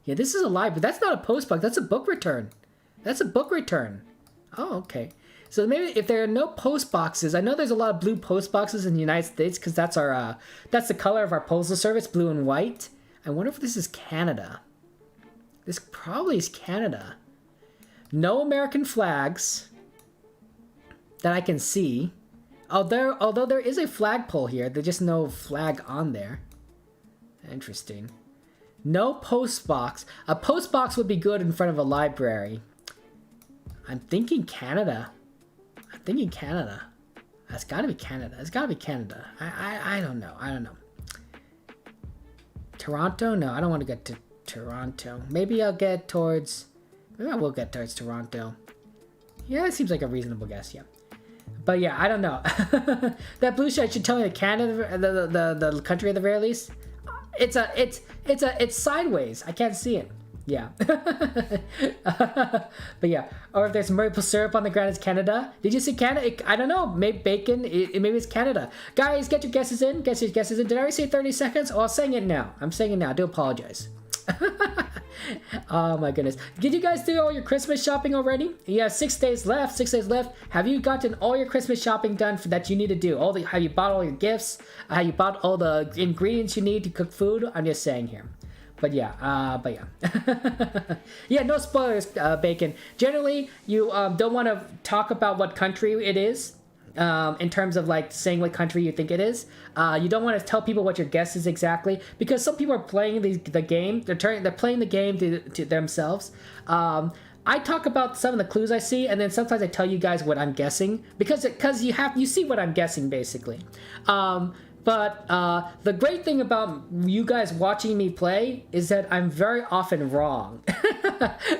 Yeah, this is a library. That's not a post box. That's a book return. Oh, okay. So maybe if there are no post boxes, I know there's a lot of blue post boxes in the United States because that's the color of our postal service, blue and white. I wonder if this is Canada. This probably is Canada. No American flags that I can see. Although there is a flagpole here, there's just no flag on there. Interesting. No post box. A post box would be good in front of a library. I'm thinking Canada. That's gotta be Canada. I don't know. Toronto? No, I don't want to get to Toronto. Maybe I will get towards Toronto. Yeah, it seems like a reasonable guess, yeah. But yeah, I don't know. That blue shirt should tell me the Canada, the country at the very least. It's sideways. I can't see it. Yeah. But yeah. Or if there's maple syrup on the ground, it's Canada. Did you say Canada? I don't know. Maybe bacon. Maybe it's Canada. Guys, get your guesses in. Did I already say 30 seconds? Oh, I'm saying it now. I do apologize. Oh my goodness. Did you guys do all your Christmas shopping already? You have 6 days left. Have you gotten all your Christmas shopping done that you need to do? Have you bought all your gifts? Have you bought all the ingredients you need to cook food? I'm just saying here. But yeah. Yeah, no spoilers, Bacon. Generally, you don't want to talk about what country it is. In terms of like saying what country you think it is. You don't want to tell people what your guess is exactly, because some people are playing the game. They're playing the game to themselves. I talk about some of the clues I see, and then sometimes I tell you guys what I'm guessing because you see what I'm guessing basically. But the great thing about you guys watching me play is that I'm very often wrong.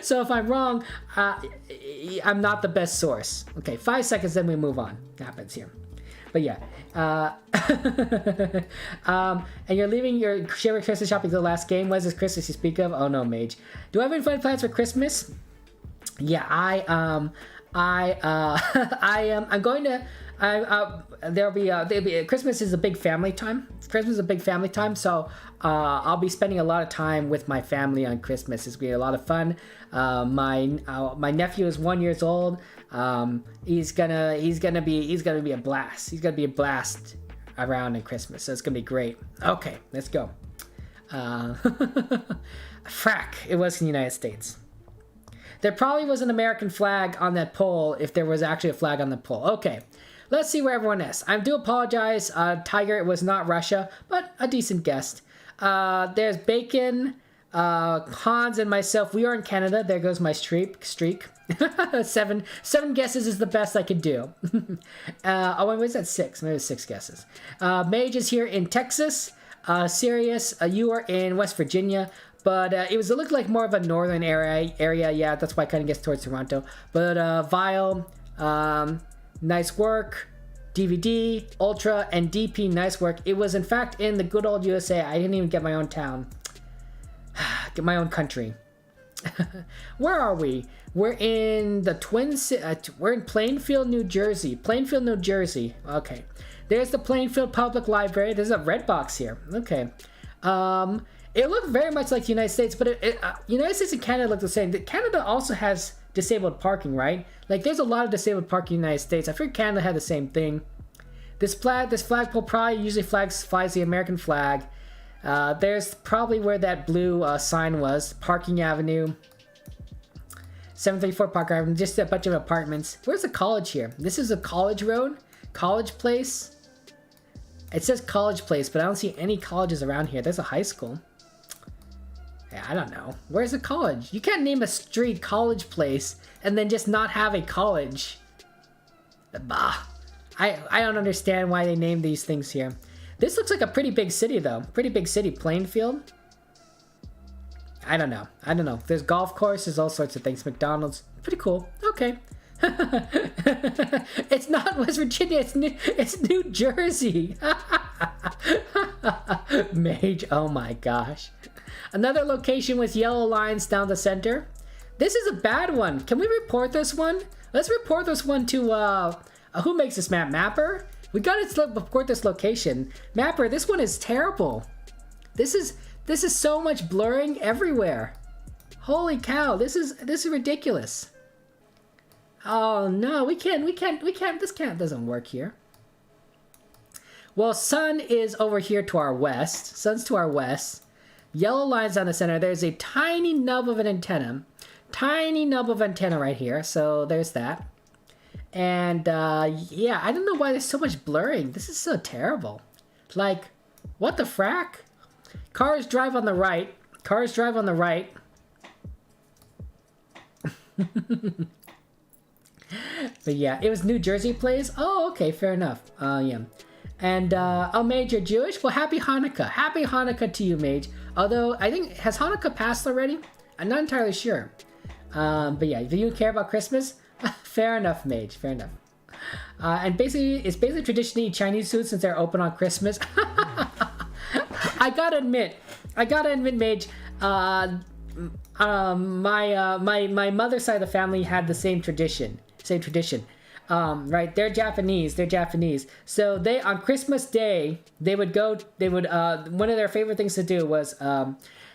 So if I'm wrong, I'm not the best source. Okay, 5 seconds, then we move on. Happens here. But yeah. And you're leaving your sharing Christmas shopping to the last game. What is this Christmas you speak of? Oh no, Mage. Do I have any fun plans for Christmas? Yeah, I'm going to. There'll be Christmas is a big family time. So I'll be spending a lot of time with my family on Christmas. It's gonna be a lot of fun. My nephew is 1 year old. He's gonna be a blast. He's gonna be a blast around in Christmas. So it's gonna be great. Okay, let's go. Frack! It was in the United States. There probably was an American flag on that pole if there was actually a flag on the pole. Okay. Let's see where everyone is. I do apologize, Tiger, it was not Russia, but a decent guess. There's Bacon, Hans, and myself. We are in Canada. There goes my streak. Seven guesses is the best I could do. Oh, wait, was that 6? Maybe 6 guesses. Mage is here in Texas. Sirius, you are in West Virginia. But it looked like more of a northern area. Yeah, that's why I kind of guessed towards Toronto. But Vile, nice work. DVD, Ultra, and DP, nice work. It was in fact in the good old USA. I didn't even get my own town. Get my own country. Where are we? We're in the we're in Plainfield, New Jersey. Plainfield, New Jersey. Okay. There's the Plainfield Public Library. There's a red box here. Okay. It looked very much like the United States, but United States and Canada look the same. Canada also has disabled parking, right? Like, there's a lot of disabled parking in the United States. I figured Canada had the same thing. This flagpole probably usually flies the American flag. There's probably where that blue sign was. Parking Avenue. 734 Parker Avenue. Just a bunch of apartments. Where's the college here? This is a college road? College Place? It says College Place, but I don't see any colleges around here. There's a high school. Yeah, I don't know. Where's the college? You can't name a street College Place and then just not have a college. Bah. I don't understand why they named these things here. This looks like a pretty big city, though. Pretty big city. Plainfield? I don't know. There's golf courses, all sorts of things. McDonald's. Pretty cool. Okay. It's not West Virginia. It's New Jersey. Mage. Oh my gosh. Another location with yellow lines down the center. This is a bad one. Can we report this one? Let's report this one to who makes this map? Mapper? We gotta report this location. Mapper, this one is terrible. This is so much blurring everywhere. Holy cow, this is ridiculous. Oh no, we can't, this doesn't work here. Well, sun is over here to our west. Sun's to our west. Yellow lines down the center. There's a tiny nub of an antenna. Tiny nub of antenna right here. So there's that. And yeah, I don't know why there's so much blurring. This is so terrible. Like, what the frack? Cars drive on the right. Cars drive on the right. But yeah, it was New Jersey Place. Oh, okay, fair enough. Yeah. And, oh, Mage, you're Jewish? Well, happy Hanukkah. Happy Hanukkah to you, Mage. Although, I think, has Hanukkah passed already? I'm not entirely sure. But yeah, do you care about Christmas? Fair enough, Mage, fair enough. And basically, it's basically tradition to eat Chinese food since they're open on Christmas. I gotta admit, Mage, my mother's side of the family had the same tradition. Right, they're Japanese. So they, on Christmas Day, one of their favorite things to do was,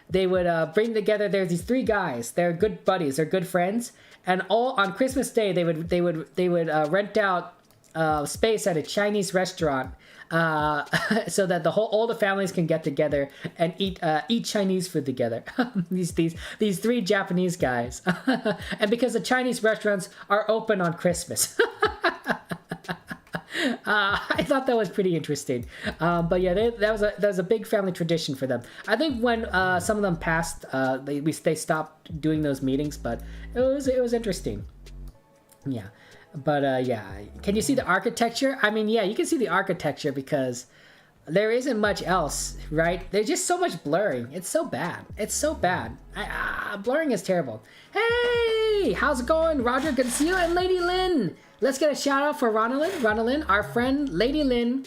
they would bring together, there's these three guys, they're good buddies, they're good friends, and all on Christmas Day, they would rent out space at a Chinese restaurant, so that all the families can get together and eat Chinese food together. these three Japanese guys, and because the Chinese restaurants are open on Christmas. I thought that was pretty interesting. But yeah, that was a big family tradition for them. I think when some of them passed, they stopped doing those meetings, but it was interesting. Yeah. But yeah, can you see the architecture? I mean, yeah, you can see the architecture because there isn't much else, right? There's just so much blurring. It's so bad. Blurring is terrible. Hey, how's it going? Roger Garcia and Lady Lynn. Let's get a shout out for Ronalyn, our friend, Lady Lynn,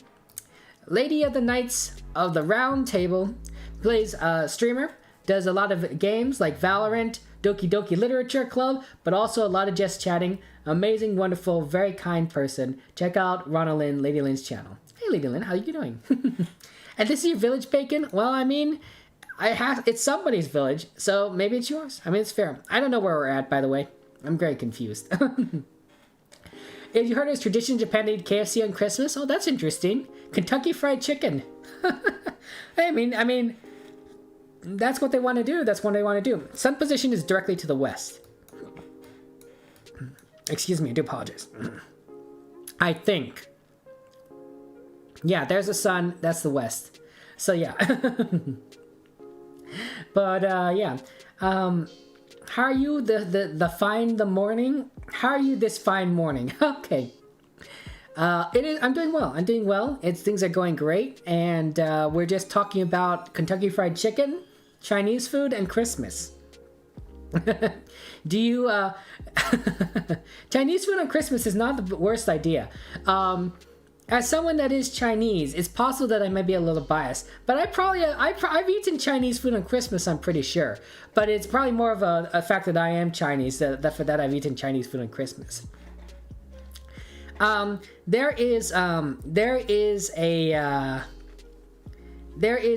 Lady of the Knights of the Round Table, plays streamer, does a lot of games like Valorant, Doki Doki Literature Club, but also a lot of just chatting. Amazing, wonderful, very kind person. Check out Ronalyn, Lady Lynn's channel. Hey, Lady Lynn, how you doing? And this is your village bacon? Well, I mean, it's somebody's village, so maybe it's yours. I mean, it's fair. I don't know where we're at, by the way. I'm very confused. If you heard it's tradition in Japan to eat KFC on Christmas, oh, that's interesting. Kentucky Fried Chicken. I mean, that's what they want to do. Sun position is directly to the west. Excuse me, I do apologize. I think. Yeah, there's the sun. That's the west. So yeah. But yeah. How are you the morning? How are you this fine morning? Okay. I'm doing well. Things are going great, and we're just talking about Kentucky Fried Chicken, Chinese food, and Christmas. Do you Chinese food on Christmas is not the worst idea. As someone that is Chinese, it's possible that I might be a little biased, but I've eaten Chinese food on Christmas, I'm pretty sure. But it's probably more of a fact that I am Chinese, that for that I've eaten Chinese food on Christmas. There is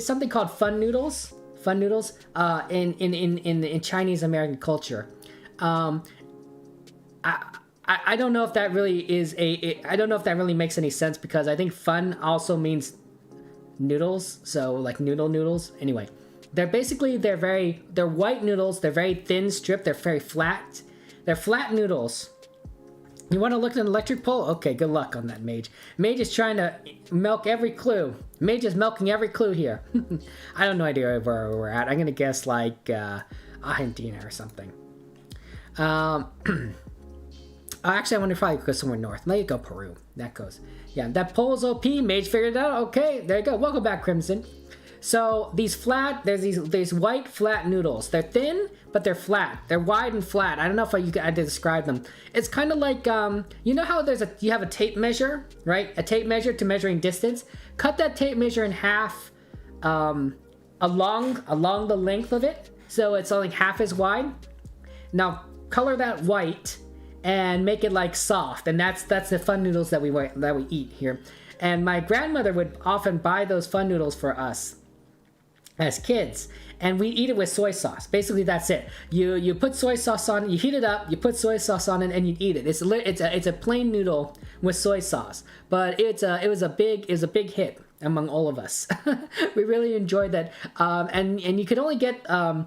something called fun noodles. In Chinese American culture. I don't know if that really is I don't know if that really makes any sense, because I think fun also means noodles, so like noodles. Anyway, they're white noodles. They're very thin stripped. They're very flat. They're flat noodles. You want to look at an electric pole? Okay, good luck on that, Mage. Mage is trying to milk every clue. Mage is milking every clue here. I have no idea where we're at. I'm going to guess like Argentina or something. Actually, I want to probably go somewhere north. Let you go Peru. That goes. Yeah, that pole's OP. Mage figured it out. Okay, there you go. Welcome back, Crimson. So there's these white flat noodles. They're thin, but they're flat. They're wide and flat. I don't know if I had to describe them. It's kind of like you know how you have a tape measure, right? A tape measure to measuring distance. Cut that tape measure in half, along the length of it, so it's only half as wide. Now color that white and make it like soft, and that's the fun noodles that we eat here. And my grandmother would often buy those fun noodles for us as kids, and we eat it with soy sauce. Basically, that's it. You put soy sauce on it, you heat it up, you put soy sauce on it, and you eat it. It's a plain noodle with soy sauce, but it was a big hit among all of us. We really enjoyed that, and you could only get you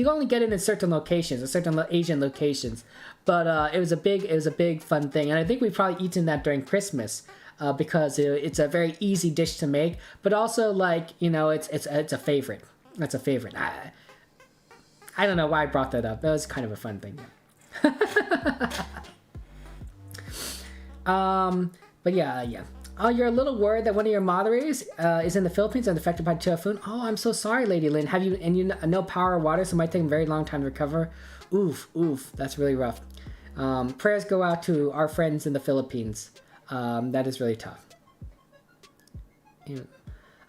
only get it in certain locations, certain Asian locations. But it was a big fun thing, and I think we've probably eaten that during Christmas. Because it's a very easy dish to make, but also like, you know, it's a favorite. That's a favorite. I don't know why I brought that up. That was kind of a fun thing. But yeah. Oh, you're a little worried that one of your moderators is in the Philippines and affected by typhoon. Oh, I'm so sorry, Lady Lynn. You no power or water, so it might take a very long time to recover. Oof. That's really rough. Prayers go out to our friends in the Philippines. That is really tough. Yeah.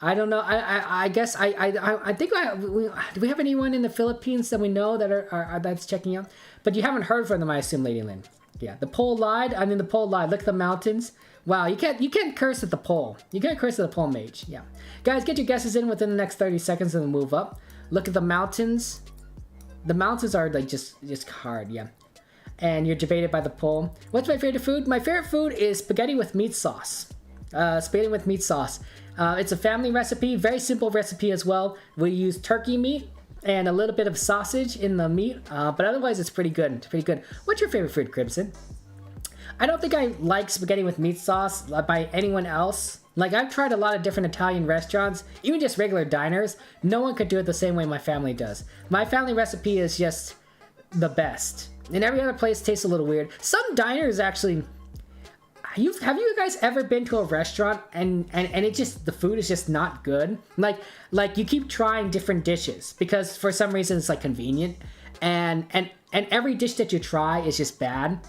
I don't know. I guess I think do we have anyone in the Philippines that we know that that's checking out? But you haven't heard from them, I assume, Lady Lynn. Yeah, the pole lied. I mean, the pole lied. Look at the mountains. Wow, you can't curse at the pole. You can't curse at the pole, Mage. Yeah, guys, get your guesses in within the next 30 seconds and then move up. Look at the mountains. The mountains are like just hard. Yeah. And you're debated by the poll. What's my favorite food? My favorite food is spaghetti with meat sauce. Spaghetti with meat sauce. It's a family recipe, very simple recipe as well. We use turkey meat and a little bit of sausage in the meat, but otherwise it's pretty good. It's pretty good. What's your favorite food, Crimson? I don't think I like spaghetti with meat sauce by anyone else. Like, I've tried a lot of different Italian restaurants, even just regular diners. No one could do it the same way my family does. My family recipe is just the best. And every other place tastes a little weird. Some diners actually... Have you guys ever been to a restaurant and it just... the food is just not good? Like you keep trying different dishes because for some reason it's like convenient. And every dish that you try is just bad.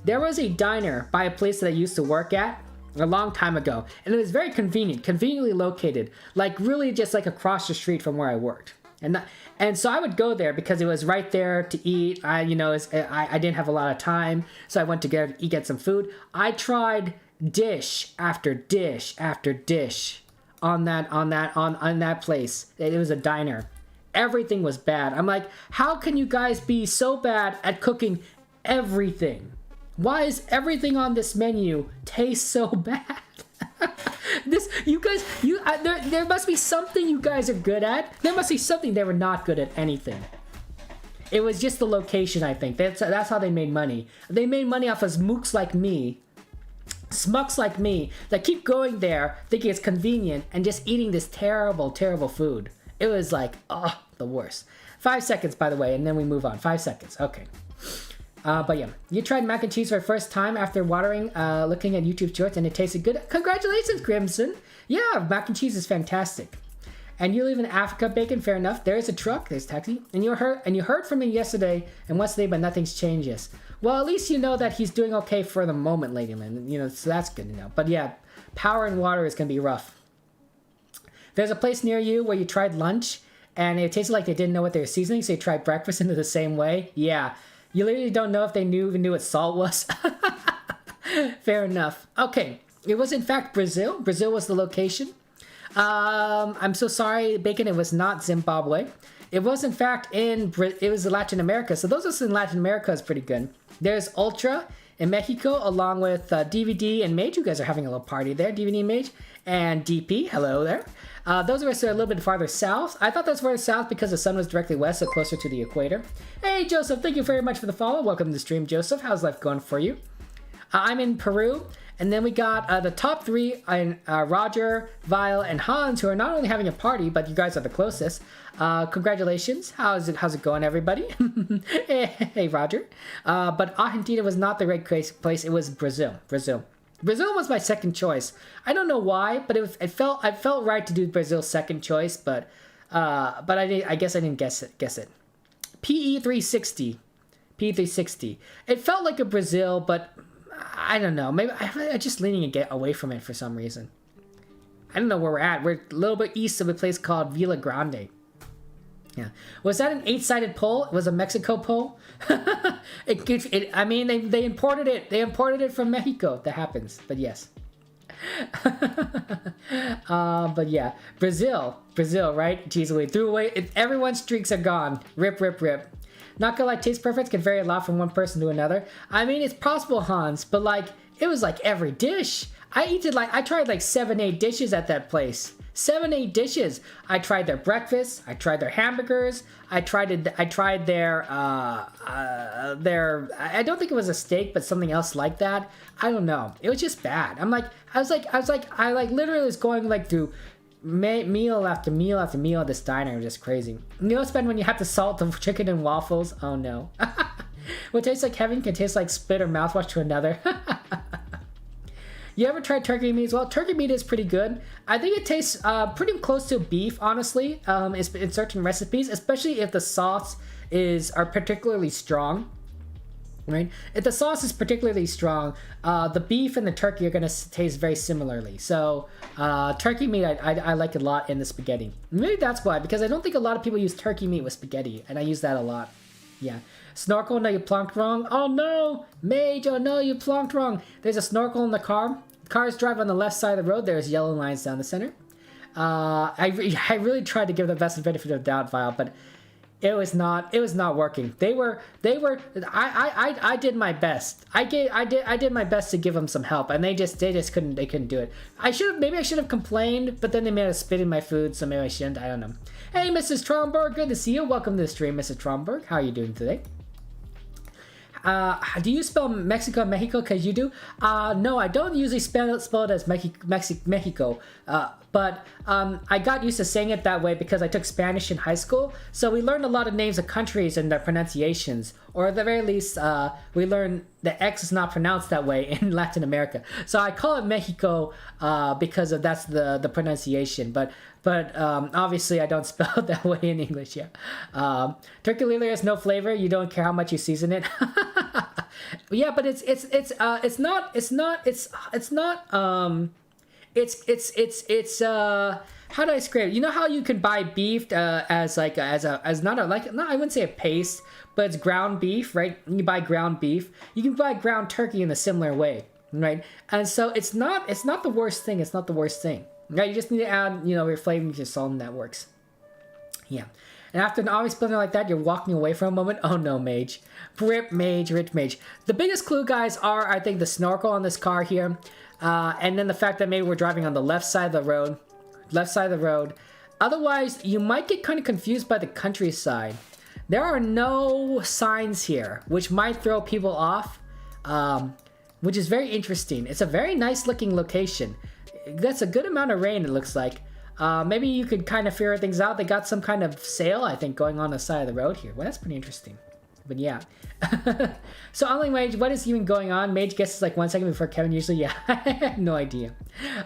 There was a diner by a place that I used to work at a long time ago. And it was very conveniently located. Like really just like across the street from where I worked. And so I would go there because it was right there to eat. I didn't have a lot of time, so I went to get some food. I tried dish after dish after dish on that place. It was a diner. Everything was bad. I'm like, how can you guys be so bad at cooking everything? Why is everything on this menu taste so bad? There must be something you guys are good at. There must be something they were not good at anything. It was just the location, I think. That's how they made money. They made money off of smucks like me that keep going there, thinking it's convenient, and just eating this terrible, terrible food. It was like, the worst. 5 seconds, by the way, and then we move on. 5 seconds. Okay. But yeah, you tried mac and cheese for the first time after looking at YouTube shorts and it tasted good. Congratulations, Crimson. Yeah, mac and cheese is fantastic. And you live in Africa, Bacon. Fair enough. There's a truck. There's taxi. And you heard from him yesterday and once today, but nothing's changes. Well, at least you know that he's doing okay for the moment, Ladyland. You know, so that's good to know. But yeah, power and water is gonna be rough. There's a place near you where you tried lunch and it tasted like they didn't know what they were seasoning, so you tried breakfast into the same way. Yeah, you literally don't know if they even knew what salt was. Fair enough. Okay, it was in fact Brazil. Brazil was the location. I'm so sorry, Bacon, it was not Zimbabwe. It was in fact it was Latin America. So those of us in Latin America is pretty good. There's Ultra in Mexico, along with DVD and Mage. You guys are having a little party there, DVD and Mage. And DP, hello there. Those of us are a little bit farther south. I thought that was farther south because the sun was directly west, so closer to the equator. Hey, Joseph, thank you very much for the follow. Welcome to the stream, Joseph. How's life going for you? I'm in Peru. And then we got the top three, Roger, Vile, and Hans, who are not only having a party, but you guys are the closest. Congratulations. How's it going, everybody? Hey, Roger. But Argentina was not the right place. It was Brazil. Brazil was my second choice. I don't know why, but it felt right to do Brazil's second choice, but I guess I didn't guess it. PE360. It felt like a Brazil, but I don't know. Maybe I'm just leaning away from it for some reason. I don't know where we're at. We're a little bit east of a place called Villa Grande. Yeah. Was that an 8-sided poll? It was a Mexico poll? I mean, they imported it. They imported it from Mexico. That happens. But yes. But yeah. Brazil, right? Jeez, we threw away. Everyone's streaks are gone. Rip. Not gonna lie, taste preference can vary a lot from one person to another. I mean, it's possible, Hans, but like, it was like every dish. I tried like 7-8 dishes at that place. 7-8 dishes. I tried their breakfast. I tried their hamburgers. I tried their I don't think it was a steak, but something else like that. I don't know. It was just bad. I literally was going like through meal after meal after meal at this diner. It was just crazy. You know, spend when you have to salt the chicken and waffles. Oh no. What tastes like heaven can taste like spit or mouthwash to another. You ever tried turkey meat? Well, turkey meat is pretty good. I think it tastes pretty close to beef, honestly, in certain recipes, especially if the sauce are particularly strong. Right? If the sauce is particularly strong, the beef and the turkey are going to taste very similarly. So turkey meat, I like a lot in the spaghetti. Maybe that's why, because I don't think a lot of people use turkey meat with spaghetti, and I use that a lot. Yeah. Snorkel, no, you plunked wrong. Oh no! Mage, oh no, you plunked wrong. There's a snorkel in the car. Cars drive on the left side of the road. There's yellow lines down the center. I really tried to give the best benefit of the doubt, Vile, but it was not working. I did my best. I did my best to give them some help, and they just couldn't do it. Maybe I should have complained, but then they made us spit in my food, so maybe I shouldn't. I don't know. Hey, Mrs. Tromberg, good to see you. Welcome to the stream, Mrs. Tromberg. How are you doing today? Do you spell Mexico, because you do? No, I don't usually spell it as Mexico. But I got used to saying it that way because I took Spanish in high school. So we learned a lot of names of countries and their pronunciations. Or at the very least, we learned the X is not pronounced that way in Latin America. So I call it Mexico because that's the pronunciation. But obviously I don't spell it that way in English. Yeah. Turkey literally has no flavor. You don't care how much you season it. Yeah, but it's how do I describe it? You know how you can buy beef I wouldn't say a paste, but it's ground beef, right? You buy ground beef. You can buy ground turkey in a similar way, right? And so it's not the worst thing. It's not the worst thing. Right? You just need to add, your flavoring to your salt, and that works. Yeah. And after an obvious building like that, you're walking away for a moment. Oh no, Mage. Rip Mage. The biggest clue, guys, are, I think, the snorkel on this car here. And then the fact that maybe we're driving on the left side of the road. Otherwise, you might get kind of confused by the countryside. There are no signs here, which might throw people off, which is very interesting. It's a very nice looking location. That's a good amount of rain, it looks like. Maybe you could kind of figure things out. They got some kind of sale, I think, going on the side of the road here. Well, that's pretty interesting. But yeah. So unlike Mage, what is even going on? Mage guesses like 1 second before Kevin usually. Yeah, I have no idea.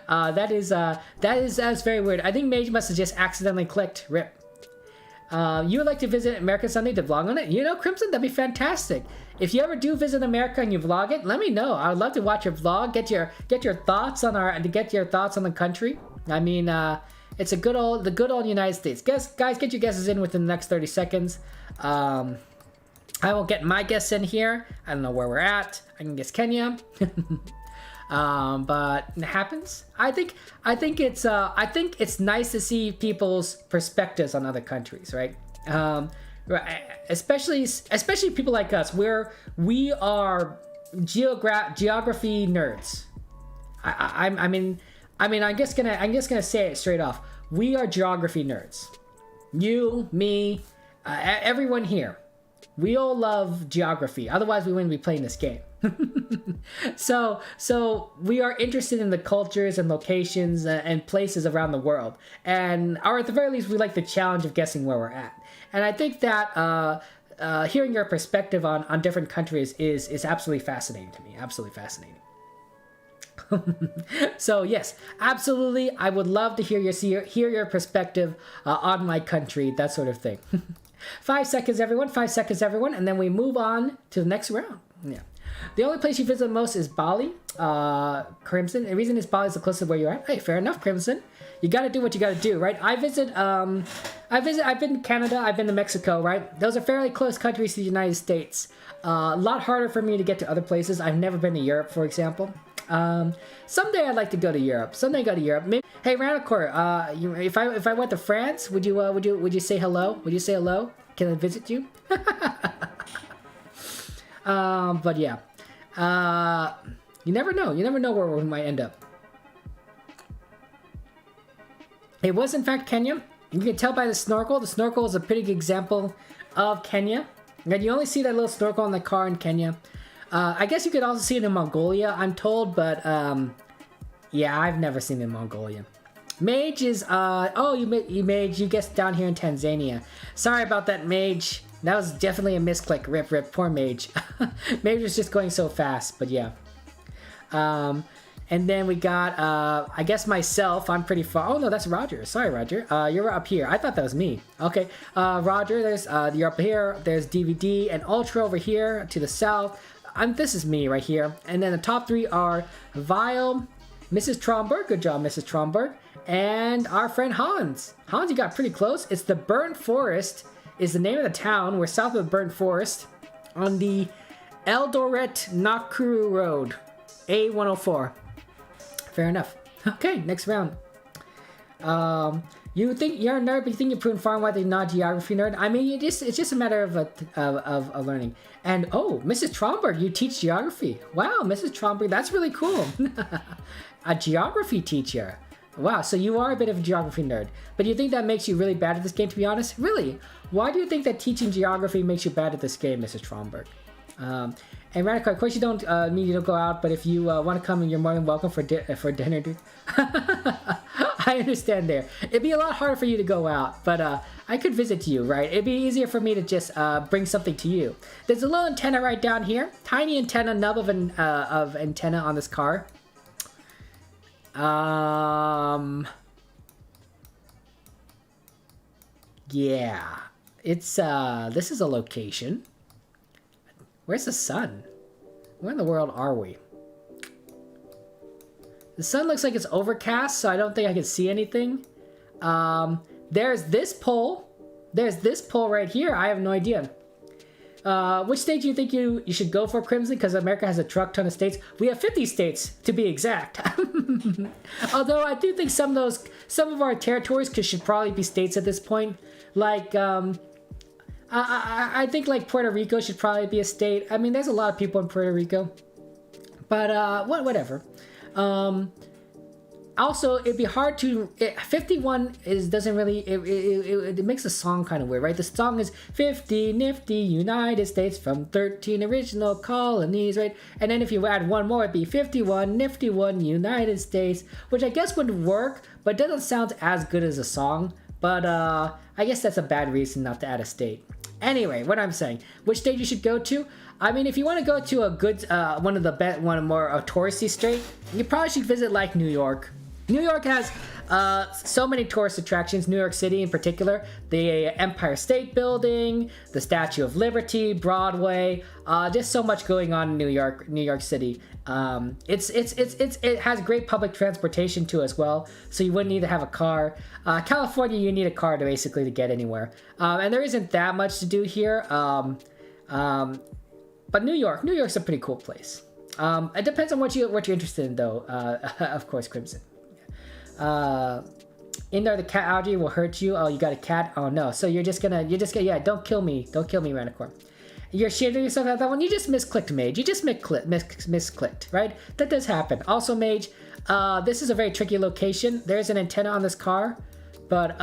That's very weird. I think Mage must have just accidentally clicked rip. You would like to visit America someday to vlog on it? You know, Crimson, that'd be fantastic. If you ever do visit America and you vlog it, let me know. I would love to watch your vlog, get your thoughts on the country. I mean, it's the good old United States. Guys, get your guesses in within the next 30 seconds. I will get my guess in here. I don't know where we're at. I can guess Kenya. But it happens. I think it's nice to see people's perspectives on other countries, right? Especially people like us, where we are geography nerds. I'm just gonna say it straight off. We are geography nerds. You, me, everyone here. We all love geography. Otherwise, we wouldn't be playing this game. So we are interested in the cultures and locations and places around the world, or at the very least, we like the challenge of guessing where we're at. And I think that hearing your perspective on different countries is absolutely fascinating to me. Absolutely fascinating. So yes, absolutely, I would love to hear your perspective on my country, that sort of thing. 5 seconds, everyone. 5 seconds, everyone, and then we move on to the next round. Yeah. The only place you visit most is Bali, Crimson. The reason is Bali is the closest to where you're at. Hey, fair enough, Crimson. You got to do what you got to do, right? I've been to Canada. I've been to Mexico, right? Those are fairly close countries to the United States. A lot harder for me to get to other places. I've never been to Europe, for example. Someday I'd like to go to Europe. Maybe. Hey, Ranicore, if I went to France, would you say hello? Would you say hello? Can I visit you? But yeah, you never know. You never know where we might end up. It was in fact Kenya. You can tell by the snorkel. The snorkel is a pretty good example of Kenya. And you only see that little snorkel in the car in Kenya. I guess you could also see it in Mongolia, I'm told, but yeah, I've never seen it in Mongolia. Mage is you guessed down here in Tanzania. Sorry about that, Mage. That was definitely a misclick. Rip, poor Mage. Mage was just going so fast, but yeah. And then we got, I guess myself, I'm pretty far. Oh no, that's Roger. Sorry, Roger. You're up here. I thought that was me. Okay, Roger, you're up here. There's DVD and Ultra over here to the south. This is me right here. And then the top three are Vile, Mrs. Tromberg. Good job, Mrs. Tromberg. And our friend Hans. Hans, you got pretty close. It's the Burnt Forest is the name of the town. We're south of the Burnt Forest on the Eldoret Nakuru Road, A104. Fair enough. Okay, next round. You think you're a nerd, but you think you're proven far and wide that you're not a geography nerd? I mean, it's just a matter of learning. And oh, Mrs. Tromberg, you teach geography. Wow, Mrs. Tromberg, that's really cool. A geography teacher. Wow, so you are a bit of a geography nerd. But do you think that makes you really bad at this game, to be honest? Really? Why do you think that teaching geography makes you bad at this game, Mrs. Tromberg? And Radical, of course you don't need you to go out, but if you want to come, you're more than welcome for dinner, dude. I understand there. It'd be a lot harder for you to go out, but I could visit you, right? It'd be easier for me to just bring something to you. There's a little antenna right down here. Tiny antenna, nub of antenna on this car. Yeah. It's, this is a location. Where's the sun? Where in the world are we? The sun looks like it's overcast, so I don't think I can see anything. There's this pole. There's this pole right here. I have no idea. Which state do you think you should go for, Crimson? Because America has a truck ton of states. We have 50 states, to be exact. Although I do think some of our territories should probably be states at this point. Like, I think like Puerto Rico should probably be a state. I mean, there's a lot of people in Puerto Rico. But, whatever. Also, it'd be hard to... 51 doesn't really... It makes the song kind of weird, right? The song is 50 nifty United States from 13 original colonies, right? And then if you add one more, it'd be 51 nifty one United States, which I guess would work, but it doesn't sound as good as a song. But I guess that's a bad reason not to add a state. Anyway, what I'm saying, which state you should go to? I mean, if you want to go to a good, one of more touristy state, you probably should visit like New York. New York has so many tourist attractions. New York City in particular, the Empire State Building, the Statue of Liberty, Broadway. Just so much going on in New York City. It has great public transportation too as well, so you wouldn't need to have a car. California, you need a car to basically get anywhere, and there isn't that much to do here. But New York's a pretty cool place. It depends on what you're interested in, though. Of course, Crimson. In there, the cat algae will hurt you. Oh, you got a cat? Oh no. So you're just gonna, yeah, don't kill me, Ranicore. You're shielding yourself at that one. You just misclicked, Mage. You just misclicked, right? That does happen. Also, Mage, this is a very tricky location. There's an antenna on this car, but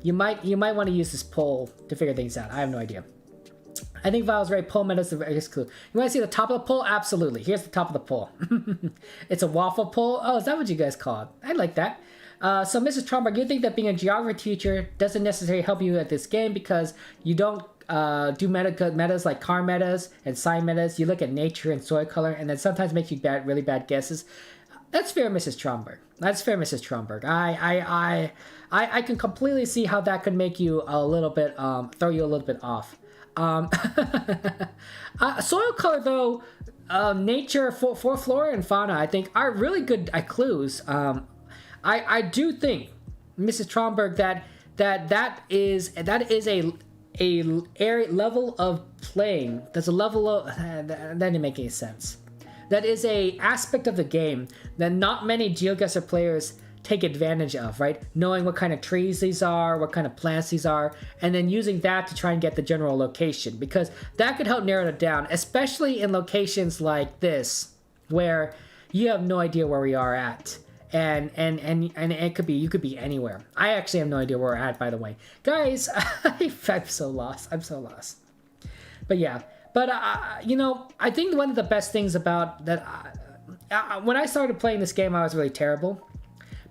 you might want to use this pole to figure things out. I have no idea. I think Val's right. Pole meta is the biggest clue. You want to see the top of the pole? Absolutely. Here's the top of the pole. It's a waffle pole. Oh, is that what you guys call it? I like that. So, Mrs. Tromberg, you think that being a geography teacher doesn't necessarily help you at this game because you don't do metas like car metas and sign metas. You look at nature and soil color, and then sometimes make you really bad guesses. That's fair, Mrs. Tromberg. That's fair, Mrs. Tromberg. I can completely see how that could make you a little bit throw you a little bit off. Soil color, though, nature for flora and fauna, I think are really good at clues. I do think, Mrs. Tromberg, that is a area level of playing. That's a level of that didn't make any sense. That is a aspect of the game that not many GeoGuessr players take advantage of, right? Knowing what kind of trees these are, what kind of plants these are, and then using that to try and get the general location, because that could help narrow it down, especially in locations like this where you have no idea where we are at, and it could be, you could be anywhere. I actually have no idea where we're at, by the way, guys. I'm so lost. But yeah, you know, I think one of the best things about that, when I started playing this game, I was really terrible.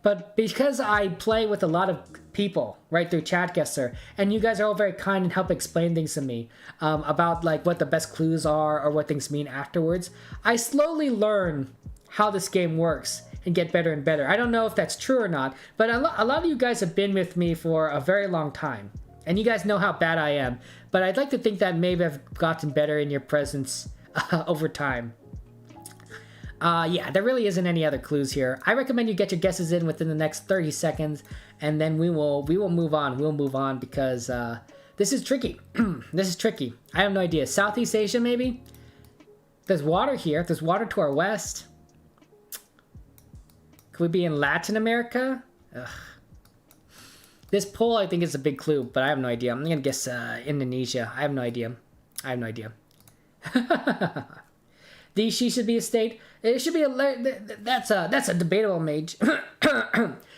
But because I play with a lot of people right through Chatguessr, and you guys are all very kind and help explain things to me about like what the best clues are or what things mean afterwards, I slowly learn how this game works and get better and better. I don't know if that's true or not, but a lot of you guys have been with me for a very long time, and you guys know how bad I am. But I'd like to think that maybe I've gotten better in your presence over time. Yeah, there really isn't any other clues here. I recommend you get your guesses in within the next 30 seconds, and then we will move on. We'll move on because this is tricky. This is tricky. I have no idea. Southeast Asia, maybe? There's water here. There's water to our west. Could we be in Latin America? Ugh. This pole, I think, is a big clue, but I have no idea. I'm going to guess Indonesia. I have no idea. DC should be a state. It should be a. That's a debatable, Mage.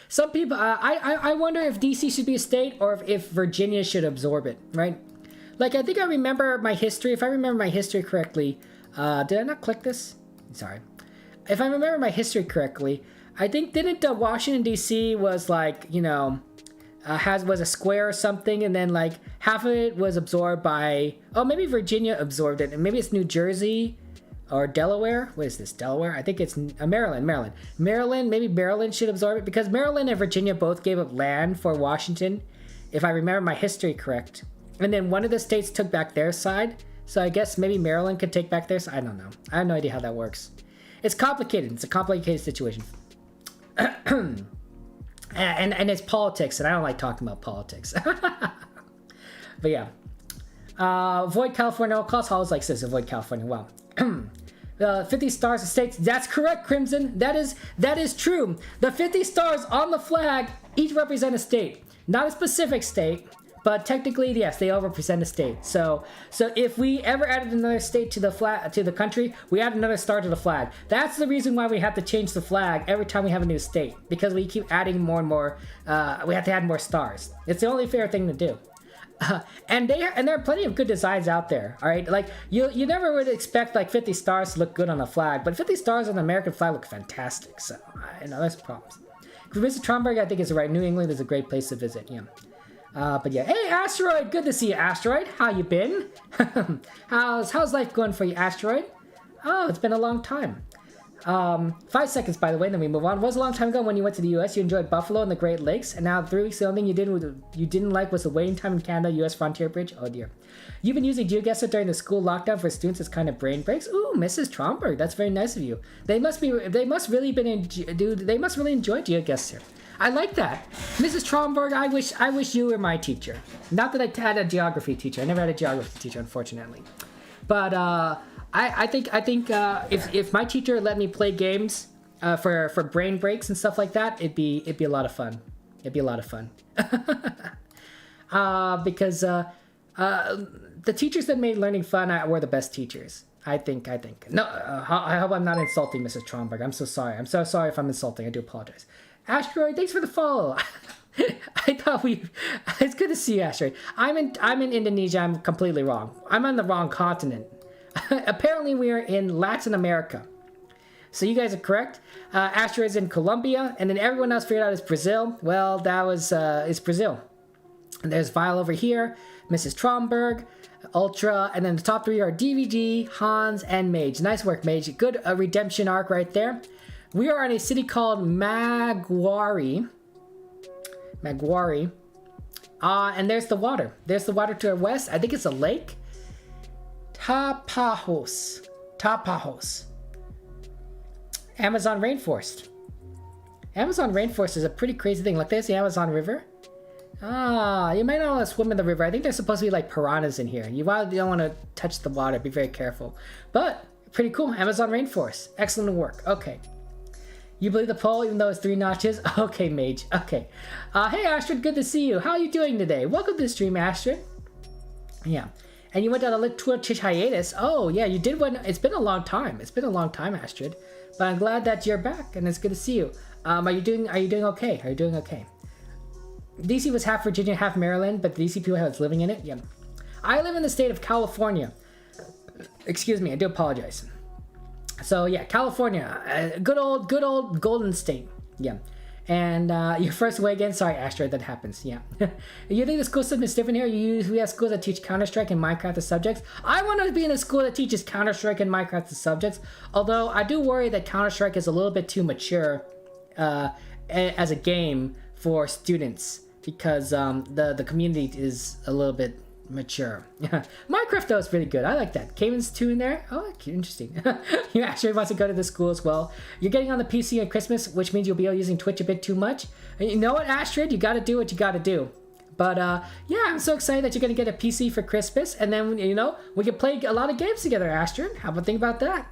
Some people. I wonder if DC should be a state or if Virginia should absorb it. Right? Like, I think I remember my history. If I remember my history correctly, did I not click this? Sorry. If I remember my history correctly, I think didn't Washington DC was like, you know, was a square or something, and then like half of it was absorbed by. Oh, maybe Virginia absorbed it, and maybe it's New Jersey. Or Delaware? What is this? Delaware? I think it's Maryland. Maryland, maybe Maryland should absorb it because Maryland and Virginia both gave up land for Washington, if I remember my history correct. And then one of the states took back their side. So I guess maybe Maryland could take back their side. I don't know. I have no idea how that works. It's complicated. It's a complicated situation. and it's politics, and I don't like talking about politics. But yeah. Avoid California at all costs. I always like this. Avoid California. Wow. 50 stars of states. That's correct, Crimson. That is true. The 50 stars on the flag each represent a state. Not a specific state, but technically, yes, they all represent a state. So if we ever added another state to the flag, to the country, we add another star to the flag. That's the reason why we have to change the flag every time we have a new state, because we keep adding more and more. We have to add more stars. It's the only fair thing to do. And there are plenty of good designs out there. All right, like you never would expect like 50 stars to look good on a flag, but 50 stars on the American flag look fantastic. So I know that's problems. Visit Tromberg, I think is right. New England is a great place to visit. Yeah. But yeah, hey Asteroid, good to see you, Asteroid. How you been? how's life going for you, Asteroid? Oh, it's been a long time. 5 seconds, by the way, then we move on. It was a long time ago when you went to the US, you enjoyed Buffalo and the Great Lakes, and now 3 weeks, the only thing you didn't like was the waiting time in Canada, US Frontier Bridge. Oh dear. You've been using GeoGuessr during the school lockdown for students as kind of brain breaks. Ooh, Mrs. Tromberg, that's very nice of you. They must really enjoy GeoGuessr. I like that. Mrs. Tromberg, I wish you were my teacher. Not that I had a geography teacher. I never had a geography teacher, unfortunately. But I think if my teacher let me play games for brain breaks and stuff like that, it'd be a lot of fun. It'd be a lot of fun. Because the teachers that made learning fun were the best teachers. I think. No, I hope I'm not insulting Mrs. Tromberg. I'm so sorry. I'm so sorry if I'm insulting. I do apologize. Asteroid, thanks for the follow. I thought it's good to see you, Asteroid. I'm in Indonesia. I'm completely wrong. I'm on the wrong continent. Apparently we are in Latin America. So you guys are correct. Asteroid's in Colombia, and then everyone else figured out it's Brazil. Well, it's Brazil. And there's Vile over here, Mrs. Tromberg, Ultra, and then the top 3 are DVG, Hans, and Mage. Nice work, Mage. Good redemption arc right there. We are in a city called Maguari. And there's the water. There's the water to our west. I think it's a lake. Tapajos. Amazon rainforest. Amazon rainforest is a pretty crazy thing. Like, there's the Amazon River. You might not want to swim in the river. I think there's supposed to be like piranhas in here. You don't want to touch the water. Be very careful. But pretty cool. Amazon rainforest. Excellent work. Okay. You believe the poll even though it's 3 notches? Okay, Mage. Okay. Hey, Astrid. Good to see you. How are you doing today? Welcome to the stream, Astrid. Yeah. And you went on a Twitch hiatus. Oh, yeah, you did one. It's been a long time. It's been a long time, Astrid. But I'm glad that you're back, and it's good to see you. Are you doing okay? Are you doing okay? DC was half Virginia, half Maryland, but the DC people was living in it. Yeah. I live in the state of California. Excuse me, I do apologize. So yeah, California, good old Golden State. Yeah. And your first way again. Sorry, Asteroid, that happens. Yeah. You think the school system is different here? We have schools that teach Counter-Strike and Minecraft as subjects. I want to be in a school that teaches Counter-Strike and Minecraft as subjects. Although I do worry that Counter-Strike is a little bit too mature as a game for students, because the community is a little bit mature. Minecraft though is really good. I like that. Caven's 2 in there. Oh, interesting. You actually want to go to the school as well. You're getting on the PC at Christmas, which means you'll be using Twitch a bit too much. And you know what, Astrid? You got to do what you got to do. But yeah, I'm so excited that you're going to get a PC for Christmas, and then we can play a lot of games together, Astrid. How about think about that?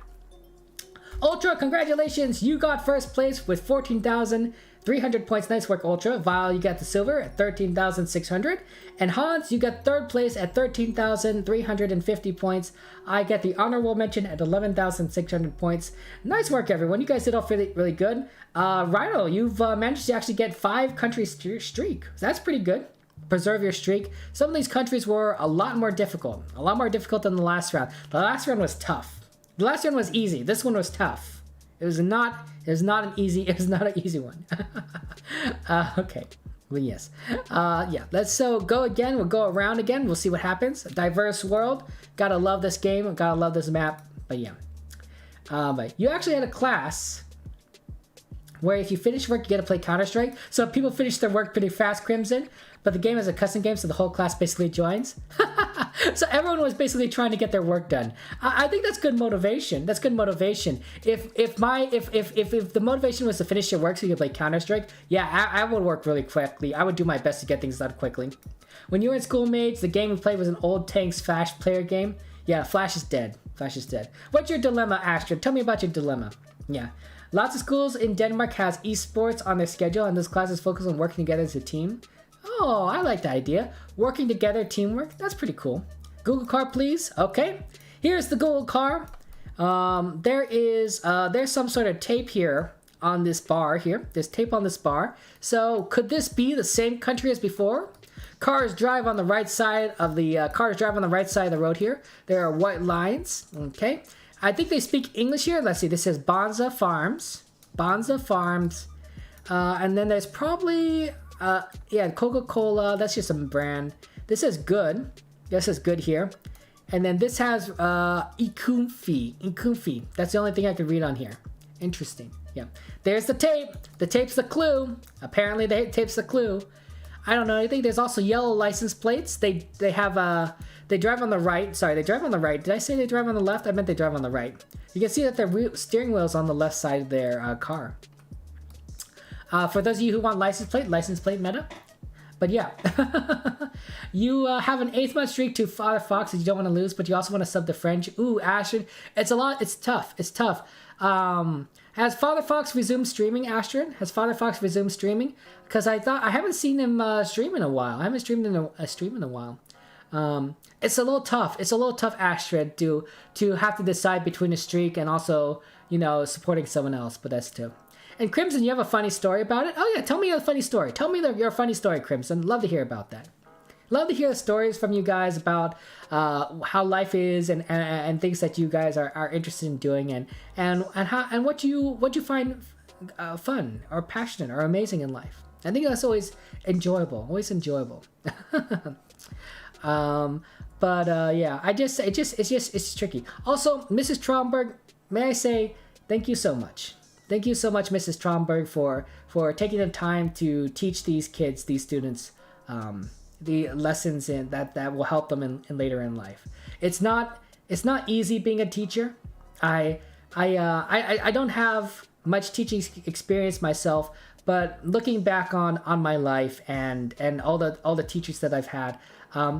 Ultra, congratulations! You got first place with 14,300 points. Nice work, Ultra. Vile, you got the silver at 13,600. And Hans, you got third place at 13,350 points. I get the honorable mention at 11,600 points. Nice work, everyone. You guys did all really, really good. Rhino, you've managed to actually get 5 country streak. That's pretty good. Preserve your streak. Some of these countries were a lot more difficult. A lot more difficult than the last round. The last round was tough. The last one was easy. This one was tough. It was not an easy one. Okay. Well, yes. Yeah. Let's go again. We'll go around again. We'll see what happens. A diverse world. Gotta love this game. Gotta love this map. But yeah. But you actually had a class where if you finish work, you get to play Counter-Strike. So people finish their work pretty fast, Crimson. But the game is a custom game, so the whole class basically joins. So everyone was basically trying to get their work done. I think that's good motivation. That's good motivation. If the motivation was to finish your work so you could play Counter-Strike, yeah, I would work really quickly. I would do my best to get things done quickly. When you were in school, mates, the game we played was an old Tanks Flash player game. Yeah, Flash is dead. Flash is dead. What's your dilemma, Astrid? Tell me about your dilemma. Yeah. Lots of schools in Denmark has esports on their schedule, and those classes focus on working together as a team. Oh, I like the idea. Working together, teamwork. That's pretty cool. Google car, please. Okay. Here's the Google car. There's some sort of tape here on this bar here. There's tape on this bar. So could this be the same country as before? Cars drive on the right side of the road here. There are white lines. Okay. I think they speak English here. Let's see. This says Bonza Farms. Bonza Farms. And then there's probably yeah, Coca-Cola. That's just a brand. This is good. This is good here. And then this has Ikumfi. That's the only thing I could read on here. Interesting. Yeah. There's the tape. The tape's the clue. Apparently the tape's the clue. I don't know anything. There's also yellow license plates. They have they drive on the right. Sorry, they drive on the right. Did I say they drive on the left? I meant they drive on the right. You can see that their steering wheel's on the left side of their car. For those of you who want license plate meta. But yeah, you have an 8th-month streak to Father Fox that you don't want to lose, but you also want to sub the French. Ooh, Astrid, it's a lot. It's tough. It's tough. Has Father Fox resumed streaming, Astrid? Has Father Fox resumed streaming? Because I haven't seen him stream in a while. I haven't streamed in a stream in a while. It's a little tough. It's a little tough, Astrid, to have to decide between a streak and also, you know, supporting someone else. But that's too. And Crimson, you have a funny story about it? Oh yeah, tell me a funny story. Tell me your funny story, Crimson. Love to hear about that. Love to hear the stories from you guys about how life is and things that you guys are interested in doing and what you find fun or passionate or amazing in life. I think that's always enjoyable. Always enjoyable. Yeah, it's tricky. Also, Mrs. Tromberg, may I say thank you so much. Thank you so much, Mrs. Tromberg, for taking the time to teach these kids, these students, the lessons that will help them in later in life. It's not easy being a teacher. I don't have much teaching experience myself, but looking back on my life and all the teachers that I've had,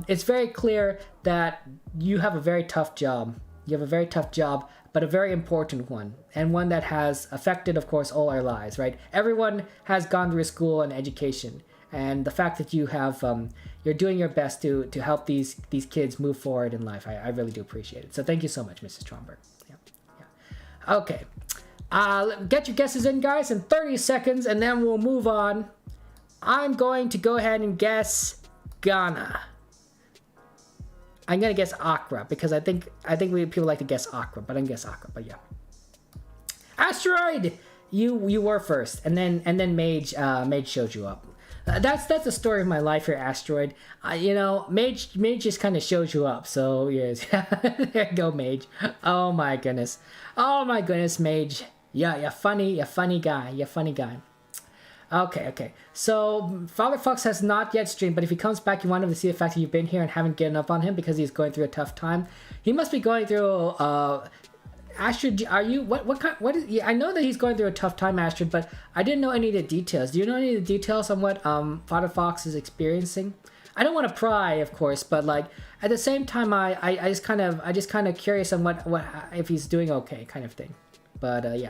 it's very clear that you have a very tough job. You have a very tough job, but a very important one, and one that has affected, of course, all our lives, right? Everyone has gone through school and education, and the fact that you have, you're doing your best to help these kids move forward in life, I really do appreciate it. So thank you so much, Mrs. Tromberg. Yeah. Okay. Get your guesses in, guys, in 30 seconds, and then we'll move on. I'm going to go ahead and guess Ghana. I'm gonna guess Accra because I think people like to guess Accra, but I'm gonna guess Accra. But yeah, Asteroid, you were first, and then Mage showed you up. That's the story of my life here, Asteroid. You know, Mage just kind of shows you up. So yes, there you go, Mage. Oh my goodness, Mage. Yeah, you're funny guy. Okay. So Father Fox has not yet streamed, but if he comes back, you want him to see the fact that you've been here and haven't given up on him because he's going through a tough time. He must be going through. Astrid, are you what is? Yeah, I know that he's going through a tough time, Astrid, but I didn't know any of the details. Do you know any of the details on what Father Fox is experiencing? I don't want to pry, of course, but like at the same time, I just kind of curious on what if he's doing okay, kind of thing. But yeah.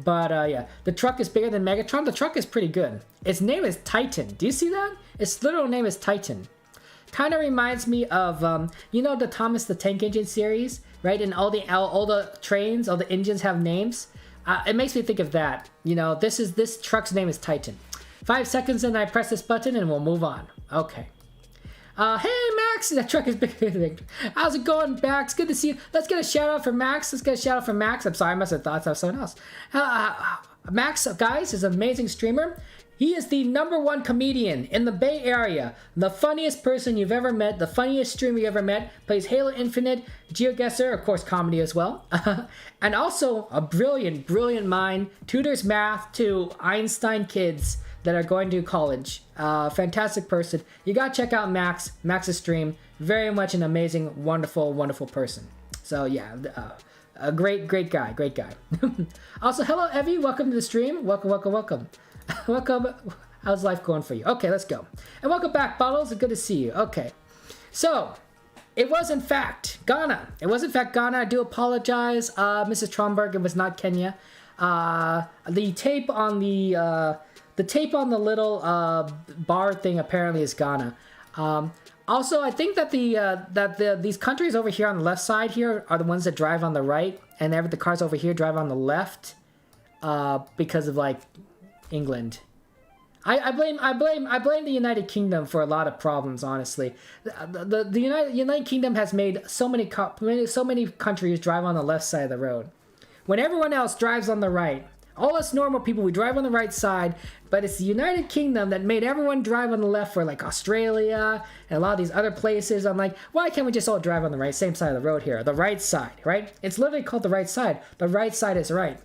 Yeah, the truck is bigger than Megatron. The truck is pretty good. Its name is Titan. Do you see that? Its literal name is Titan. Kind of reminds me of, you know, the Thomas the Tank Engine series, right? And all the trains, all the engines have names. It makes me think of that. You know, this truck's name is Titan. 5 seconds and I press this button and we'll move on. Okay. Hey Max, that truck is bigger than. How's it going, Max? Good to see you. Let's get a shout out for Max. I'm sorry, I must have thought that was someone else. Max, guys, is an amazing streamer. He is the #1 comedian in the Bay Area. The funniest person you've ever met. The funniest streamer you ever met. Plays Halo Infinite, GeoGuessr, of course, comedy as well. And also a brilliant mind. Tutors math to Einstein kids that are going to college. Fantastic person. You gotta check out Max's stream. Very much an amazing, wonderful person. So yeah, a great guy. Also, hello Evie, welcome to the stream. Welcome. Welcome. How's life going for you? Okay, let's go. And welcome back, Bottles. Good to see you. Okay, so it was in fact Ghana. I do apologize, Mrs. Tromberg. It was not Kenya. The tape on the little bar thing apparently is Ghana. Also, I think that these countries over here on the left side here are the ones that drive on the right, and the cars over here drive on the left, because of like England. I blame the United Kingdom for a lot of problems. Honestly, the United Kingdom has made so many countries drive on the left side of the road, when everyone else drives on the right. All us normal people, we drive on the right side, but it's the United Kingdom that made everyone drive on the left for like Australia and a lot of these other places. I'm like, why can't we just all drive on the right, same side of the road here? The right side, right? It's literally called the right side. The right side is right.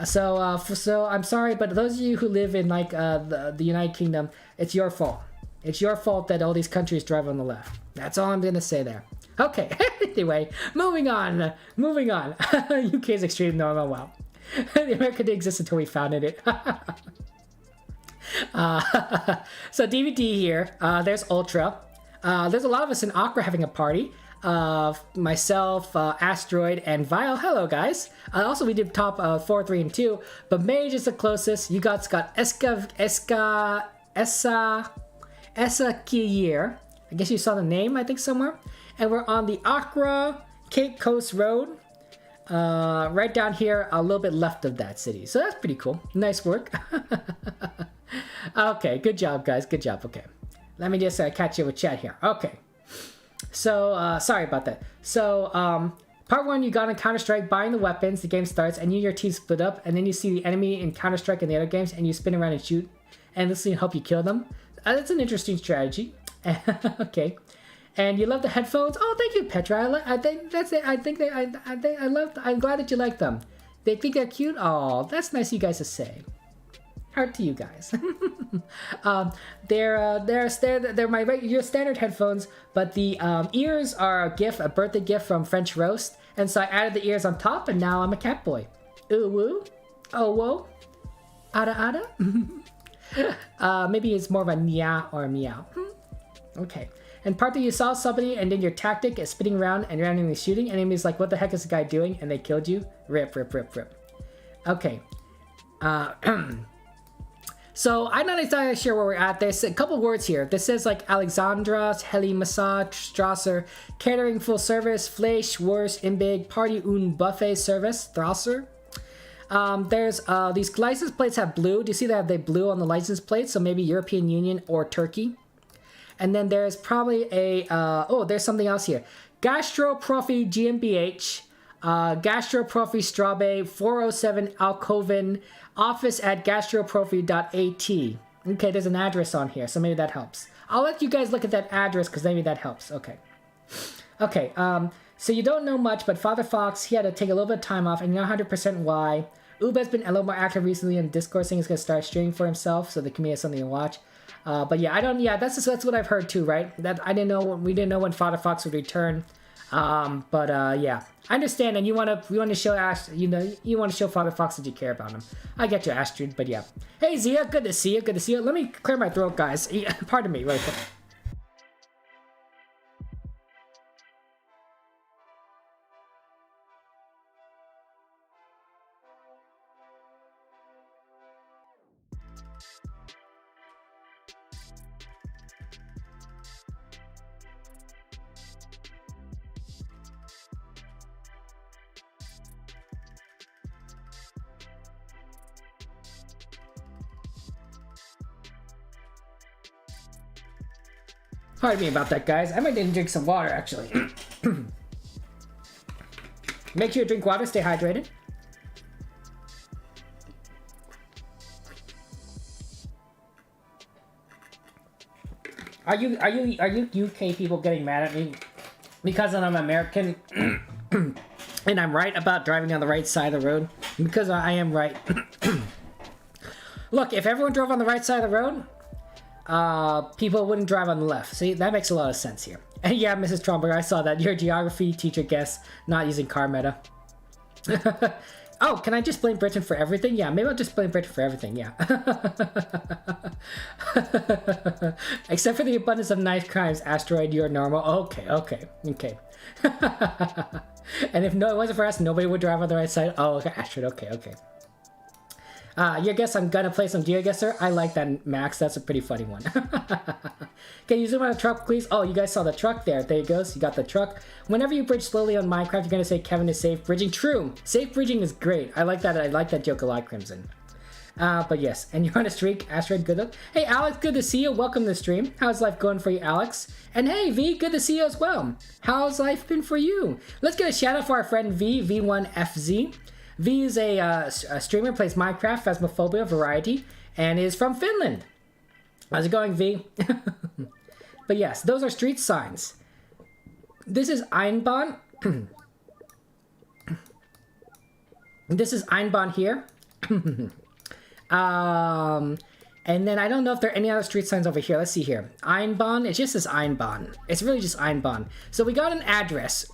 So I'm sorry, but those of you who live in like the United Kingdom, it's your fault. It's your fault that all these countries drive on the left. That's all I'm gonna say there. Okay, anyway, moving on. UK's extreme normal, wow. The America didn't exist until we founded it. So DVD here, there's Ultra. There's a lot of us in Aqua having a party. Myself, Asteroid, and Vile. Hello, guys. Also, we did top 4, 3, and 2, but Mage is the closest. You guys got Essa Kiyer. I guess you saw the name, I think, somewhere. And we're on the Accra Cape Coast Road. Right down here, a little bit left of that city. So that's pretty cool. Nice work. Okay, good job, guys. Good job. Okay. Let me just catch you with chat here. Okay. So, sorry about that. So, part 1, you got in Counter-Strike buying the weapons, the game starts, and you and your team split up, and then you see the enemy in Counter-Strike and the other games, and you spin around and shoot, and this will help you kill them. That's an interesting strategy. Okay. And you love the headphones? Oh, thank you, Petra. I think that's it. I love. I'm glad that you like them. They think they're cute. Oh, that's nice of you guys to say. Heart to you guys. They're your standard headphones, but the ears are a birthday gift from French Roast, and so I added the ears on top, and now I'm a cat boy. Ooh woo, oh whoa, ada ada. Maybe it's more of a meow or a meow. Okay. And part that you saw somebody, and then your tactic is spinning around and randomly shooting. Enemies like, what the heck is the guy doing? And they killed you. Rip, rip, rip, rip. Okay. So I'm not exactly sure where we're at. There's a couple words here. This says like Alexandra, Heli, Massage, Strasser, Catering Full Service, Fleisch, Wurst, Imbig, Party und Buffet Service, Strasser. There's these license plates have blue. Do you see that they have blue on the license plates? So maybe European Union or Turkey. And then there's probably a, there's something else here. Gastroprofi GmbH, Gastroprofi Straube, 407 Alcoven, office at gastroprofi.at. Okay, there's an address on here, so maybe that helps. I'll let you guys look at that address, because maybe that helps. Okay. Okay, so you don't know much, but Father Fox, he had to take a little bit of time off, and you know 100% why. Uba's been a little more active recently in Discord, saying he's going to start streaming for himself, so the community has something to watch. But yeah, that's what I've heard too, right? That we didn't know when Father Fox would return. Yeah, I understand, and you want to show Ash, you want to show Father Fox that you care about him. I get you, Astrid, but yeah. Hey Zia, good to see you. Let me clear my throat, guys. Pardon me, really quick. Pardon me about that, guys. I might need to drink some water, actually. Make sure you drink water, stay hydrated. Are you UK people getting mad at me because I'm American and I'm right about driving on the right side of the road? Because I am right. Look, if everyone drove on the right side of the road, people wouldn't drive on the left. See, that makes a lot of sense here. And yeah, Mrs. Tromberg, I saw that. Your geography teacher guess not using car meta. Oh, can I just blame Britain for everything? Yeah, maybe I'll just blame Britain for everything, yeah. Except for the abundance of knife crimes, Asteroid, you're normal. Okay. And if it wasn't for us, nobody would drive on the right side. Oh, okay, Asteroid, okay. Your guess, I'm gonna play some GeoGuessr. I like that, Max. That's a pretty funny one. Can you zoom on a truck, please? Oh, you guys saw the truck there. There you go. So you got the truck. Whenever you bridge slowly on Minecraft, you're gonna say Kevin is safe bridging. True. Safe bridging is great. I like that. I like that joke a lot, Crimson. But yes, and you're on a streak. Asteroid, good luck. Hey, Alex, good to see you. Welcome to the stream. How's life going for you, Alex? And hey, V, good to see you as well. How's life been for you? Let's get a shout out for our friend V, V1FZ. V is a streamer, plays Minecraft, Phasmophobia, Variety, and is from Finland. How's it going, V? But yes, those are street signs. This is Einbahn. This is Einbahn here. And then I don't know if there are any other street signs over here. Let's see here. Einbahn. It just says Einbahn. It's really just Einbahn. So we got an address.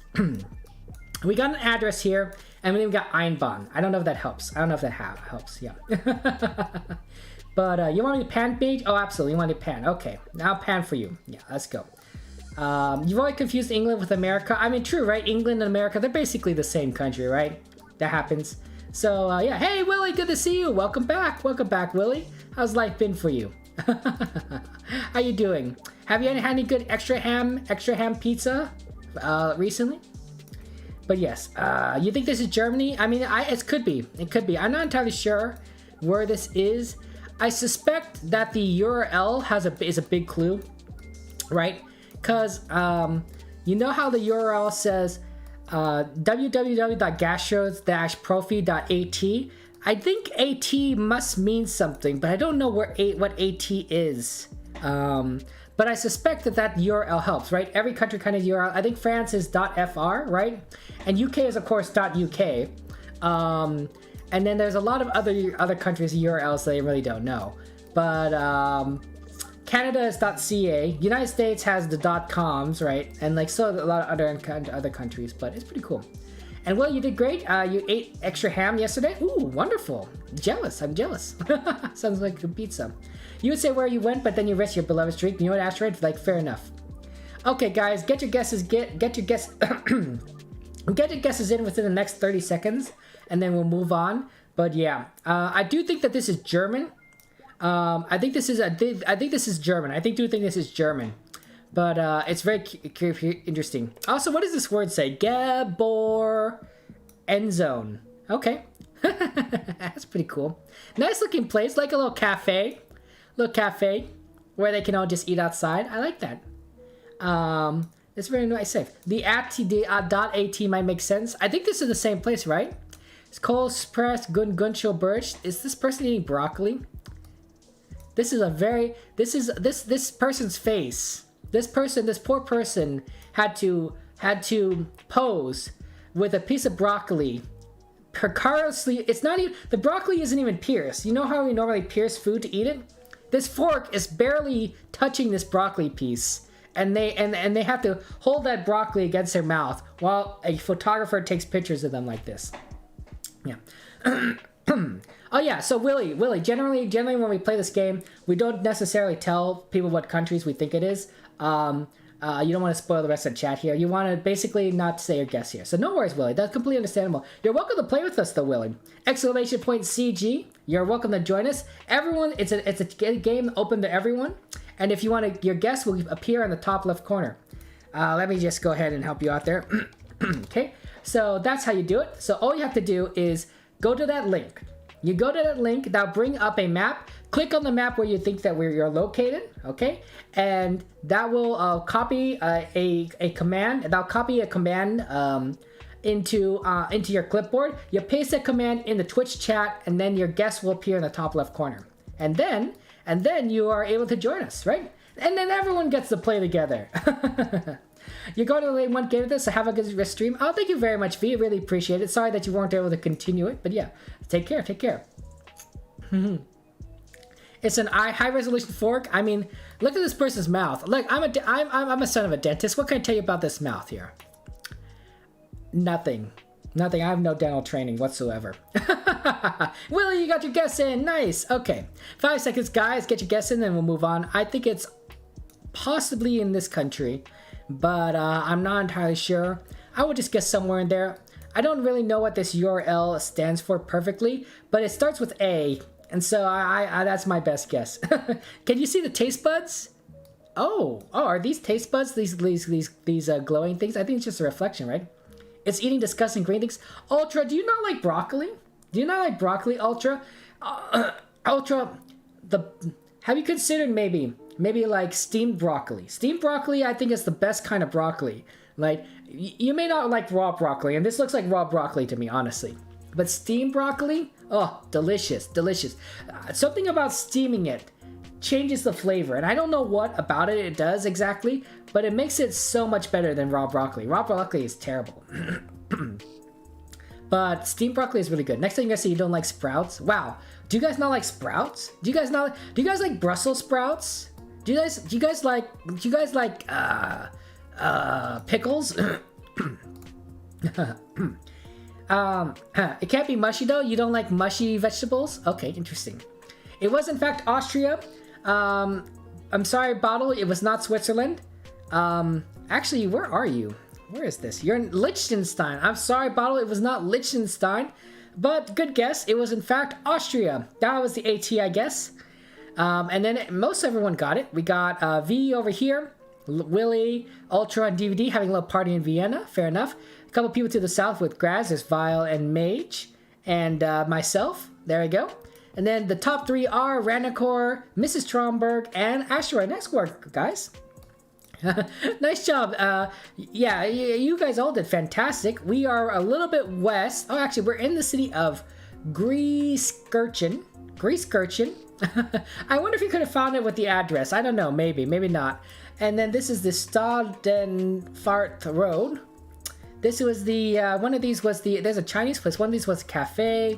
We got an address here, and then we got Einbahn. I don't know if that helps. I don't know if that helps. Yeah. But you want me to pan page? Oh, absolutely. You want me to pan. Okay. Now pan for you. Yeah, let's go. You've already confused England with America. I mean, true, right? England and America, they're basically the same country, right? That happens. So, yeah. Hey, Willie, good to see you. Welcome back. Welcome back, Willie. How's life been for you? How you doing? Have you had any good extra ham pizza recently? But yes, you think this is Germany? I mean, it could be. It could be. I'm not entirely sure where this is. I suspect that the URL is a big clue, right? Because you know how the URL says www.gastros-profi.at. I think AT must mean something, but I don't know what AT is. But I suspect that URL helps, right? Every country kind of URL. I think France is .fr, right? And UK is of course .uk. And then there's a lot of other countries' URLs that I really don't know. But Canada is .ca. United States has the .coms, right? And like so a lot of other countries, but it's pretty cool. And well, you did great. You ate extra ham yesterday. Ooh, wonderful. Jealous. I'm jealous. Sounds like a pizza. You would say where you went, but then you risked your beloved streak. You know what, Asteroid? Like, fair enough. Okay, guys, get your guesses. Get your guess. Get your guesses in within the next 30 seconds, and then we'll move on. But yeah, I do think that this is German. I think this is German. I do think this is German. But it's very interesting. Also, what does this word say? Gabor end zone. Okay. That's pretty cool. Nice looking place, like a little cafe. Where they can all just eat outside. I like that. It's very nice. Safe. The .at might make sense. I think this is the same place, right? It's Cole Press Gunchel Birch. Is this person eating broccoli? This person's face. This poor person had to pose with a piece of broccoli precariously. It's not even, the broccoli isn't even pierced. You know how we normally pierce food to eat it? This fork is barely touching this broccoli piece, and they have to hold that broccoli against their mouth while a photographer takes pictures of them like this. Yeah. Oh yeah, so Willie, generally when we play this game, we don't necessarily tell people what countries we think it is. You don't want to spoil the rest of the chat here. You want to basically not say your guess here. So no worries, Willie. That's completely understandable. You're welcome to play with us, though, Willie. !CG. You're welcome to join us. Everyone, it's a game open to everyone. And if you want to, your guess will appear in the top left corner. Let me just go ahead and help you out there. Okay, so that's how you do it. So all you have to do is go to that link. You go to that link, that'll bring up a map. Click on the map where you think that you're located, okay? And that will copy a command. That'll copy a command into your clipboard. You paste that command in the Twitch chat, and then your guess will appear in the top left corner. And then you are able to join us, right? And then everyone gets to play together. You're going to one game with this, so have a good stream. Oh, thank you very much, V. I really appreciate it. Sorry that you weren't able to continue it, but yeah, take care. It's an high resolution fork. I mean, look at this person's mouth. Look, I'm a son of a dentist. What can I tell you about this mouth here? Nothing. I have no dental training whatsoever. Willie, you got your guess in. Nice. Okay, 5 seconds, guys. Get your guess in, then we'll move on. I think it's possibly in this country, but I'm not entirely sure. I would just guess somewhere in there. I don't really know what this URL stands for perfectly, but it starts with A, and so I that's my best guess. Can you see the taste buds? Oh, are these taste buds? These glowing things? I think it's just a reflection, right? It's eating disgusting green things. Ultra, do you not like broccoli? Ultra? Ultra, have you considered maybe like steamed broccoli? Steamed broccoli, I think, is the best kind of broccoli. Like, you may not like raw broccoli, and this looks like raw broccoli to me, honestly. But steamed broccoli, oh, delicious, delicious. Something about steaming it changes the flavor, and I don't know what about it does exactly, but it makes it so much better than raw broccoli. Raw broccoli is terrible. But steamed broccoli is really good. Next thing you guys say you don't like sprouts. Wow. Do you guys not like sprouts? Do you guys like Brussels sprouts? Do you guys like pickles? It can't be mushy though. You don't like mushy vegetables? Okay, interesting. It was in fact Austria. I'm sorry, Bottle. It was not Switzerland. Actually, where are you? Where is this? You're in Liechtenstein. I'm sorry, Bottle. It was not Liechtenstein, but good guess. It was in fact Austria. That was the AT, I guess. And then most everyone got it. We got V over here. Willie, Ultra, and DVD having a little party in Vienna. Fair enough. A couple people to the south with Graz. There's Vile and Mage. And myself. There we go. And then the top three are Ranacor, Mrs. Tromberg, and Asteroid. Nice work, guys. Nice job. Yeah, you guys all did fantastic. We are a little bit west. Oh, actually, we're in the city of Grieskirchen. I wonder if you could have found it with the address. I don't know. Maybe, maybe not. And then this is the Stadenfart Road. This was the, one of these was the, there's a Chinese place. One of these was a cafe.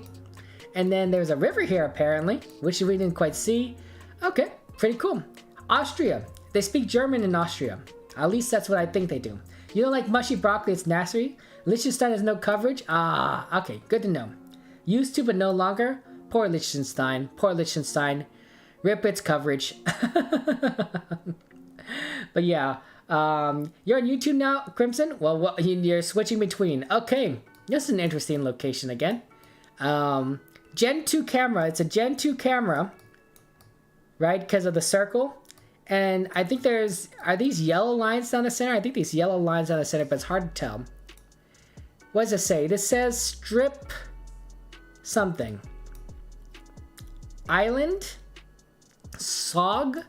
And then there's a river here, apparently, which we didn't quite see. Okay, pretty cool. Austria. They speak German in Austria. At least that's what I think they do. You don't like mushy broccoli, it's nasty. Liechtenstein has no coverage? Ah, okay, good to know. Used to, but no longer. Poor Liechtenstein. Poor Liechtenstein. Rip its coverage. But yeah, you're on YouTube now, Crimson? Well, you're switching between. Okay, this is an interesting location again. Gen 2 camera. It's a Gen 2 camera, right? Because of the circle. And I think there's, are these yellow lines down the center? I think these yellow lines down the center, but it's hard to tell. What does it say? This says strip something. Island? Sog?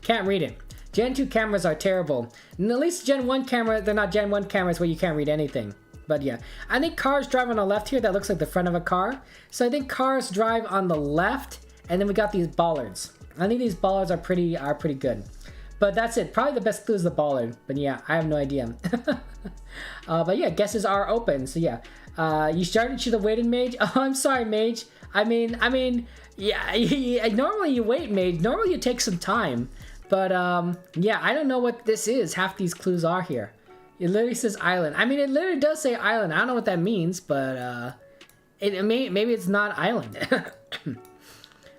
Can't read it. Gen 2 cameras are terrible. And at least Gen 1 camera, they're not Gen 1 cameras where you can't read anything. But yeah, I think cars drive on the left here. That looks like the front of a car. So I think cars drive on the left. And then we got these bollards. I think these bollards are pretty good. But that's it. Probably the best clue is the bollard. But yeah, I have no idea. But yeah, guesses are open. So yeah, you started, should have waited, Mage. Oh, I'm sorry, Mage. I mean, yeah. Normally you wait, Mage. Normally you take some time. But yeah, I don't know what this is. Half these clues are here. It literally says island. I mean, it literally does say island. I don't know what that means, but maybe it's not island.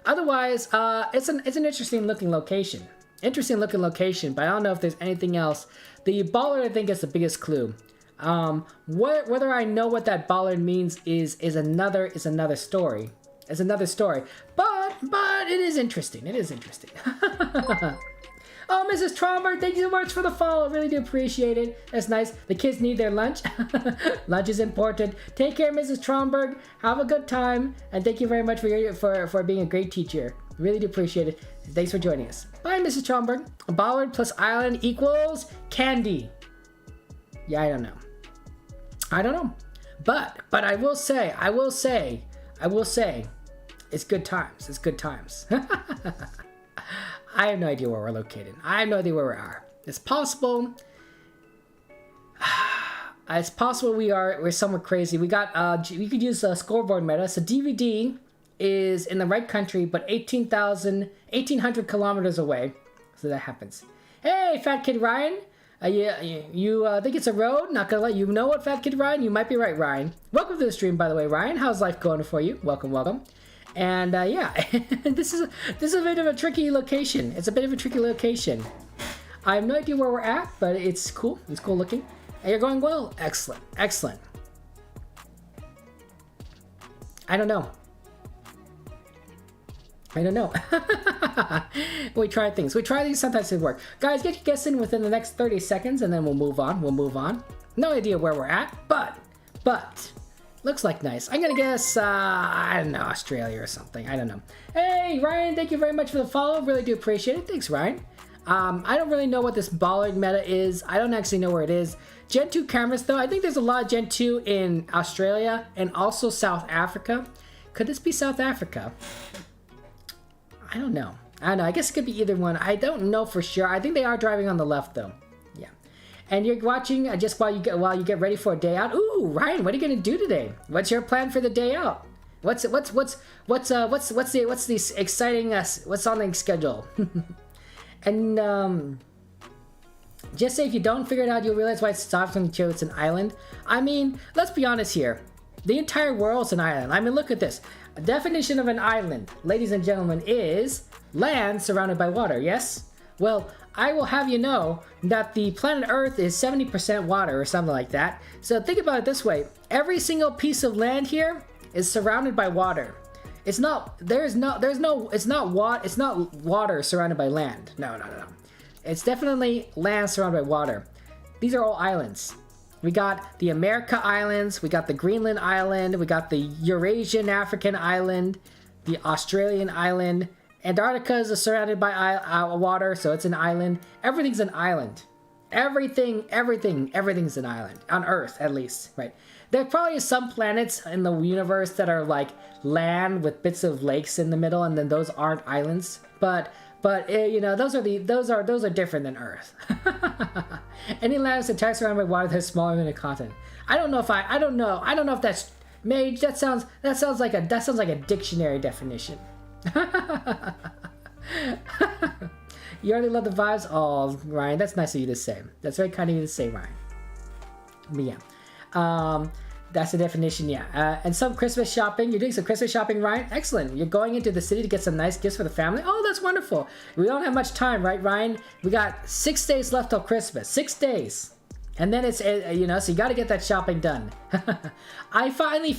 Otherwise, it's an interesting looking location. Interesting looking location, but I don't know if there's anything else. The bollard, I think, is the biggest clue. Whether I know what that bollard means is another story. It's another story. But it is interesting. It is interesting. Oh, Mrs. Tromberg, thank you so much for the follow. Really do appreciate it. That's nice. The kids need their lunch. Lunch is important. Take care, Mrs. Tromberg. Have a good time. And thank you very much for being a great teacher. Really do appreciate it. Thanks for joining us. Bye, Mrs. Tromberg. Bollard plus island equals candy. Yeah, I don't know. I don't know. But I will say, it's good times. It's good times. I have no idea where we're located. I have no idea where we are. It's possible. It's possible we're somewhere crazy. We got we could use a scoreboard meta. So DVD is in the right country, but 1,800 kilometers away. So that happens. Hey, Fat Kid Ryan. You think it's a road? Not gonna let you know what, Fat Kid Ryan. You might be right, Ryan. Welcome to the stream, by the way, Ryan. How's life going for you? Welcome. And yeah, this is a bit of a tricky location. It's a bit of a tricky location. I have no idea where we're at, but it's cool. It's cool looking. And you're going well. Excellent. I don't know. We try things. Sometimes they work. Guys, get your guess in within the next 30 seconds, and then we'll move on. No idea where we're at, but looks like nice. I'm gonna guess, I don't know, Australia or something. I don't know. Hey, Ryan, thank you very much for the follow. Really do appreciate it. Thanks, Ryan. I don't really know what this bollard meta is. I don't actually know where it is. Gen 2 cameras, though, I think there's a lot of Gen 2 in Australia and also South Africa. Could this be South Africa? I don't know. I guess it could be either one. I don't know for sure. I think they are driving on the left, though. Yeah. And you're watching just while you get ready for a day out. Ooh, Ryan, what are you gonna do today? What's your plan for the day out? What's the exciting what's on the schedule? And just say if you don't figure it out, you'll realize why it's soft and chill. It's an island. I mean, let's be honest here. The entire world's an island. I mean, look at this. A definition of an island, ladies and gentlemen, is land surrounded by water. Yes? Well, I will have you know that the planet Earth is 70% water or something like that. So think about it this way. Every single piece of land here is surrounded by water. It's not water surrounded by land. No. It's definitely land surrounded by water. These are all islands. We got the America Islands, we got the Greenland Island, we got the Eurasian African Island, the Australian Island. Antarctica is surrounded by water, so it's an island. Everything's an island. Everything's an island. On Earth, at least, right? There probably is some planets in the universe that are like land with bits of lakes in the middle, and then those aren't islands. But you know, those are different than Earth. Any land that's entirely surrounded by water that is smaller than a continent. I don't know if that's made. That sounds like a dictionary definition. You already love the vibes? Oh, Ryan, that's nice of you to say. That's very kind of you to say, Ryan. But yeah. That's the definition, yeah. And some Christmas shopping. You're doing some Christmas shopping, Ryan? Excellent. You're going into the city to get some nice gifts for the family? Oh, that's wonderful. We don't have much time, right, Ryan? We got 6 days left till Christmas. 6 days. And then it's, you know, so you got to get that shopping done. I finally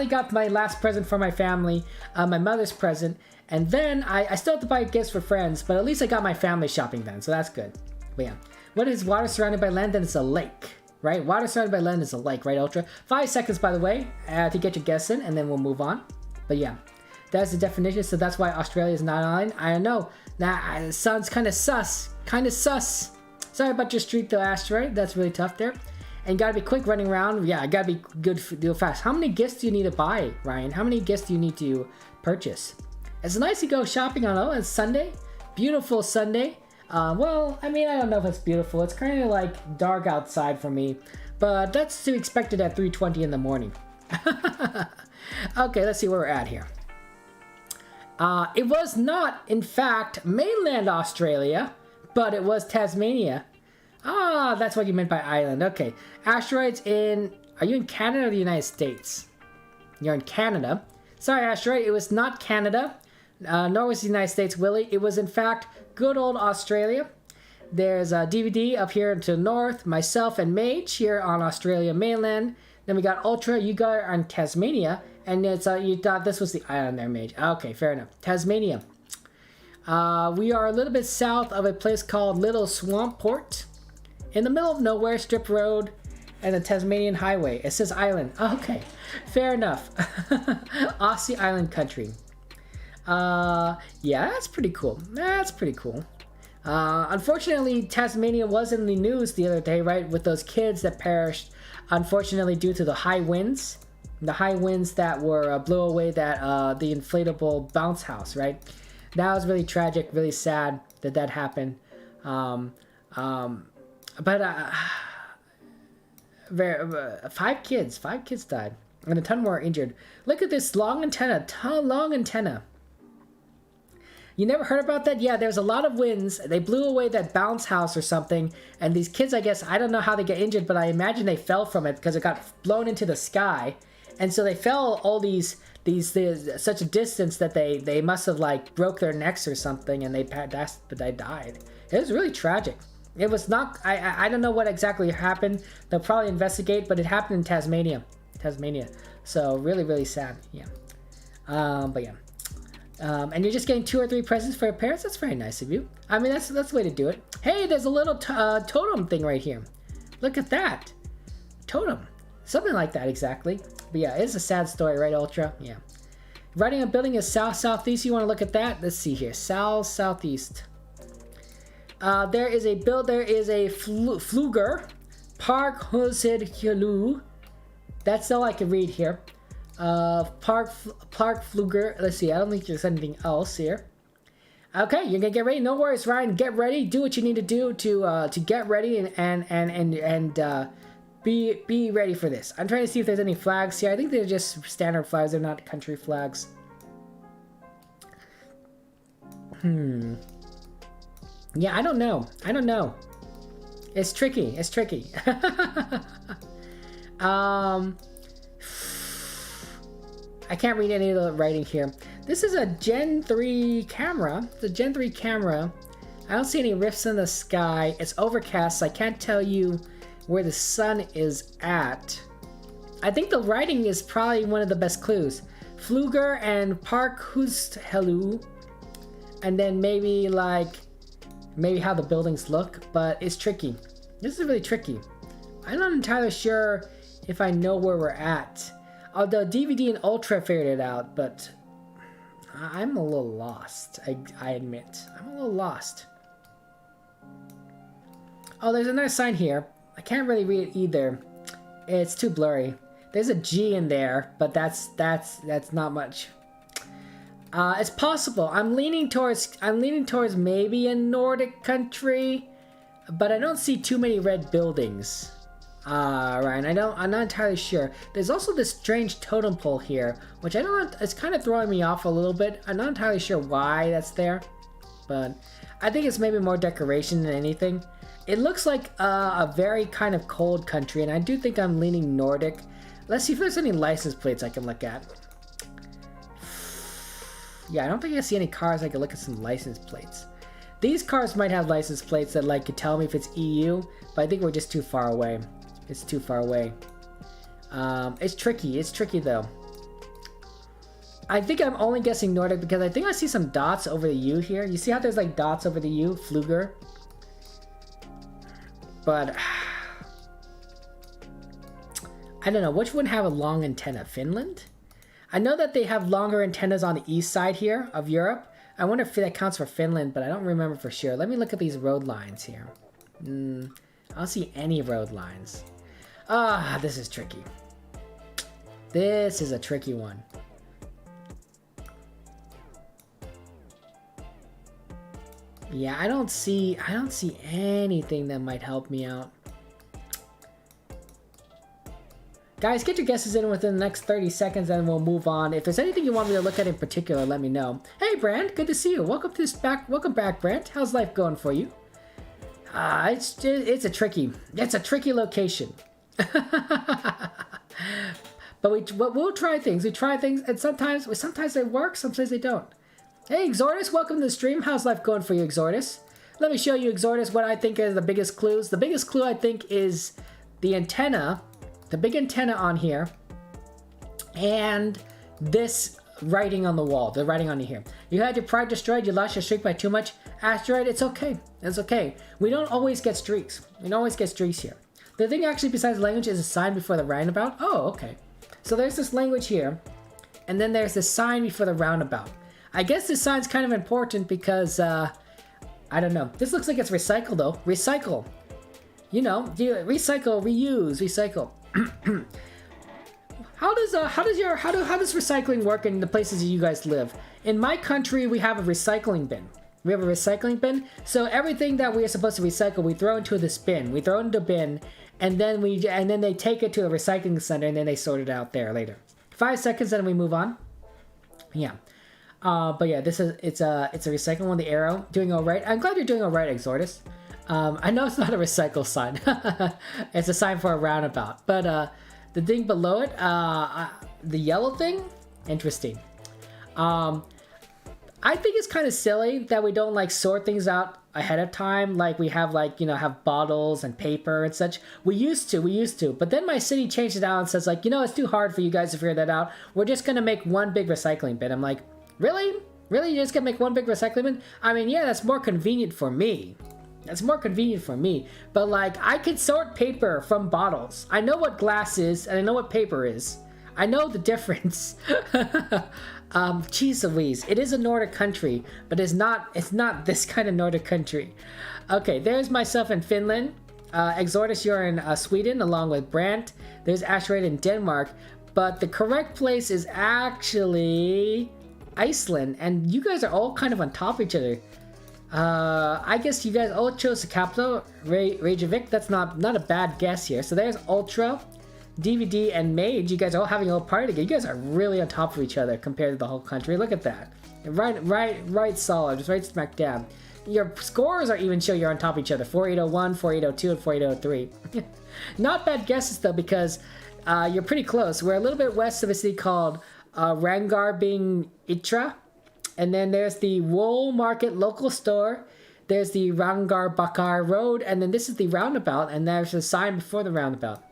got my last present for my family, my mother's present. And then I still have to buy gifts for friends, but at least I got my family shopping done, so that's good. But yeah. What is water surrounded by land? Then it's a lake. Right? Water surrounded by land is a lake, right, Ultra? 5 seconds, by the way, to get your guess in, and then we'll move on. But yeah, that's the definition, so that's why Australia is not an island. I don't know. That sounds kind of sus. Sorry about your streak, though, Asteroid. That's really tough there. And you gotta be quick running around. Yeah, I gotta be good, do it fast. How many gifts do you need to buy, Ryan? How many gifts do you need to purchase? It's nice to go shopping on, it's Sunday. Beautiful Sunday. Well, I mean, I don't know if it's beautiful. It's kind of like dark outside for me, but that's to be expected at 3:20 in the morning. Okay, let's see where we're at here. It was not, in fact, mainland Australia, but it was Tasmania. Ah, that's what you meant by island. Okay, asteroids are you in Canada or the United States? You're in Canada. Sorry, asteroid, it was not Canada, nor was the United States, Willie. It was, in fact, good old Australia. There's a DVD up here to the north, myself and Mage here on Australia mainland. Then we got Ultra, you got on Tasmania, and it's you thought this was the island there, Mage. Okay, fair enough. Tasmania. We are a little bit south of a place called Little Swamport, in the middle of nowhere, strip road, and the Tasmanian highway. It says island. Okay, fair enough. Aussie island country. Yeah, that's pretty cool. Unfortunately, Tasmania was in the news the other day, right, with those kids that perished, unfortunately, due to the high winds. The high winds that were blew away that the inflatable bounce house, right? That was really tragic, really sad that happened. But 5 kids died, and a ton more are injured. Look at this long antenna. You never heard about that? Yeah, there's a lot of winds. They blew away that bounce house or something. And these kids, I guess, I don't know how they get injured, but I imagine they fell from it because it got blown into the sky. And so they fell all these such a distance that they must have like broke their necks or something, and they died. It was really tragic. It was not, I don't know what exactly happened. They'll probably investigate, but it happened in Tasmania. So really, really sad. Yeah. But yeah. And you're just getting 2 or 3 presents for your parents? That's very nice of you. I mean, that's the way to do it. Hey, there's a little totem thing right here. Look at that. Totem. Something like that, exactly. But yeah, it's a sad story, right, Ultra? Yeah. Writing a building is south-southeast. You want to look at that? Let's see here. South-southeast. There is a Fluger. Parkhusidhulu. That's all I can read here. Parkfluger. Let's see. I don't think there's anything else here. Okay, you're gonna get ready. No worries, Ryan. Get ready. Do what you need to do to get ready and be ready for this. I'm trying to see if there's any flags here. I think they're just standard flags. They're not country flags. Yeah, I don't know. I don't know. It's tricky. It's tricky. I can't read any of the writing here. This is a Gen 3 camera. It's a Gen 3 camera. I don't see any rifts in the sky. It's overcast, so I can't tell you where the sun is at. I think the writing is probably one of the best clues. Fluger and Parkhusthelu. And then maybe how the buildings look, but it's tricky. This is really tricky. I'm not entirely sure if I know where we're at. Although DVD and Ultra figured it out, but I'm a little lost, I admit. I'm a little lost. Oh, there's another sign here. I can't really read it either. It's too blurry. There's a G in there, but that's not much. It's possible. I'm leaning towards maybe a Nordic country, but I don't see too many red buildings. Ryan, I'm not entirely sure. There's also this strange totem pole here, which I don't know, it's kind of throwing me off a little bit. I'm not entirely sure why that's there, but I think it's maybe more decoration than anything. It looks like a very kind of cold country, and I do think I'm leaning Nordic. Let's see if there's any license plates I can look at. Yeah, I don't think I see any cars I can look at some license plates. These cars might have license plates that could tell me if it's EU, but I think we're just too far away. It's too far away. It's tricky. It's tricky though. I think I'm only guessing Nordic because I think I see some dots over the U here. You see how there's dots over the U? Fluger. But I don't know. Which one have a long antenna? Finland? I know that they have longer antennas on the east side here of Europe. I wonder if that counts for Finland, but I don't remember for sure. Let me look at these road lines here. I don't see any road lines. This is tricky. This is a tricky one. Yeah, I don't see anything that might help me out. Guys, get your guesses in within the next 30 seconds and we'll move on. If there's anything you want me to look at in particular, let me know. Hey, Brand, good to see you. Welcome back, Brand. How's life going for you? It's a tricky location. But we'll try things. We try things, and sometimes they work, sometimes they don't. Hey, Exordus, welcome to the stream. How's life going for you, Exordus? Let me show you, Exordus, what I think is the biggest clues. The biggest clue, I think, is the antenna, the big antenna on here, and this writing on the wall, the writing on here. You had your pride destroyed, you lost your streak by too much. Asteroid, it's okay. It's okay. We don't always get streaks. We don't always get streaks here. The thing actually besides language is a sign before the roundabout. Oh, okay. So there's this language here, and then there's this sign before the roundabout. I guess this sign's kind of important because, I don't know. This looks like it's recycle though. Recycle. You know, recycle, reuse, recycle. How does recycling work in the places you guys live? In my country, we have a recycling bin. We have a recycling bin. So everything that we are supposed to recycle, we throw into this bin. We throw it into a bin, and then they take it to a recycling center, and then they sort it out there later. 5 seconds, then we move on. Yeah. But yeah, it's a recycling one. The arrow doing all right. I'm glad you're doing all right, Exordus. I know it's not a recycle sign. It's a sign for a roundabout. But the thing below it, the yellow thing, interesting. I think it's kind of silly that we don't sort things out ahead of time. Like we have have bottles and paper and such. We used to. But then my city changed it out and says it's too hard for you guys to figure that out. We're just gonna make one big recycling bin. I'm like, really? Really? You're just gonna make one big recycling bin? I mean, yeah, that's more convenient for me. That's more convenient for me. But I can sort paper from bottles. I know what glass is and I know what paper is. I know the difference. Jeez Louise, it is a Nordic country, but it's not this kind of Nordic country. Okay, there's myself in Finland. Exodus, you're in Sweden along with Brandt. There's Asteroid in Denmark. But the correct place is actually Iceland. And you guys are all kind of on top of each other. I guess you guys all chose the capital, Reykjavik. That's not a bad guess here. So there's Ultra, DVD, and Mage. You guys are all having a little party together. You guys are really on top of each other compared to the whole country. Look at that. Right solid. Just right smack dab. Your scores are even show you're on top of each other. 4801, 4802, and 4803. Not bad guesses though, because you're pretty close. We're a little bit west of a city called Rangar being Itra. And then there's the Wool Market local store. There's the Rangar Bakar Road. And then this is the roundabout. And there's a sign before the roundabout.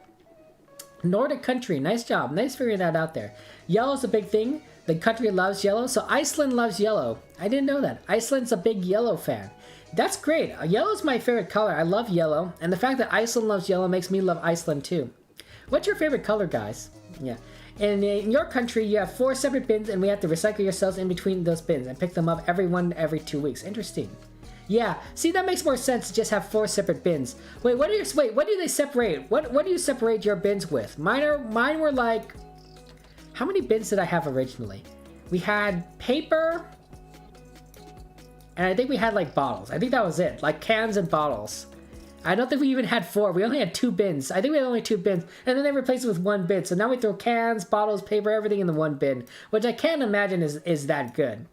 Nordic country. Nice job. Nice figuring that out there. Yellow's a big thing. The country loves yellow. So Iceland loves yellow. I didn't know that. Iceland's a big yellow fan. That's great. Yellow's my favorite color. I love yellow. And the fact that Iceland loves yellow makes me love Iceland too. What's your favorite color, guys? Yeah. And in your country, you have 4 separate bins, and we have to recycle yourselves in between those bins and pick them up every 2 weeks. Interesting. Yeah. See, that makes more sense to just have 4 separate bins. Wait, what do they separate? What do you separate your bins with? Mine were like, how many bins did I have originally? We had paper, and I think we had like bottles. I think that was it, like cans and bottles. I don't think we even had 4. We only had 2 bins. I think we had only 2 bins. And then they replaced it with 1 bin. So now we throw cans, bottles, paper, everything in the 1 bin. Which I can't imagine is that good.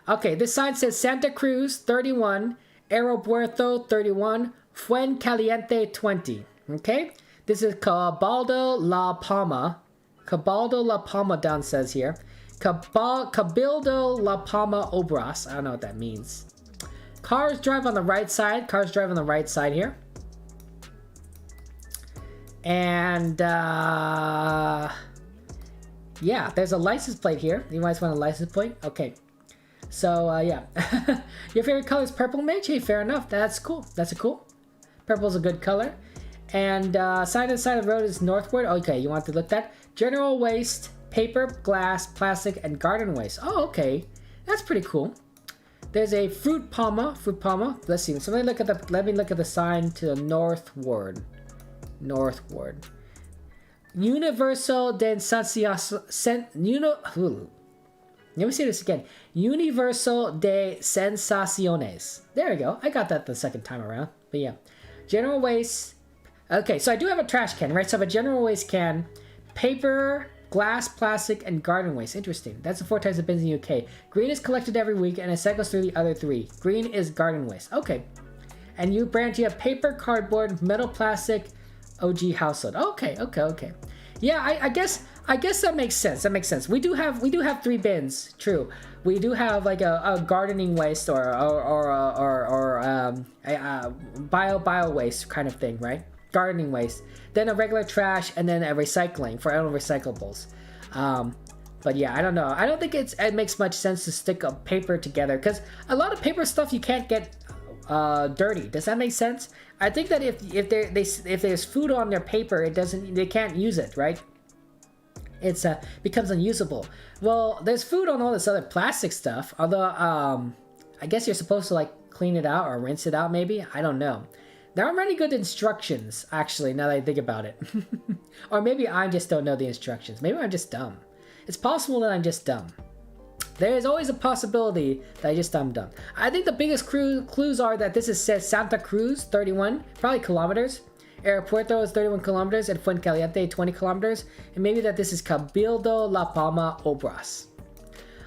Okay, this sign says Santa Cruz 31, Aeropuerto 31, Fuencaliente 20. Okay? This is Cabildo La Palma. Cabildo La Palma down says here. Cabildo La Palma Obras. I don't know what that means. Cars drive on the right side. Cars drive on the right side here. And, yeah, there's a license plate here. You guys want a license plate? Okay. So, yeah. Your favorite color is purple, Mage? Hey, fair enough. That's cool. That's cool. Purple's a good color. And, sign on the side of the road is northward. Okay, you want to look at that. General waste, paper, glass, plastic, and garden waste. Oh, okay. That's pretty cool. There's a fruit palma. Let's see. So let me look at the sign to the northward. Universal de Let me say this again. Universal de Sensaciones. There we go. I got that the second time around. But yeah. General waste. Okay, so I do have a trash can, right? So I have a general waste can, paper, glass, plastic, and garden waste. Interesting. That's the 4 types of bins in the UK. Green is collected every week, and it cycles through the other 3. Green is garden waste. Okay. And you, Brandt, you have paper, cardboard, metal, plastic, OG household. Okay. Yeah, I guess that makes sense. We do have 3 bins. True. We do have like a gardening waste or bio waste kind of thing, right? Gardening waste, then a regular trash, and then a recycling for recyclables. But yeah, I don't know. I don't think it makes much sense to stick a paper together, because a lot of paper stuff you can't get dirty. Does that make sense? I think that if there's food on their paper, they can't use it, right? It's becomes unusable. Well, there's food on all this other plastic stuff. Although I guess you're supposed to like clean it out or rinse it out. Maybe, I don't know. There aren't really good instructions, actually, now that I think about it. Or maybe I just don't know the instructions. Maybe I'm just dumb. It's possible that I'm just dumb. There is always a possibility that I'm dumb. I think the biggest clues are that this says Santa Cruz, 31, probably kilometers. Aeropuerto is 31 kilometers, and Fuencaliente, 20 kilometers. And maybe that this is Cabildo La Palma Obras.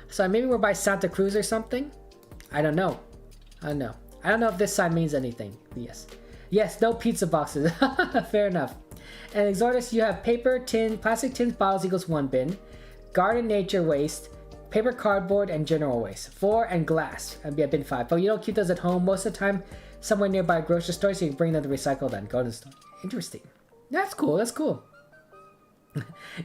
So maybe we're by Santa Cruz or something? I don't know. I don't know if this sign means anything. Yes, no pizza boxes. Fair enough. And Exodus, you have paper, tin, plastic tins, bottles equals 1 bin. Garden nature waste, paper, cardboard, and general waste. 4 and glass. That'd be a bin 5. But you don't keep those at home most of the time. Somewhere nearby a grocery store, so you can bring them to recycle then. Go to the store. Interesting. That's cool.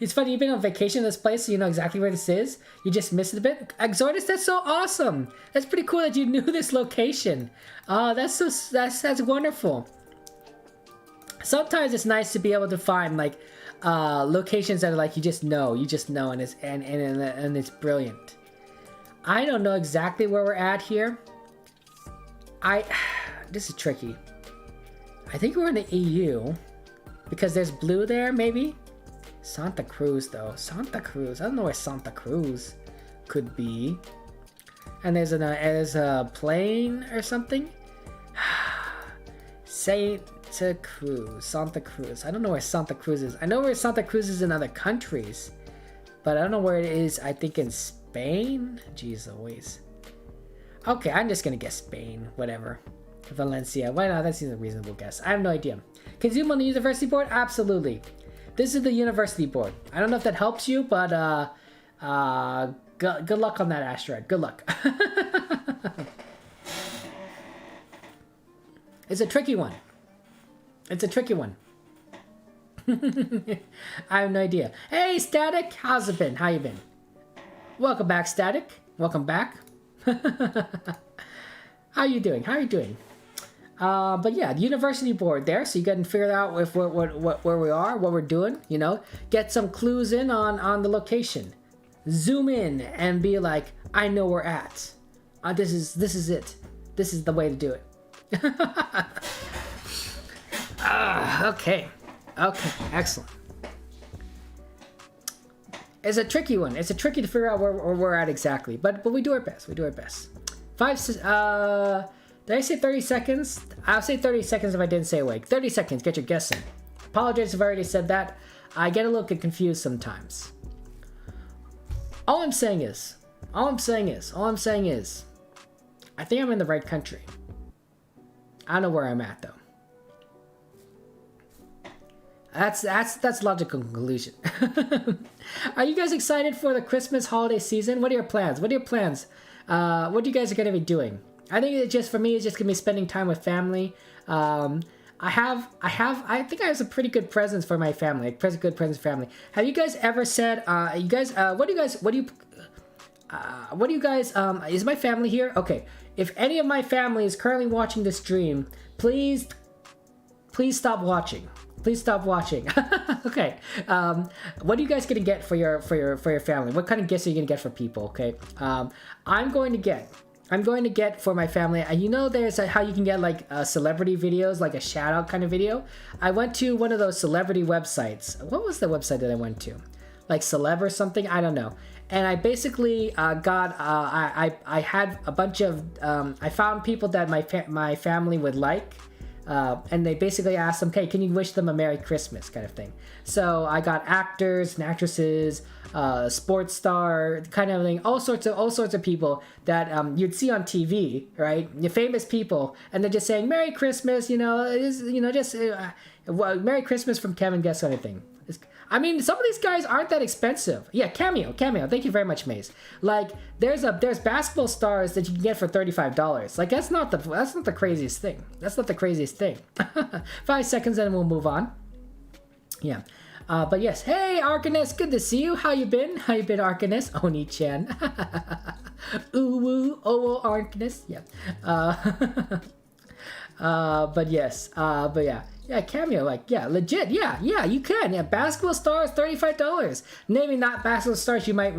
It's funny, you've been on vacation in this place, so you know exactly where this is. You just missed it a bit. Exodus, that's so awesome. That's pretty cool that you knew this location. That's wonderful. Sometimes it's nice to be able to find like locations that are like you just know, and it's brilliant. I don't know exactly where we're at here. This is tricky. I think we're in the EU because there's blue there, maybe. Santa Cruz, though. Santa Cruz. I don't know where Santa Cruz could be. And there's a plane or something. Santa Cruz. Santa Cruz. I don't know where Santa Cruz is. I know where Santa Cruz is in other countries, but I don't know where it is. I think in Spain. Jeez Louise. Okay, I'm just gonna guess Spain. Whatever. Valencia. Why not? That seems a reasonable guess. I have no idea. Can you zoom on the university board? Absolutely. This is the university board. I don't know if that helps you, but good luck on that asteroid. Good luck. It's a tricky one. It's a tricky one. I have no idea. Hey, Static. How's it been? How you been? Welcome back, Static. Welcome back. How you doing? How are you doing? But yeah, the university board there, so you can figure out if where we are, what we're doing, you know, get some clues in on the location, zoom in and be like, I know where we're at. This is it. This is the way to do it. Okay, excellent. It's a tricky one. It's a tricky to figure out where we're at exactly, but we do our best. We do our best. Did I say 30 seconds? I'll say 30 seconds if I didn't say awake. 30 seconds, get your guess in. Apologize if I already said that. I get a little bit confused sometimes. All I'm saying is, I think I'm in the right country. I don't know where I'm at though. That's logical conclusion. Are you guys excited for the Christmas holiday season? What are your plans? What are you guys are gonna be doing? I think it's just, for me, it's just gonna be spending time with family. I think I have some pretty good presents for my family, like good presents for family. Have you guys ever said, is my family here? Okay, if any of my family is currently watching this stream, please stop watching. Please stop watching. Okay. What are you guys gonna get for your family? What kind of gifts are you gonna get for people? Okay. I'm going to get for my family. You know, there's how you can get like celebrity videos, like a shout out kind of video. I went to one of those celebrity websites. What was the website that I went to? Like Celeb or something? I don't know. And I basically I had a bunch of I found people that my family would like. And they basically asked them, okay, can you wish them a Merry Christmas kind of thing? So I got actors and actresses, sports star kind of thing, all sorts of people that you'd see on TV, right? The famous people, and they're just saying Merry Christmas, Merry Christmas from Kevin Guess kind of thing. I mean, some of these guys aren't that expensive. Yeah, Cameo. Thank you very much, Maze. Like, there's basketball stars that you can get for $35. Like, that's not the craziest thing. 5 seconds and we'll move on. Yeah. But yes, hey Arcanus, good to see you. How you been, Arcanus? Oni-chan. Ooh woo, oh Arcanus. Yeah. But yes. But yeah. Yeah, Cameo, like, yeah, legit, yeah, you can. Yeah, basketball stars, $35. Maybe not basketball stars you might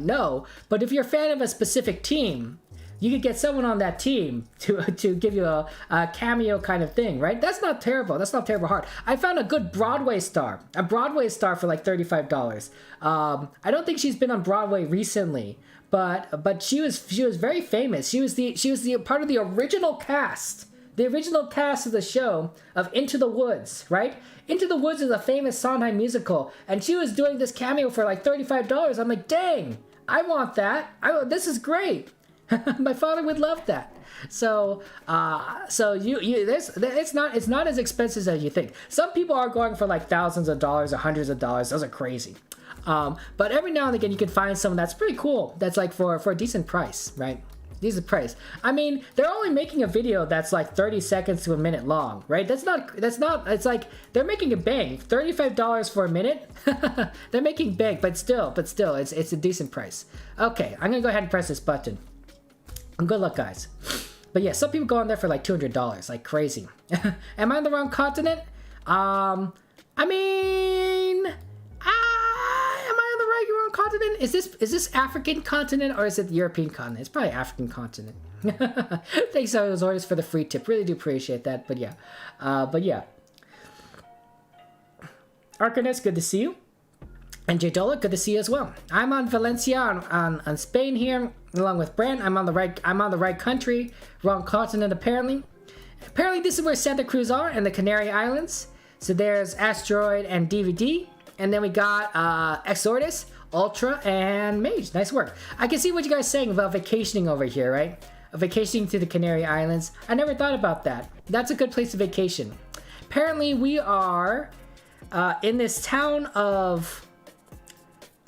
know, but if you're a fan of a specific team, you could get someone on that team to give you a cameo kind of thing, right? That's not terrible. That's not terrible hard. I found a good Broadway star for like $35. I don't think she's been on Broadway recently, but she was very famous. She was the part of the original cast. The original cast of the show of Into the Woods, right? Into the Woods is a famous Sondheim musical, and she was doing this cameo for like $35. I'm like, dang, I want that. This is great. My father would love that. So it's not as expensive as you think. Some people are going for like thousands of dollars or hundreds of dollars. Those are crazy. But every now and again, you can find someone that's pretty cool. That's like for a decent price, right? Decent price. I mean, they're only making a video that's like 30 seconds to a minute long, right? That's not, it's like, they're making a bank. $35 for a minute? They're making bank, but still, it's a decent price. Okay, I'm gonna go ahead and press this button. Good luck, guys. But yeah, some people go on there for like $200, like crazy. Am I on the wrong continent? I mean, am I on the wrong continent? Is this African continent or is it the European continent? It's probably African continent. Thanks, Orders, for the free tip. Really do appreciate that. But yeah. Arcanus, good to see you. And Jadola, good to see you as well. I'm on Valencia on Spain here, along with Brent. I'm on the right country, wrong continent apparently. Apparently this is where Santa Cruz are and the Canary Islands. So there's Asteroid and DVD. And then we got Exordus, Ultra, and Mage. Nice work. I can see what you guys are saying about vacationing over here, right? Vacationing to the Canary Islands. I never thought about that. That's a good place to vacation. Apparently we are in this town of,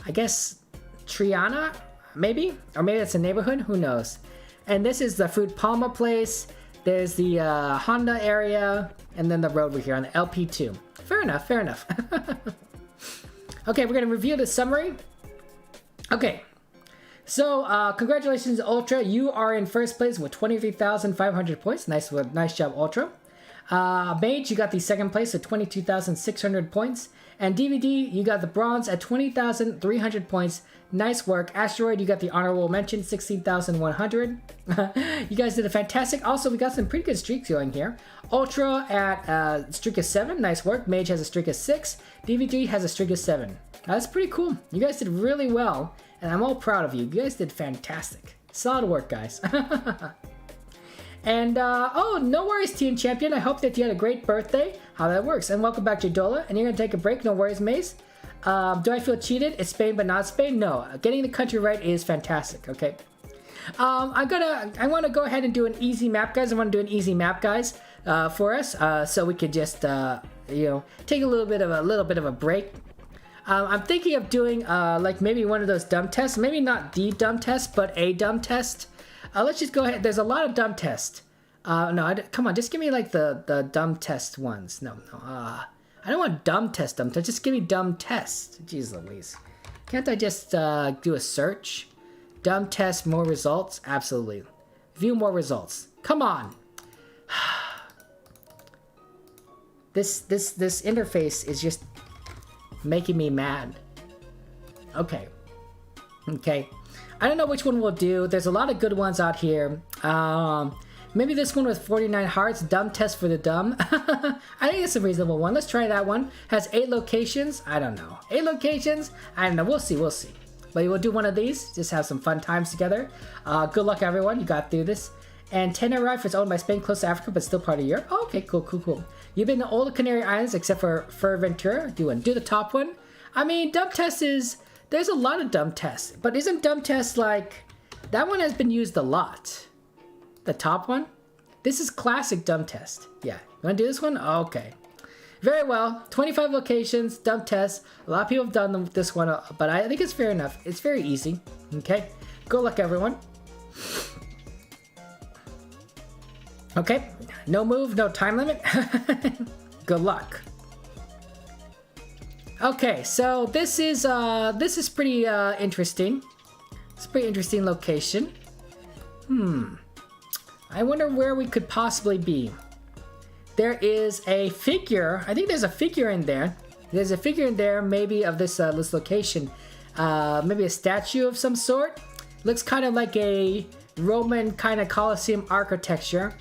I guess, Triana, maybe? Or maybe it's a neighborhood, who knows? And this is the Fruit Palma place. There's the Honda area, and then the road we're here on the LP2. Fair enough, fair enough. Okay, we're gonna review the summary. Okay, so congratulations, Ultra. You are in first place with 23,500 points. Nice job, Ultra. Mage, you got the second place with 22,600 points. And DVD, you got the bronze at 20,300 points. Nice work. Asteroid, you got the honorable mention, 16,100. You guys did a fantastic. Also, we got some pretty good streaks going here. Ultra at streak of 7. Nice work. Mage has a streak of 6. DVD has a streak of 7. That's pretty cool. You guys did really well, and I'm all proud of you. You guys did fantastic. Solid work, guys. And, oh, no worries, Team Champion. I hope that you had a great birthday. How that works. And welcome back to Dola. And you're going to take a break. No worries, Mace. Do I feel cheated? It's Spain, but not Spain? No. Getting the country right is fantastic, okay? I want to go ahead and do an easy map, guys. I want to do an easy map, guys, for us. So we could just, you know, take a little bit of a break. I'm thinking of doing, like, maybe one of those dumb tests. Maybe not the dumb test, but a dumb test. Let's just go ahead. There's a lot of dumb tests. No, come on, just give me like the dumb test ones. No. I don't want dumb test. Just give me dumb tests. Jeez Louise. Can't I just do a search? Dumb test, more results? Absolutely. View more results. Come on. This interface is just making me mad. Okay. I don't know which one we'll do. There's a lot of good ones out here. Maybe this one with 49 hearts. Dumb test for the dumb. I think it's a reasonable one. Let's try that one. Has 8 locations. I don't know. 8 locations? I don't know. We'll see. But we'll do one of these. Just have some fun times together. Good luck, everyone. You got through this. And Tenerife is owned by Spain, close to Africa, but still part of Europe. Oh, okay, cool. You've been to all the Canary Islands except for Fuerteventura. Do the top one. I mean, dumb test is... There's a lot of dumb tests, but isn't dumb test like... That one has been used a lot. The top one? This is classic dumb test. Yeah, you wanna do this one? Okay. Very well, 25 locations, dumb test. A lot of people have done this one, but I think it's fair enough. It's very easy, okay? Good luck, everyone. Okay, no move, no time limit. Good luck. Okay, so this is pretty interesting. It's a pretty interesting location. I wonder where we could possibly be. There is a figure. I think there's a figure in there. There's a figure in there, maybe of this location. Maybe a statue of some sort. Looks kind of like a Roman kind of Colosseum architecture.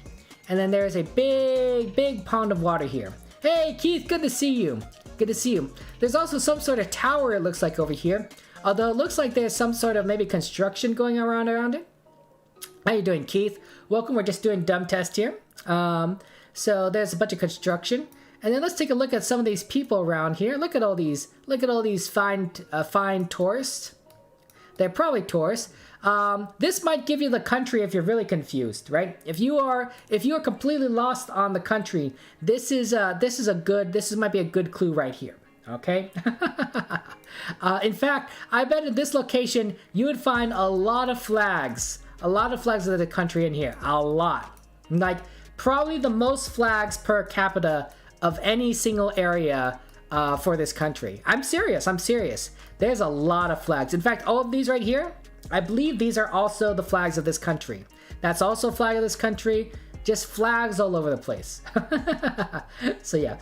And then there's a big pond of water here. Hey, Keith, good to see you. Good to see you. There's also some sort of tower, it looks like, over here. Although it looks like there's some sort of maybe construction going around it. How you doing, Keith? Welcome. We're just doing dumb test here. So there's a bunch of construction. And then let's take a look at some of these people around here. Look at all these fine tourists. They're probably tourists. This might give you the country if you're really confused, right? If you are completely lost on the country, this might be a good clue right here. Okay. In fact, I bet at this location you would find a lot of flags of the country in here. A lot, like probably the most flags per capita of any single area for this country. I'm serious. There's a lot of flags. In fact, all of these right here, I believe these are also the flags of this country. That's also a flag of this country. Just flags all over the place. So yeah.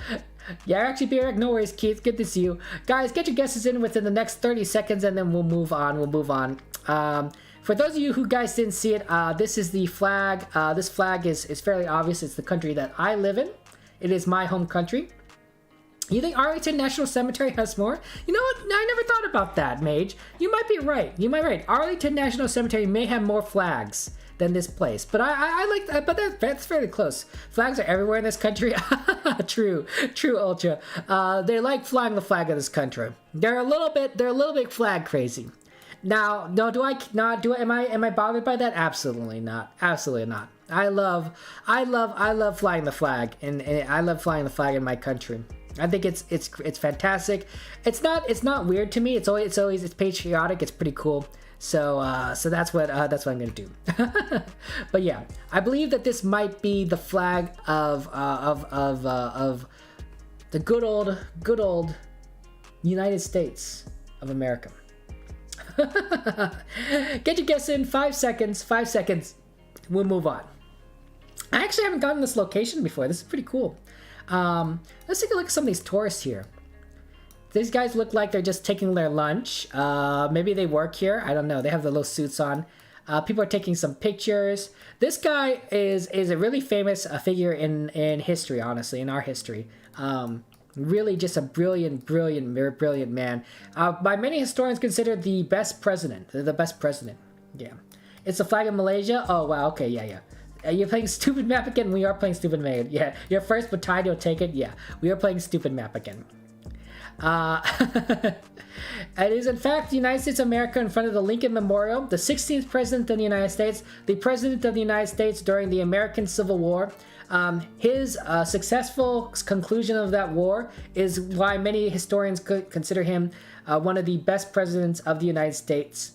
Yeah, actually, Beric, no worries, Keith. Good to see you. Guys, get your guesses in within the next 30 seconds, and then we'll move on. For those of you who guys didn't see it, this is the flag. This flag is fairly obvious. It's the country that I live in. It is my home country. You think Arlington National Cemetery has more? You know what? I never thought about that, Mage. You might be right. You might be right. Arlington National Cemetery may have more flags than this place, but I like that. But that's fairly close. Flags are everywhere in this country. True, Ultra. They like flying the flag of this country. They're a little bit flag crazy. Now, no, am I bothered by that? Absolutely not. Absolutely not. I love flying the flag, and I love flying the flag in my country. I think it's fantastic. It's not weird to me. It's patriotic. It's pretty cool. So that's what I'm gonna do. But yeah, I believe that this might be the flag of the good old United States of America. Get your guess in. 5 seconds. 5 seconds. We'll move on. I actually haven't gotten this location before. This is pretty cool. Let's take a look at some of these tourists here. These guys look like they're just taking their lunch. Maybe they work here. I don't know. They have the little suits on. People are taking some pictures. This guy is a really famous figure in history, honestly, in our history. Really just a brilliant man. By many historians considered the best president. The best president. Yeah. It's the flag of Malaysia. Oh, wow. Okay, yeah. You're playing stupid map again? We are playing stupid map. Yeah, you're first, but Tide, you'll take it. Yeah, we are playing stupid map again. It is in fact the United States of America in front of the Lincoln Memorial, the 16th president of the United States, the president of the United States during the American Civil War. His successful conclusion of that war is why many historians could consider him one of the best presidents of the United States.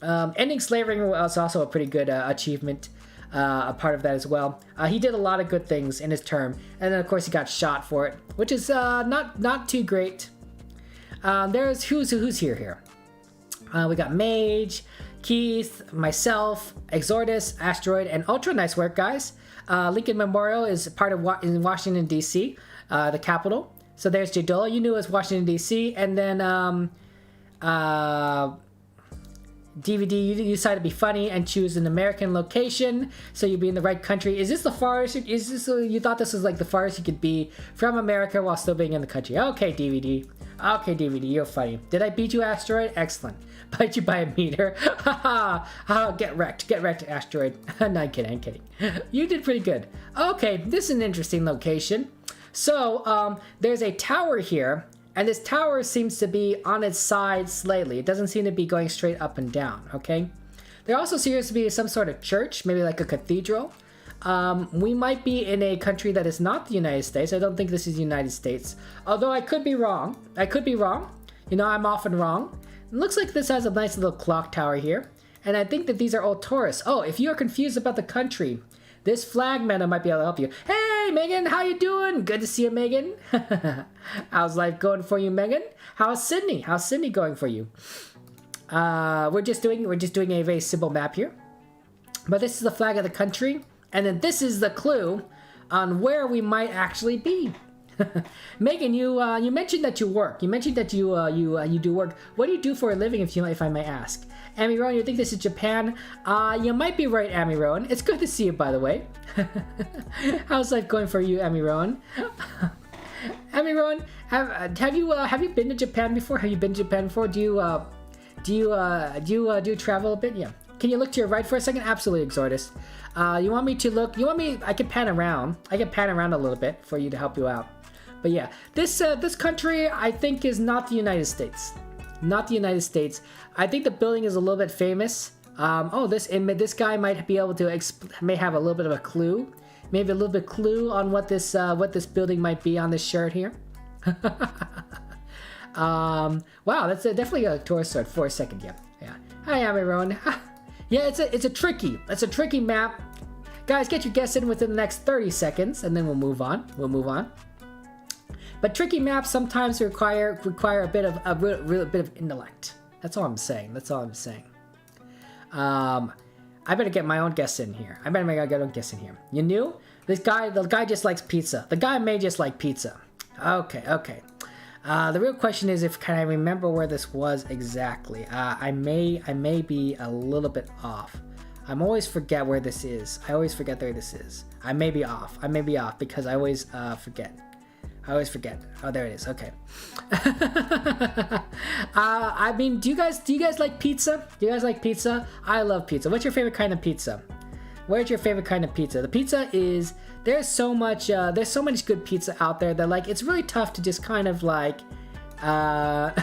Ending slavery was also a pretty good achievement. A part of that as well. He did a lot of good things in his term, and then of course he got shot for it, which is not too great. There's who's here. We got Mage, Keith, myself, Exordus, Asteroid, and Ultra. Nice work, guys. Lincoln Memorial is part of in Washington D.C., the capital. So there's Jadola. You knew it was Washington D.C., and then DVD, you decide to be funny and choose an American location, so you'll be in the right country. Is this the farthest? You thought this was like the farthest you could be from America while still being in the country? Okay, DVD. Okay, DVD, you're funny. Did I beat you, Asteroid? Excellent. Bite you by a meter. Haha. Get wrecked, Asteroid. No, I'm kidding. You did pretty good. Okay, this is an interesting location. So, there's a tower here. And this tower seems to be on its side slightly. It doesn't seem to be going straight up and down, okay? There also seems to be some sort of church, maybe like a cathedral. We might be in a country that is not the United States. I don't think this is the United States. Although I could be wrong. You know, I'm often wrong. It looks like this has a nice little clock tower here. And I think that these are all tourists. Oh, if you're confused about the country, this flag meta might be able to help you. Hey, Megan, how you doing? Good to see you, Megan. How's life going for you, Megan? How's Sydney? How's Sydney going for you? We're just doing a very simple map here. But this is the flag of the country, and then this is the clue on where we might actually be. Megan, you mentioned that you work. You mentioned that you do work. What do you do for a living, if I may ask? Amiron, you think this is Japan? You might be right, Amiron. It's good to see you, by the way. How's life going for you, Amiron? Amiron, have you been to Japan before? Do you travel a bit? Yeah. Can you look to your right for a second? Absolutely, Exordus. You want me to look? I can pan around. I can pan around a little bit for you to help you out. But yeah, this country I think is not the United States. Not the United States. I think the building is a little bit famous. This guy might be able to may have a little bit of a clue. Maybe a little bit clue on what this building might be on this shirt here. Wow, that's definitely a tourist sword for a second. Yeah. Hi, Amiron. Yeah, it's a tricky map. Guys, get your guess in within the next 30 seconds, and then we'll move on. But tricky maps sometimes require a bit of intellect. That's all I'm saying. I better get my own guess in here. You knew? The guy just likes pizza. The guy may just like pizza. Okay, okay. The real question is if can I remember where this was exactly. I may be a little bit off. I always forget where this is. I always forget where this is. I may be off. I may be off because I always forget. I always forget. Oh, there it is. Okay. I mean, do you guys like pizza? Do you guys like pizza? I love pizza. What's your favorite kind of pizza? Where's your favorite kind of pizza? The pizza is there's so much good pizza out there that like it's really tough to just kind of like have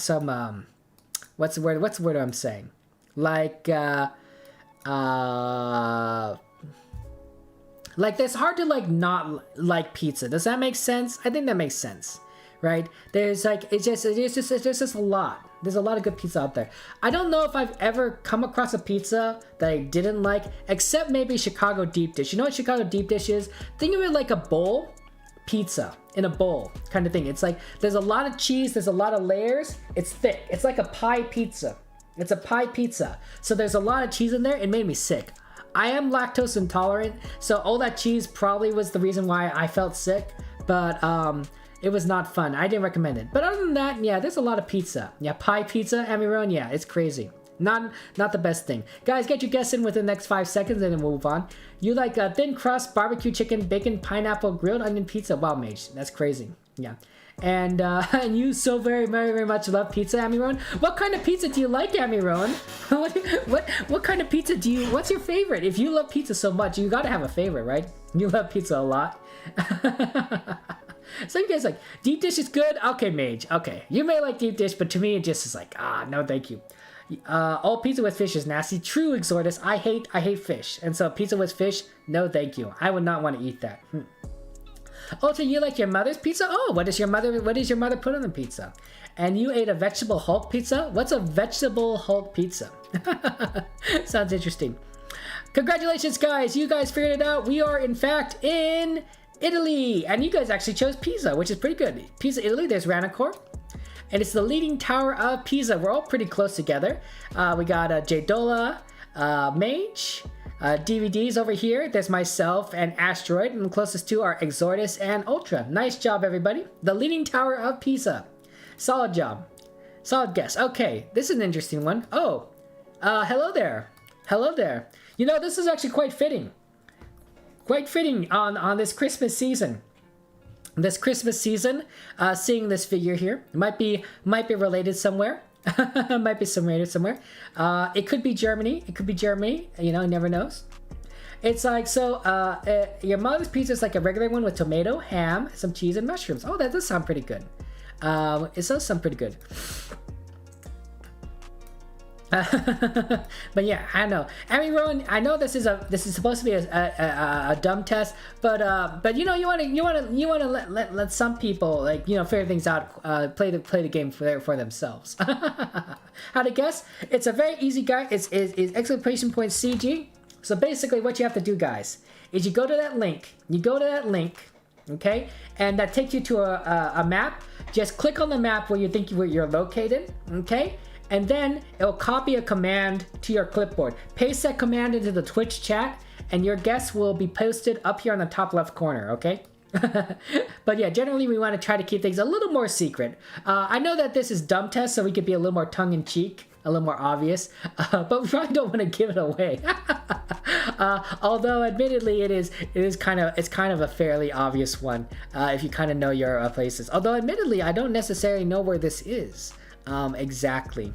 some what's the word I'm saying? Like it's hard to like not like pizza. Does that make sense? I think that makes sense, right? There's like it's just a lot. There's a lot of good pizza out there. I don't know if I've ever come across a pizza that I didn't like, except maybe Chicago deep dish. You know what Chicago deep dish is? Think of it like a bowl pizza in a bowl kind of thing. It's like there's a lot of cheese, there's a lot of layers. It's thick. It's like a pie pizza. It's a pie pizza. So there's a lot of cheese in there. It made me sick. I am lactose intolerant, so all that cheese probably was the reason why I felt sick, but it was not fun. I didn't recommend it. But other than that, yeah, there's a lot of pizza. Yeah, pie pizza, Amiron, yeah, it's crazy. Not the best thing. Guys, get your guess in within the next 5 seconds and then we'll move on. You like thin crust, barbecue chicken, bacon, pineapple, grilled onion pizza. Wow, Mage, that's crazy. Yeah. And you so very much love pizza, Amiron. What kind of pizza do you like, Amiron? what kind of pizza do you? What's your favorite? If you love pizza so much, you gotta have a favorite, right? You love pizza a lot. So you guys like deep dish is good. Okay, Mage. Okay, you may like deep dish, but to me it just is like no, thank you. All pizza with fish is nasty. True, Exortus. I hate fish, and so pizza with fish, no, thank you. I would not want to eat that. Oh, so you like your mother's pizza? Oh, what does your mother put on the pizza? And you ate a vegetable Hulk pizza? What's a vegetable Hulk pizza? Sounds interesting. Congratulations, guys. You guys figured it out. We are, in fact, in Italy. And you guys actually chose Pisa, which is pretty good. Pisa, Italy. There's Ranacore. And it's the leaning tower of Pisa. We're all pretty close together. We got Jadola, Mage, DVDs over here. There's myself and Asteroid, and the closest two are Exortus and Ultra. Nice job, everybody. The Leaning Tower of Pisa. Solid job. Solid guess. Okay, this is an interesting one. Oh, hello there. Hello there. You know, this is actually quite fitting. Quite fitting on this Christmas season. This Christmas season, seeing this figure here might be related somewhere. Might be related somewhere. It could be Germany. It could be Germany. You know, never knows. It's like so. Your mother's pizza is like a regular one with tomato, ham, some cheese, and mushrooms. Oh, that does sound pretty good. It does sound pretty good. But yeah, I know. I mean, Rowan, I know this is supposed to be a dumb test, but you know, you want to let some people, like, you know, figure things out, play the game for themselves. How to guess? It's a very easy guy. It's exclamation point CG. So basically, what you have to do, guys, is you go to that link. Okay, and that takes you to a map. Just click on the map where you think you're located. Okay. And then it'll copy a command to your clipboard. Paste that command into the Twitch chat, and your guess will be posted up here on the top left corner, okay? But yeah, generally we want to try to keep things a little more secret. I know that this is dumb test, so we could be a little more tongue-in-cheek, a little more obvious, but we probably don't want to give it away. Although, admittedly, it's kind of a fairly obvious one if you kind of know your places. Although, admittedly, I don't necessarily know where this is. Exactly.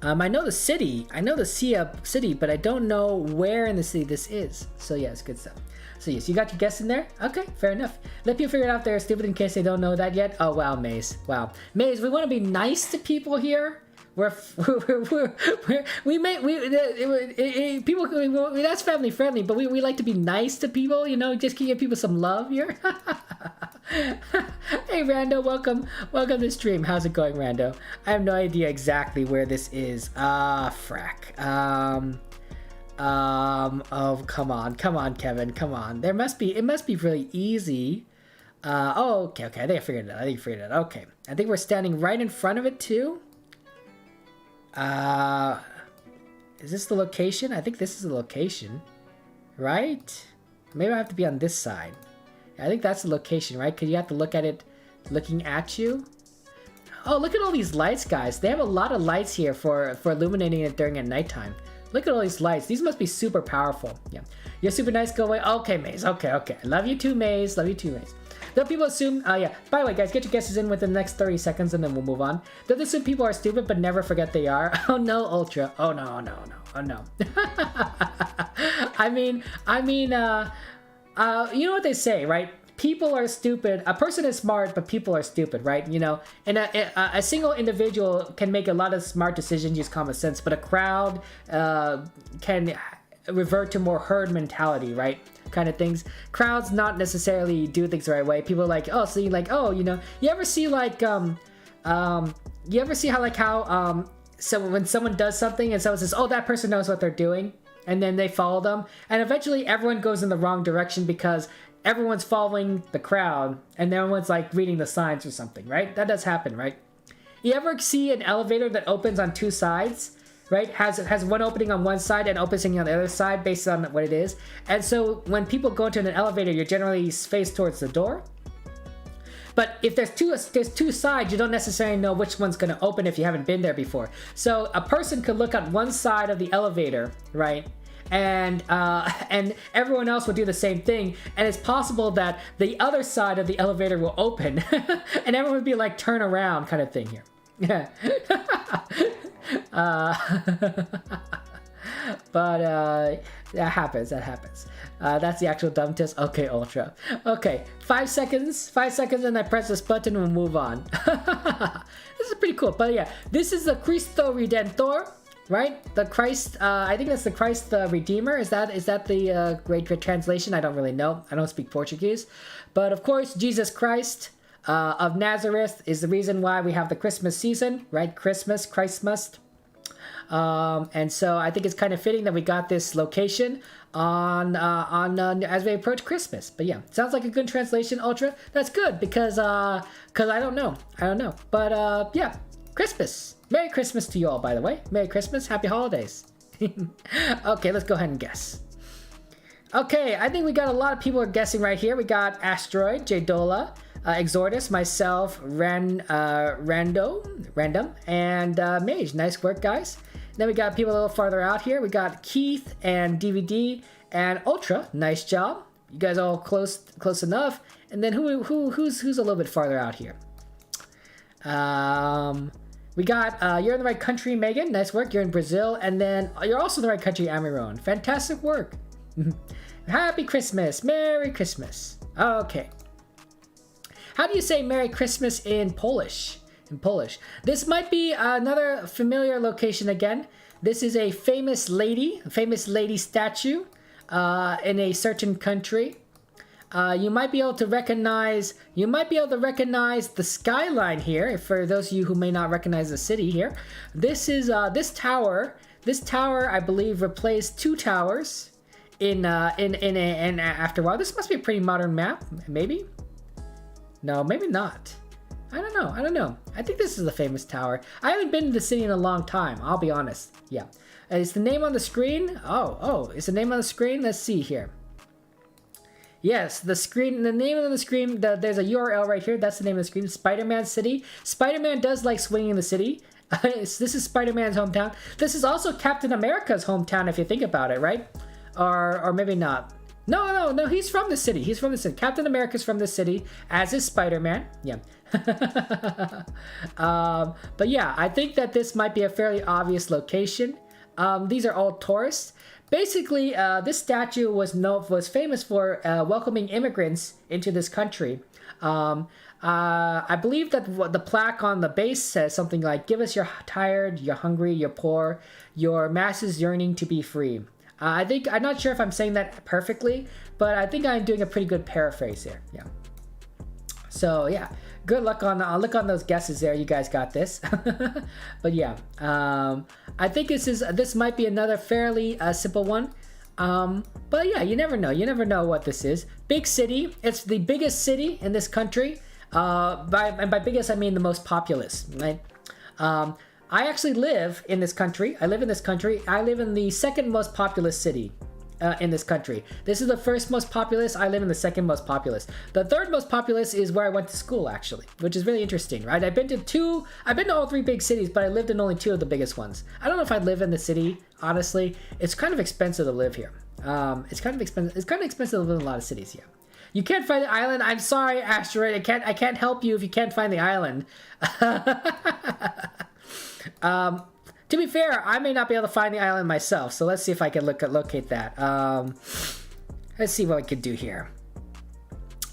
I know the city. I know the city, but I don't know where in the city this is. So yeah, it's good stuff. So yes, you got your guess in there? Okay, fair enough. Let people figure it out there, stupid, in case they don't know that yet. Oh wow, Maze. Wow. Maze, we want to be nice to people here. People, that's family friendly, but we like to be nice to people, you know, just give people some love here. Hey Rando, welcome to stream. How's it going, Rando? I have no idea exactly where this is. Frack. Oh, come on, Kevin, come on. It must be really easy. Okay, I think I figured it out. Okay. I think we're standing right in front of it too. Is this the location? I think this is the location, right? maybe I have to be on this side. I think that's the location, right? Because you have to look at it looking at you. Oh, look at all these lights, guys. They have a lot of lights here for illuminating it during at nighttime. Look at all these lights. These must be super powerful. Yeah. You're super nice. Go away. Okay, Maze. Okay. Love you too, Maze. Love you too, Maze. Though people assume, yeah. By the way, guys, get your guesses in within the next 30 seconds and then we'll move on. Though they assume people are stupid but never forget they are. Oh no, Ultra. Oh no. Oh no. I mean, you know what they say, right? People are stupid. A person is smart, but people are stupid, right? You know, and a single individual can make a lot of smart decisions, use common sense, but a crowd can revert to more herd mentality, right? Kind of things. Crowds not necessarily do things the right way. People are like, oh, so you like, oh, you know, you ever see like, you ever see how so when someone does something and someone says, oh, that person knows what they're doing, and then they follow them, and eventually everyone goes in the wrong direction because everyone's following the crowd and everyone's like reading the signs or something, right? That does happen, right? You ever see an elevator that opens on two sides, right? Has one opening on one side and opening on the other side based on what it is. And so when people go into an elevator, you're generally faced towards the door. But if there's two sides, you don't necessarily know which one's going to open if you haven't been there before. So a person could look at one side of the elevator, right? And everyone else will do the same thing, and it's possible that the other side of the elevator will open and everyone would be like turn around kind of thing here. Yeah. But that happens. That's the actual dumb test. Okay, Ultra. Okay, 5 seconds and I press this button and we'll move on. This is pretty cool. But yeah, this is the Cristo Redentor, right? The Christ, I think that's the Christ the Redeemer. Is that the great translation? I don't really know. I don't speak Portuguese. But of course, Jesus Christ of Nazareth is the reason why we have the Christmas season, right? Christmas. And so I think it's kind of fitting that we got this location on as we approach Christmas. But yeah, sounds like a good translation, Ultra. That's good because I don't know. But yeah, Christmas. Merry Christmas to you all, by the way. Merry Christmas. Happy holidays. Okay, let's go ahead and guess. Okay, I think we got a lot of people are guessing right here. We got Asteroid, Jdola, Exordus, myself, Random, and Mage. Nice work, guys. Then we got people a little farther out here. We got Keith and DVD and Ultra. Nice job. You guys all close enough. And then who's a little bit farther out here? We got you're in the right country, Megan. Nice work. You're in Brazil, and then you're also in the right country, Amiron. Fantastic work. Happy Christmas. Merry Christmas. Okay. How do you say Merry Christmas in Polish? This might be another familiar location again. This is a famous lady statue in a certain country. You might be able to recognize the skyline here. For those of you who may not recognize the city here, this is this tower. This tower, I believe, replaced two towers in after a while. This must be a pretty modern map, maybe. No, maybe not. I don't know. I think this is a famous tower. I haven't been to the city in a long time, I'll be honest. Yeah. Is the name on the screen? Oh, is the name on the screen? Let's see here. Yes, the name on the screen, there's a URL right here. That's the name of the screen. Spider-Man City. Spider-Man does like swinging the city. This is Spider-Man's hometown. This is also Captain America's hometown if you think about it, right? Or maybe not. No, he's from the city. Captain America's from the city, as is Spider-Man. Yeah. But yeah, I think that this might be a fairly obvious location. These are all tourists. Basically, this statue was famous for welcoming immigrants into this country. I believe that the plaque on the base says something like, "Give us you're tired, you're hungry, you're poor, your masses yearning to be free." I'm not sure if I'm saying that perfectly, but I think I'm doing a pretty good paraphrase here. Yeah. So yeah, good luck on those guesses there. You guys got this. But yeah, I think this might be another fairly simple one. But yeah, you never know. You never know what this is. Big city. It's the biggest city in this country. By biggest, I mean the most populous, right? I actually live in this country. I live in the second most populous city in this country. This is the first most populous. I live in the second most populous. The third most populous is where I went to school, actually, which is really interesting, right? I've been to all 3 big cities, but I lived in only 2 of the biggest ones. I don't know if I'd live in the city, honestly. It's kind of expensive to live here. It's kind of expensive to live in a lot of cities, yeah. You can't find the island. I'm sorry, Asteroid. I can't help you if you can't find the island. To be fair, I may not be able to find the island myself, so let's see if I can locate that. Let's see what I could do here.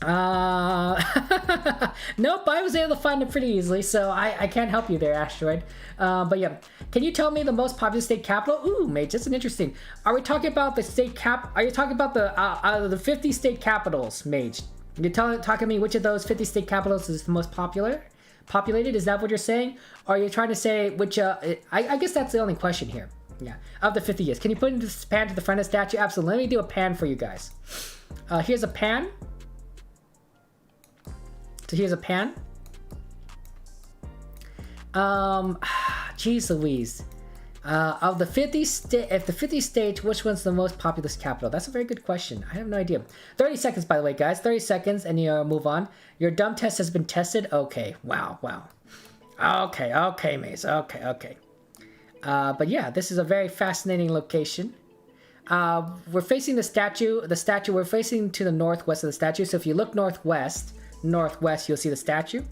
Nope, I was able to find it pretty easily, so I can't help you there, Asteroid. But yeah, can you tell me the most populous state capital? Ooh, mate, that's an interesting. Are we talking about the state Are you talking about the out of the 50 state capitals, Mage? You're talking to me which of those 50 state capitals is the most populated? Is that what you're saying? Or are you trying to say which? I guess that's the only question here. Yeah, of the 50 years. Can you put this pan to the front of the statue? Absolutely. Let me do a pan for you guys. Here's a pan. So here's a pan. Jeez Louise. Of the 50 states, which one's the most populous capital? That's a very good question. I have no idea. 30 seconds, by the way, guys. 30 seconds, and you move on. Your dumb test has been tested. Okay. Wow. Okay, Maze. Okay. But yeah, this is a very fascinating location. We're facing the statue. We're facing to the northwest of the statue. So if you look northwest, you'll see the statue.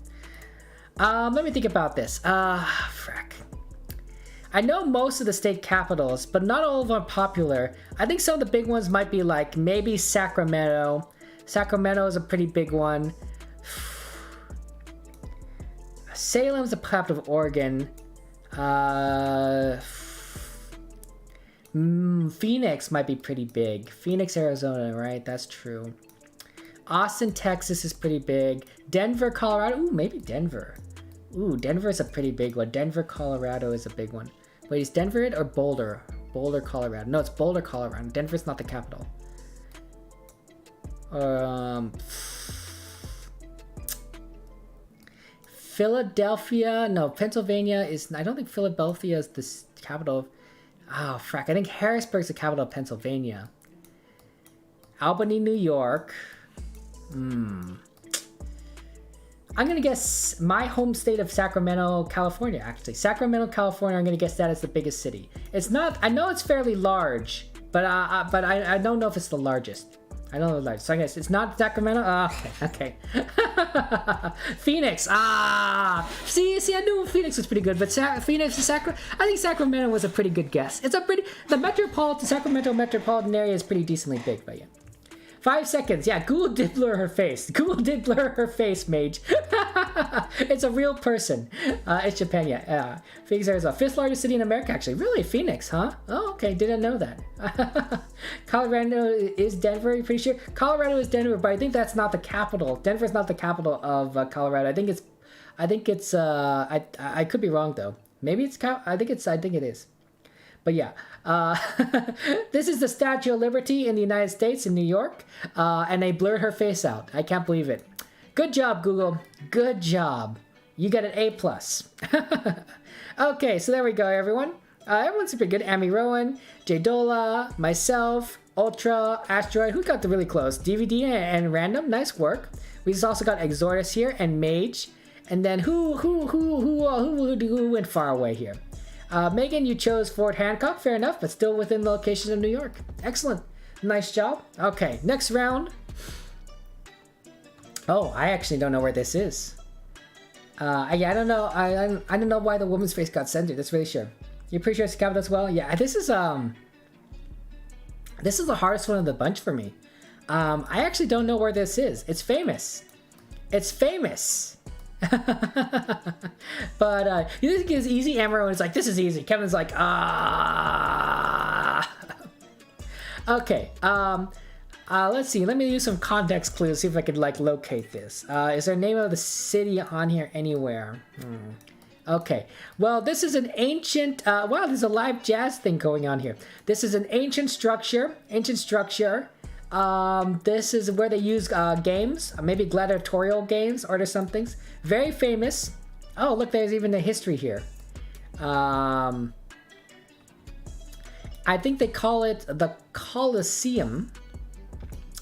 Let me think about this. Frack. I know most of the state capitals, but not all of them are popular. I think some of the big ones might be like maybe Sacramento. Sacramento is a pretty big one. Salem's the capital of Oregon. Phoenix might be pretty big. Phoenix, Arizona, right? That's true. Austin, Texas is pretty big. Denver, Colorado. Ooh, maybe Denver. Ooh, Denver is a pretty big one. Denver, Colorado is a big one. Wait, is Denver it or Boulder? Boulder, Colorado. No, it's Boulder, Colorado. Denver's not the capital. Philadelphia. No, Pennsylvania is... I don't think Philadelphia is the capital of... Oh, frack. I think Harrisburg's the capital of Pennsylvania. Albany, New York. I'm going to guess my home state of Sacramento, California, actually. Sacramento, California, I'm going to guess that is the biggest city. It's not... I know it's fairly large, but I don't know if it's the largest. I don't know the largest. So I guess it's not Sacramento? Okay. Phoenix. See, I knew Phoenix was pretty good, but I think Sacramento was a pretty good guess. It's a pretty... The Sacramento metropolitan area is pretty decently big, but yeah. 5 seconds. Yeah, Google did blur her face. Mage. It's a real person. It's Japan, yeah. Phoenix, Arizona. 5th largest city in America, actually. Really? Phoenix, huh? Oh, okay. Didn't know that. Colorado is Denver, you pretty sure? Colorado is Denver, but I think that's not the capital. Denver's not the capital of Colorado. I think it's, I could be wrong, though. Maybe it's, I think it is. But yeah, this is the Statue of Liberty in the United States, in New York, and they blurred her face out. I can't believe it. Good job, Google. Good job. You get an A+. Okay, so there we go, everyone. Everyone's pretty good. Amy Rowan, J Dola, myself, Ultra, Asteroid. Who got the really close? DVD and Random. Nice work. We just also got Exortus here and Mage. And then who went far away here? Megan, you chose Fort Hancock, fair enough, but still within the location of New York. Excellent. Nice job. Okay, next round. Oh, I actually don't know where this is. I don't know. I don't know why the woman's face got censored. That's really sure. You're pretty sure it's capital as well? Yeah, this is the hardest one of the bunch for me. I actually don't know where this is. It's famous. But you think it's easy? Amaro is like, this is easy. Kevin's like, Okay. Let's see. Let me use some context clues. See if I could locate this. Is there a name of the city on here anywhere? Okay. Well, this is an ancient. Wow, there's a live jazz thing going on here. This is an ancient structure. This is where they use games, maybe gladiatorial games or something. Very famous. Oh, look, there's even a history here. I think they call it the Colosseum.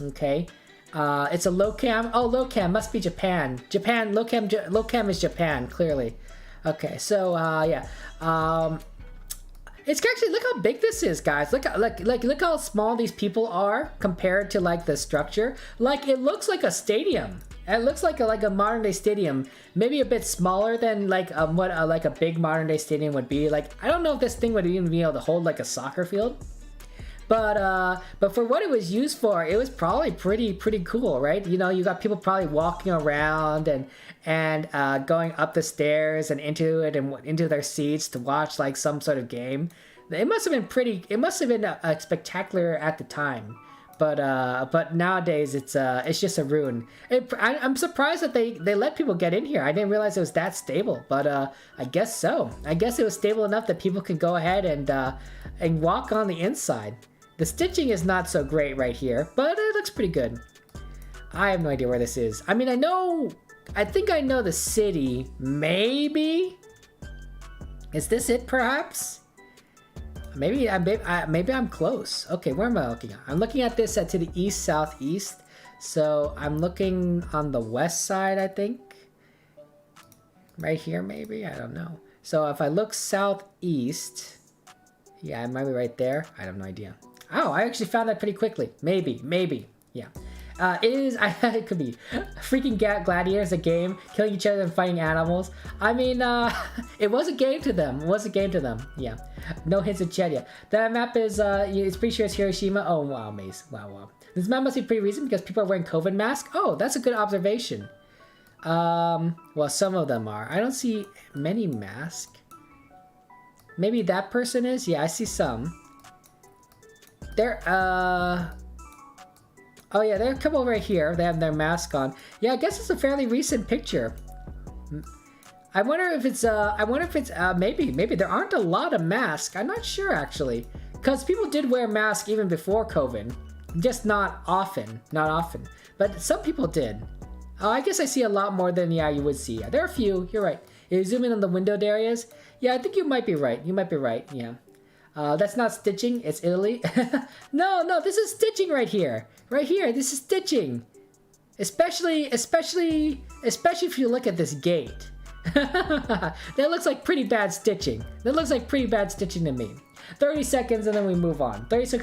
Okay. It's a Locam. Oh, Locam must be Japan. Japan, Locam is Japan, clearly. Okay, so, yeah. It's actually, look how big this is, guys. Look how small these people are compared to, like, the structure. Like, it looks like a stadium. It looks like a modern day stadium, maybe a bit smaller than like what like a big modern day stadium would be. Like, I don't know if this thing would even be able to hold like a soccer field, but for what it was used for, it was probably pretty cool, right? You know, you got people probably walking around and going up the stairs and into it and into their seats to watch like some sort of game. It must have been pretty. It must have been spectacular at the time. But nowadays it's just a ruin. I'm surprised that they let people get in here. I didn't realize it was that stable, but I guess so. I guess it was stable enough that people could go ahead and walk on the inside. The stitching is not so great right here, but it looks pretty good. I have no idea where this is. I mean, I think I know the city. Maybe? Is this it, perhaps? Maybe I'm close. Okay, where am I looking at? I'm looking at this to the east southeast. So I'm looking on the west side, I think. Right here, maybe? I don't know. So if I look southeast, yeah, it might be right there. I have no idea. Oh, I actually found that pretty quickly. Maybe. Yeah. It could be freaking gladiators, a game, killing each other and fighting animals. I mean, it was a game to them. Yeah. No hints of Chat yet. That map is, it's pretty sure it's Hiroshima. Oh, wow, Mace. Wow. This map must be pretty recent because people are wearing COVID masks. Oh, that's a good observation. Well, some of them are. I don't see many masks. Maybe that person is? Yeah, I see some. Oh yeah, there are a couple right here. They have their mask on. Yeah, I guess it's a fairly recent picture. I wonder if it's maybe there aren't a lot of masks. I'm not sure actually, because people did wear masks even before COVID, just not often. But some people did. I guess I see a lot more than you would see. There are a few. You're right. If you zoom in on the windowed areas, yeah, I think you might be right. Yeah. That's not stitching, it's Italy. No, this is stitching right here. Right here, this is stitching. Especially if you look at this gate. That looks like pretty bad stitching. To me. 30 seconds and then we move on. It's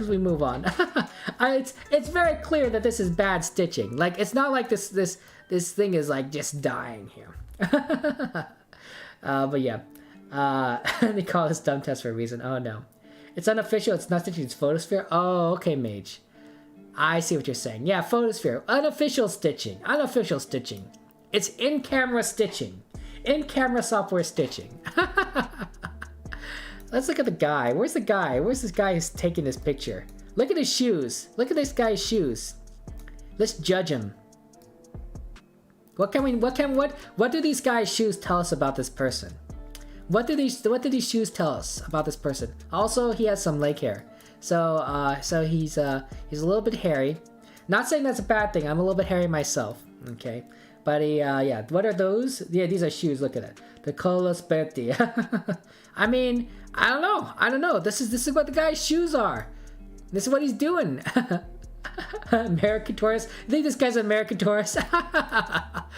very clear that this is bad stitching. Like, it's not like this thing is like just dying here. But yeah. They call this dumb test for a reason. Oh no. It's unofficial, it's not stitching, it's photosphere. Oh, okay, Mage. I see what you're saying. Yeah, photosphere. Unofficial stitching. It's in-camera stitching. In-camera software stitching. Let's look at the guy. Where's the guy? Where's this guy who's taking this picture? Look at his shoes. Look at this guy's shoes. Let's judge him. What do these guys' shoes tell us about this person? What do these shoes tell us about this person? Also, he has some leg hair. So he's a little bit hairy. Not saying that's a bad thing. I'm a little bit hairy myself. Okay. But yeah, what are those? Yeah, these are shoes. Look at it. The Colos Berti. I mean, I don't know. This is what the guy's shoes are. This is what he's doing. American tourist. I think this guy's an American tourist.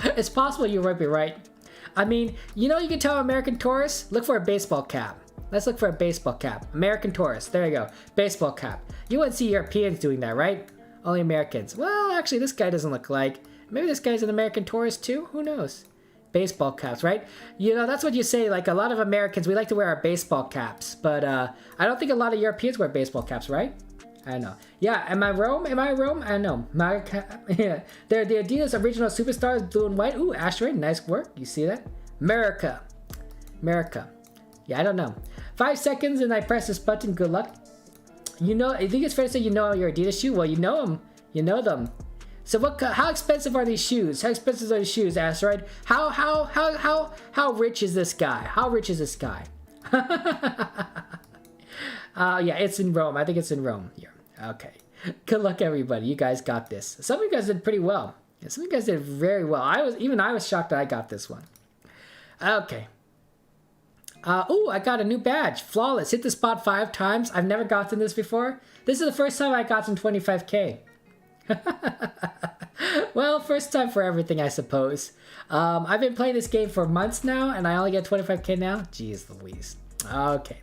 It's possible you might be right. I mean, you can tell American tourists. Look for a baseball cap. Let's look for a baseball cap. American tourist. There you go. Baseball cap. You wouldn't see Europeans doing that, right? Only Americans. Well, actually, this guy doesn't look like. Maybe this guy's an American tourist too? Who knows? Baseball caps, right? That's what you say. Like, a lot of Americans, we like to wear our baseball caps. But I don't think a lot of Europeans wear baseball caps, right? I don't know. Yeah, am I Rome? I don't know. Yeah. They're the Adidas original superstars, blue and white. Ooh, asteroid, nice work. You see that? America. Yeah, I don't know. 5 seconds and I press this button. Good luck. I think it's fair to say your Adidas shoe. Well, you know them. You know them. So how expensive are these shoes? Asteroid? How rich is this guy? Yeah, it's in Rome. I think it's in Rome here. Okay. Good luck, everybody. You guys got this. Some of you guys did pretty well. Yeah, some of you guys did very well. I was shocked that I got this one. Okay. Oh, I got a new badge. Flawless. Hit the spot 5 times. I've never gotten this before. This is the first time I got some 25k. Well, first time for everything, I suppose. I've been playing this game for months now, and I only get 25k now. Jeez Louise. Okay.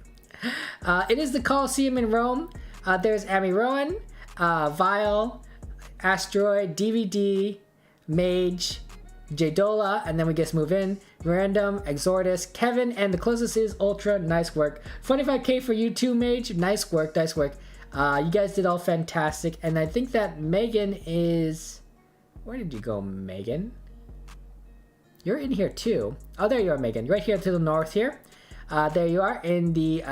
It is the Colosseum in Rome. There's Amy Rowan, Vile, Asteroid, DVD, Mage, Jadola, and then we just move in. Random, Exortus, Kevin, and the closest is Ultra. Nice work. 25k for you too, Mage. Nice work, nice work. You guys did all fantastic, and I think that Megan is... Where did you go, Megan? You're in here too. Oh, there you are, Megan. Right here to the north here. There you are in the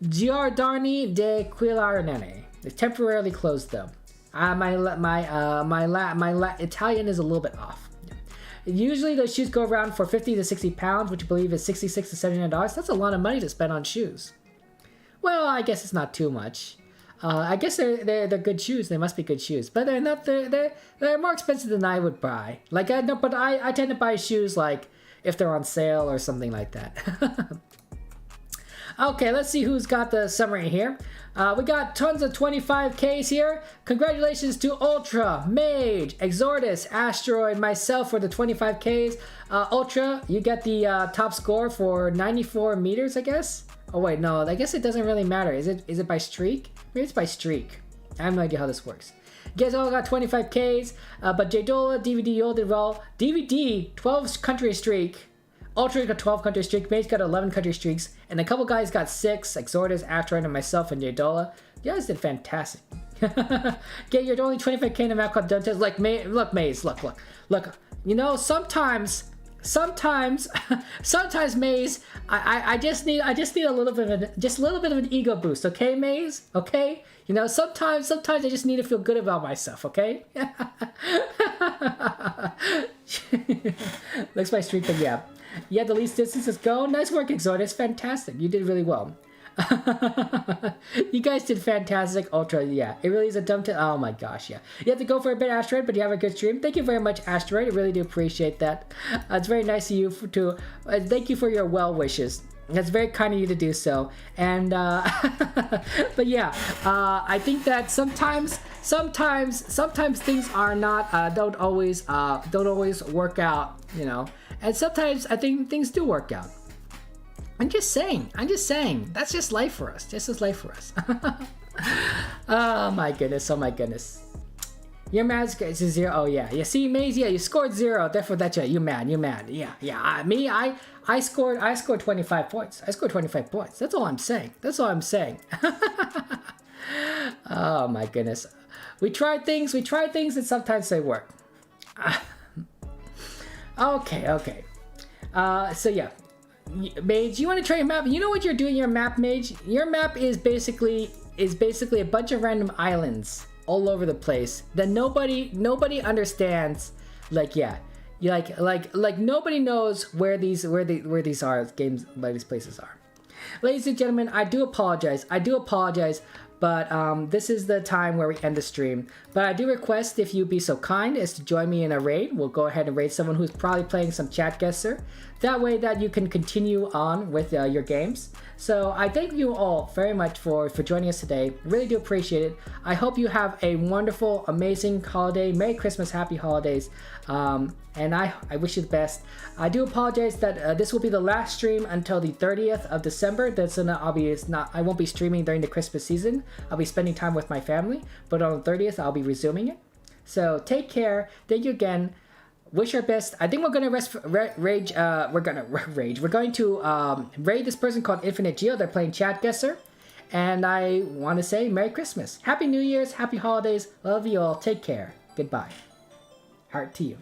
Giordani de Quilarnene. It's temporarily closed though. My Italian is a little bit off. Usually those shoes go around for 50 to 60 pounds, which I believe is $66 to $79. That's a lot of money to spend on shoes. Well, I guess it's not too much. I guess they're good shoes. They must be good shoes, but they're not. They're more expensive than I would buy. Like I tend to buy shoes like if they're on sale or something like that. Okay, let's see who's got the summary here. We got tons of 25Ks here. Congratulations to Ultra, Mage, Exortus, Asteroid, myself for the 25Ks. Ultra, you get the top score for 94 meters, I guess. Oh wait, no, I guess it doesn't really matter. Is it by streak? Maybe it's by streak. I have no idea how this works. You guys all got 25Ks, but Jadola, DVD, you all did well. DVD, 12 country streak. Ultra got 12 country streak. Mage got 11 country streaks. And a couple guys got 6. Exortus, Asteroid, and myself, and Jadola. You guys did fantastic. Get your only 25k in a map called Dungeons. Like, look, Maze, look. You know, sometimes Maze, I just need a little bit of an ego boost, okay, Maze? Okay? You know, sometimes I just need to feel good about myself, okay? Looks my streak, but yeah. You had the least distances go. Nice work, Exortus. Fantastic. You did really well. You guys did fantastic. Ultra, yeah. It really is a dumb oh my gosh, yeah. You have to go for a bit, Asteroid, but you have a good stream. Thank you very much, Asteroid. I really do appreciate that. It's very nice of you thank you for your well wishes. That's very kind of you to do so. And but yeah, I think that sometimes things are not don't always work out, you know. And sometimes I think things do work out. I'm just saying. That's just life for us. Oh my goodness. Your math is 0. Oh yeah. You see, Maze, yeah, you scored 0. Therefore that's you mad. Yeah. I scored 25 points. That's all I'm saying. Oh my goodness. We try things and sometimes they work. Okay. So yeah. Mage, you want to try your map? You know what you're doing, your map, Mage? Your map is basically a bunch of random islands all over the place that nobody understands. Like, yeah, like nobody knows where these places are. Ladies and gentlemen, I do apologize. But this is the time where we end the stream. But I do request if you be so kind as to join me in a raid. We'll go ahead and raid someone who's probably playing some Chatguessr. That way that you can continue on with your games. So I thank you all very much for joining us today. Really do appreciate it. I hope you have a wonderful, amazing holiday. Merry Christmas, happy holidays. And I wish you the best. I do apologize that this will be the last stream until the 30th of December. I won't be streaming during the Christmas season. I'll be spending time with my family, but on the 30th I'll be resuming it. So take care. Thank you again. Wish our best. I think we're gonna rage. We're going to raid this person called Infinite Geo. They're playing Chatguessr, and I want to say Merry Christmas, Happy New Year's, Happy Holidays. Love you all. Take care. Goodbye. Heart to you.